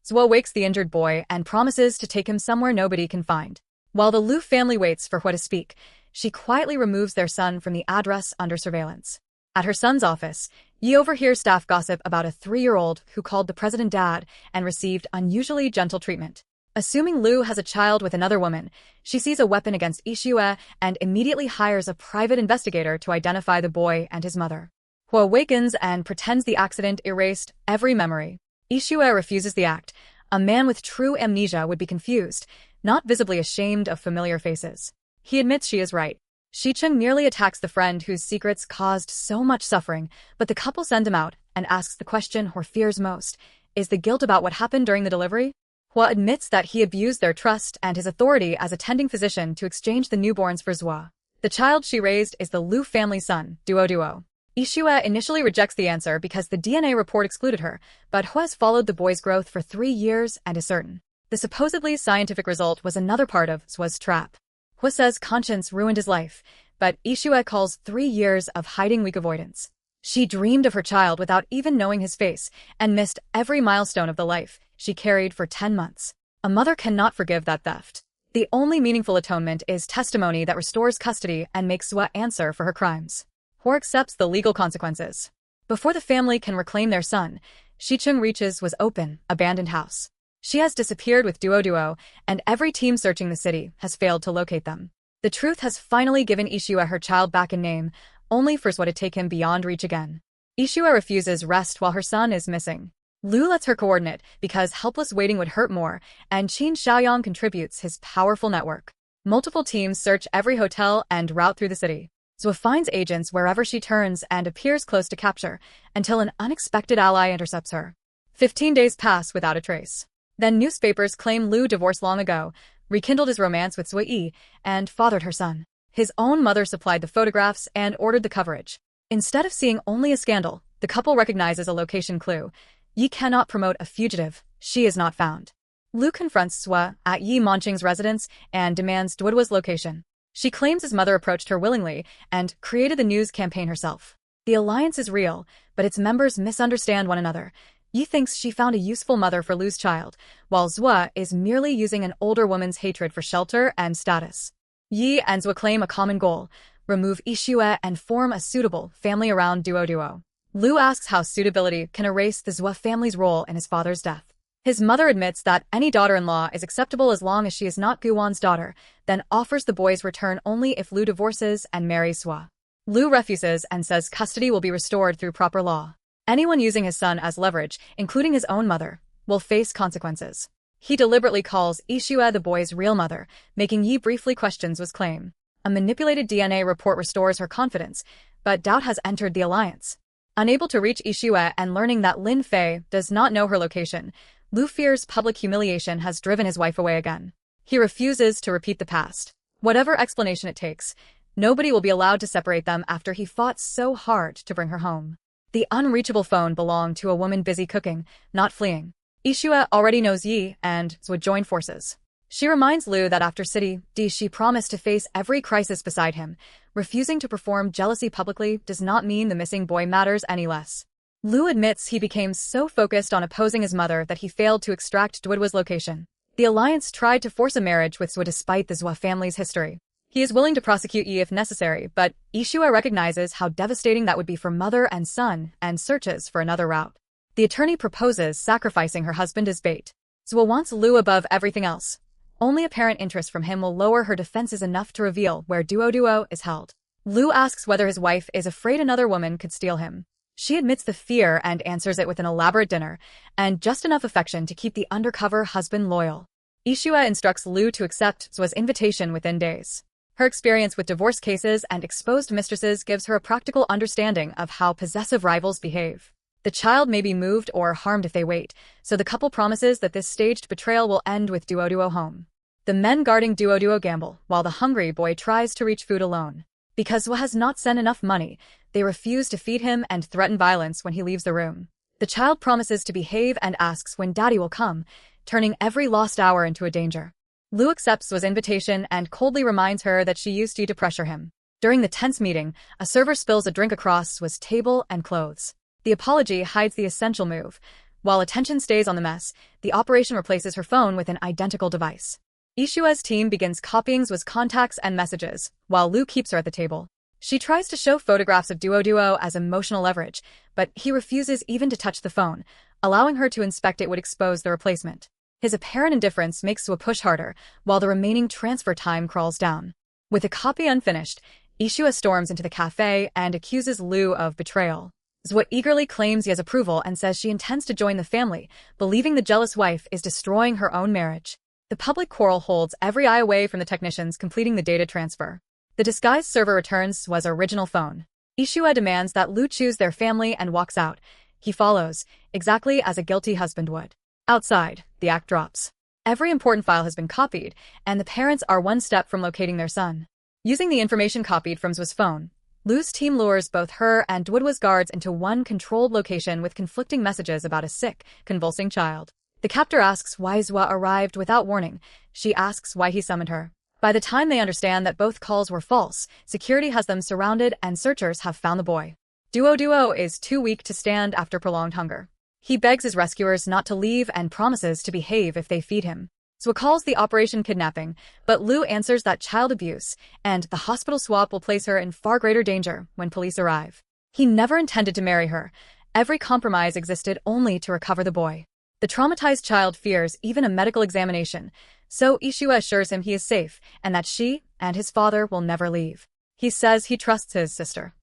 Zhuo wakes the injured boy and promises to take him somewhere nobody can find. While the Lu family waits for Hua to speak, she quietly removes their son from the address under surveillance. At her son's office, Yi overhears staff gossip about a 3-year-old who called the president dad and received unusually gentle treatment. Assuming Lu has a child with another woman, she sees a weapon against Yixue and immediately hires a private investigator to identify the boy and his mother. Hua awakens and pretends the accident erased every memory. Yixue refuses the act. A man with true amnesia would be confused, not visibly ashamed of familiar faces. He admits she is right. Shicheng merely attacks the friend whose secrets caused so much suffering, but the couple send him out and asks the question Hua fears most. Is the guilt about what happened during the delivery? Hua admits that he abused their trust and his authority as attending physician to exchange the newborns for Zhua. The child she raised is the Lu family son, Duo. Yixue initially rejects the answer because the DNA report excluded her, but Hua's followed the boy's growth for 3 years and is certain. The supposedly scientific result was another part of Zhua's trap. Hua says conscience ruined his life, but Yixue calls 3 years of hiding weak avoidance. She dreamed of her child without even knowing his face and missed every milestone of the life she carried for 10 months. A mother cannot forgive that theft. The only meaningful atonement is testimony that restores custody and makes Zhua answer for her crimes. Hua accepts the legal consequences. Before the family can reclaim their son, Shicheng reaches Hua's open, abandoned house. She has disappeared with Duo, and every team searching the city has failed to locate them. The truth has finally given Yixue her child back in name, only for Zhua to take him beyond reach again. Yixue refuses rest while her son is missing. Lu lets her coordinate because helpless waiting would hurt more, and Qin Xiaoyang contributes his powerful network. Multiple teams search every hotel and route through the city. Zhua finds agents wherever she turns and appears close to capture, until an unexpected ally intercepts her. 15 days pass without a trace. Then newspapers claim Lu divorced long ago, rekindled his romance with Zhua Yi, and fathered her son. His own mother supplied the photographs and ordered the coverage. Instead of seeing only a scandal, the couple recognizes a location clue. Yi cannot promote a fugitive. She is not found. Lu confronts Zhua at Yi Manqing's residence and demands Duoduo's location. She claims his mother approached her willingly and created the news campaign herself. The alliance is real, but its members misunderstand one another. Yi thinks she found a useful mother for Lu's child, while Zhua is merely using an older woman's hatred for shelter and status. Yi and Zhua claim a common goal: remove Yixue and form a suitable family around Duo. Lu asks how suitability can erase the Zhua family's role in his father's death. His mother admits that any daughter-in-law is acceptable as long as she is not Guwan's daughter, then offers the boy's return only if Lu divorces and marries Zhua. Lu refuses and says custody will be restored through proper law. Anyone using his son as leverage, including his own mother, will face consequences. He deliberately calls Yixue the boy's real mother, making Yi briefly question Zhua's claim. A manipulated DNA report restores her confidence, but doubt has entered the alliance. Unable to reach Yixue and learning that Lin Fei does not know her location, Lu fears public humiliation has driven his wife away again. He refuses to repeat the past. Whatever explanation it takes, nobody will be allowed to separate them after he fought so hard to bring her home. The unreachable phone belonged to a woman busy cooking, not fleeing. Yixue already knows Yi and would join forces. She reminds Lu that after City D she promised to face every crisis beside him. Refusing to perform jealousy publicly does not mean the missing boy matters any less. Lu admits he became so focused on opposing his mother that he failed to extract Duoduo's location. The alliance tried to force a marriage with Zhua despite the Zhua family's history. He is willing to prosecute Yi if necessary, but Yixue recognizes how devastating that would be for mother and son and searches for another route. The attorney proposes sacrificing her husband as bait. Zhua wants Lu above everything else. Only apparent interest from him will lower her defenses enough to reveal where Duo is held. Lu asks whether his wife is afraid another woman could steal him. She admits the fear and answers it with an elaborate dinner, and just enough affection to keep the undercover husband loyal. Yixue instructs Lu to accept Zhua's invitation within days. Her experience with divorce cases and exposed mistresses gives her a practical understanding of how possessive rivals behave. The child may be moved or harmed if they wait, so the couple promises that this staged betrayal will end with Duo home. The men guarding Duo gamble, while the hungry boy tries to reach food alone. Because Zhua has not sent enough money, they refuse to feed him and threaten violence when he leaves the room. The child promises to behave and asks when daddy will come, turning every lost hour into a danger. Lu accepts Zhua's invitation and coldly reminds her that she used to pressure him. During the tense meeting, a server spills a drink across Zhua's table and clothes. The apology hides the essential move. While attention stays on the mess, the operation replaces her phone with an identical device. Yixue's team begins copying Zhua's contacts and messages, while Lu keeps her at the table. She tries to show photographs of Duo as emotional leverage, but he refuses even to touch the phone. Allowing her to inspect it would expose the replacement. His apparent indifference makes Zhua push harder, while the remaining transfer time crawls down. With a copy unfinished, Yixue storms into the cafe and accuses Lu of betrayal. Zwa eagerly claims he has approval and says she intends to join the family, believing the jealous wife is destroying her own marriage. The public quarrel holds every eye away from the technicians completing the data transfer. The disguised server returns Zwa's original phone. Yixue demands that Lu choose their family and walks out. He follows, exactly as a guilty husband would. Outside, the act drops. Every important file has been copied, and the parents are one step from locating their son. Using the information copied from Zwa's phone, Lu's team lures both her and Duodwa's guards into one controlled location with conflicting messages about a sick, convulsing child. The captor asks why Zwa arrived without warning. She asks why he summoned her. By the time they understand that both calls were false, security has them surrounded and searchers have found the boy. Duo is too weak to stand after prolonged hunger. He begs his rescuers not to leave and promises to behave if they feed him. Zwa calls the operation kidnapping, but Lu answers that child abuse, and the hospital swap will place her in far greater danger when police arrive. He never intended to marry her. Every compromise existed only to recover the boy. The traumatized child fears even a medical examination, so Yixue assures him he is safe and that she and his father will never leave. He says he trusts his sister.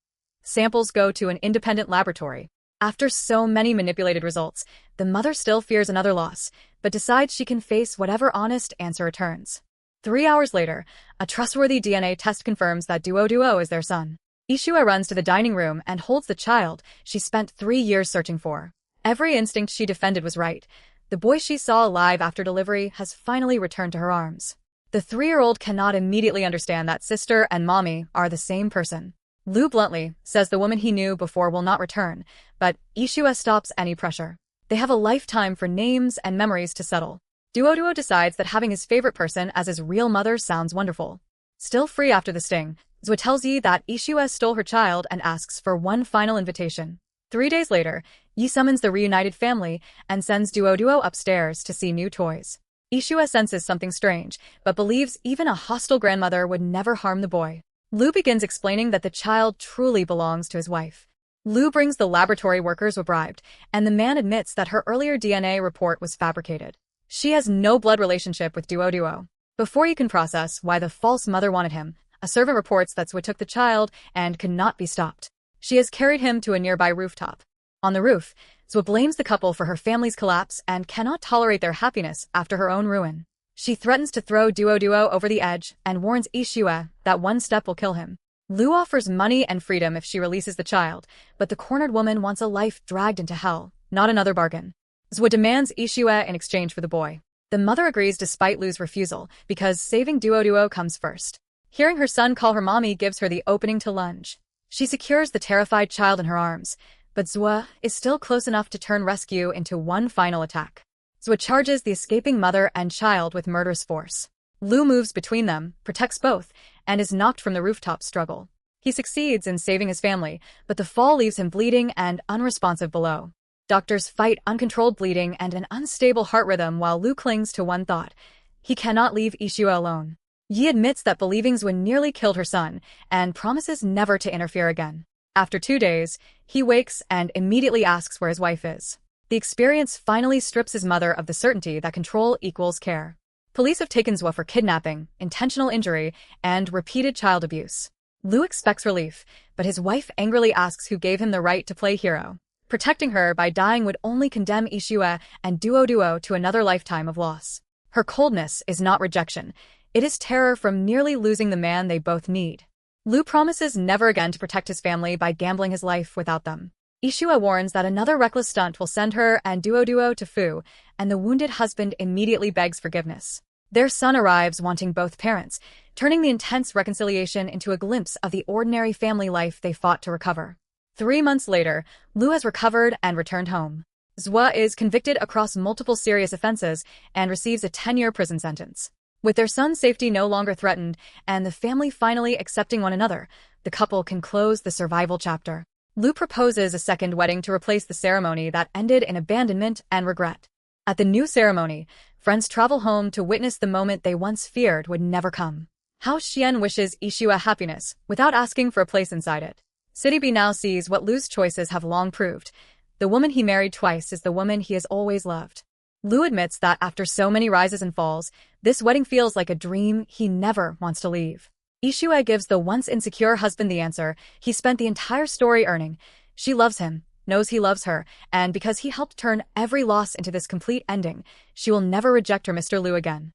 Samples go to an independent laboratory. After so many manipulated results, the mother still fears another loss, but decides she can face whatever honest answer returns. 3 hours later, a trustworthy DNA test confirms that Duo is their son. Yixue runs to the dining room and holds the child she spent 3 years searching for. Every instinct she defended was right. The boy she saw alive after delivery has finally returned to her arms. The 3-year-old cannot immediately understand that sister and mommy are the same person. Lu bluntly says the woman he knew before will not return, but Yixue stops any pressure. They have a lifetime for names and memories to settle. Duo decides that having his favorite person as his real mother sounds wonderful. Still free after the sting, Zwa tells Yi that Yixue stole her child and asks for one final invitation. 3 days later, Yi summons the reunited family and sends Duo upstairs to see new toys. Yixue senses something strange, but believes even a hostile grandmother would never harm the boy. Lu begins explaining that the child truly belongs to his wife. Lu brings the laboratory workers were bribed, and the man admits that her earlier DNA report was fabricated. She has no blood relationship with Duo. Before you can process why the false mother wanted him, a servant reports that Zwa took the child and could not be stopped. She has carried him to a nearby rooftop. On the roof, Zwa blames the couple for her family's collapse and cannot tolerate their happiness after her own ruin. She threatens to throw Duo over the edge and warns Yixue that one step will kill him. Lu offers money and freedom if she releases the child, but the cornered woman wants a life dragged into hell, not another bargain. Zwa demands Yixue in exchange for the boy. The mother agrees despite Lu's refusal, because saving Duo comes first. Hearing her son call her mommy gives her the opening to lunge. She secures the terrified child in her arms, but Zwa is still close enough to turn rescue into one final attack. Zwa charges the escaping mother and child with murderous force. Lu moves between them, protects both, and is knocked from the rooftop struggle. He succeeds in saving his family, but the fall leaves him bleeding and unresponsive below. Doctors fight uncontrolled bleeding and an unstable heart rhythm while Lu clings to one thought. He cannot leave Yixue alone. Yi admits that believing Zwa nearly killed her son, and promises never to interfere again. After 2 days, he wakes and immediately asks where his wife is. The experience finally strips his mother of the certainty that control equals care. Police have taken Zwa for kidnapping, intentional injury, and repeated child abuse. Lu expects relief, but his wife angrily asks who gave him the right to play hero. Protecting her by dying would only condemn Yixue and Duo to another lifetime of loss. Her coldness is not rejection. It is terror from nearly losing the man they both need. Lu promises never again to protect his family by gambling his life without them. Yixue warns that another reckless stunt will send her and Duo to Fu, and the wounded husband immediately begs forgiveness. Their son arrives wanting both parents, turning the intense reconciliation into a glimpse of the ordinary family life they fought to recover. 3 months later, Lu has recovered and returned home. Zwa is convicted across multiple serious offenses and receives a 10-year prison sentence. With their son's safety no longer threatened and the family finally accepting one another, the couple can close the survival chapter. Lu proposes a second wedding to replace the ceremony that ended in abandonment and regret. At the new ceremony, friends travel home to witness the moment they once feared would never come. How Xian wishes Yixue happiness without asking for a place inside it. City B now sees what Lu's choices have long proved. The woman he married twice is the woman he has always loved. Lu admits that after so many rises and falls, this wedding feels like a dream he never wants to leave. Yixue gives the once insecure husband the answer he spent the entire story earning. She loves him, knows he loves her, and because he helped turn every loss into this complete ending, she will never reject her Mr. Lu again.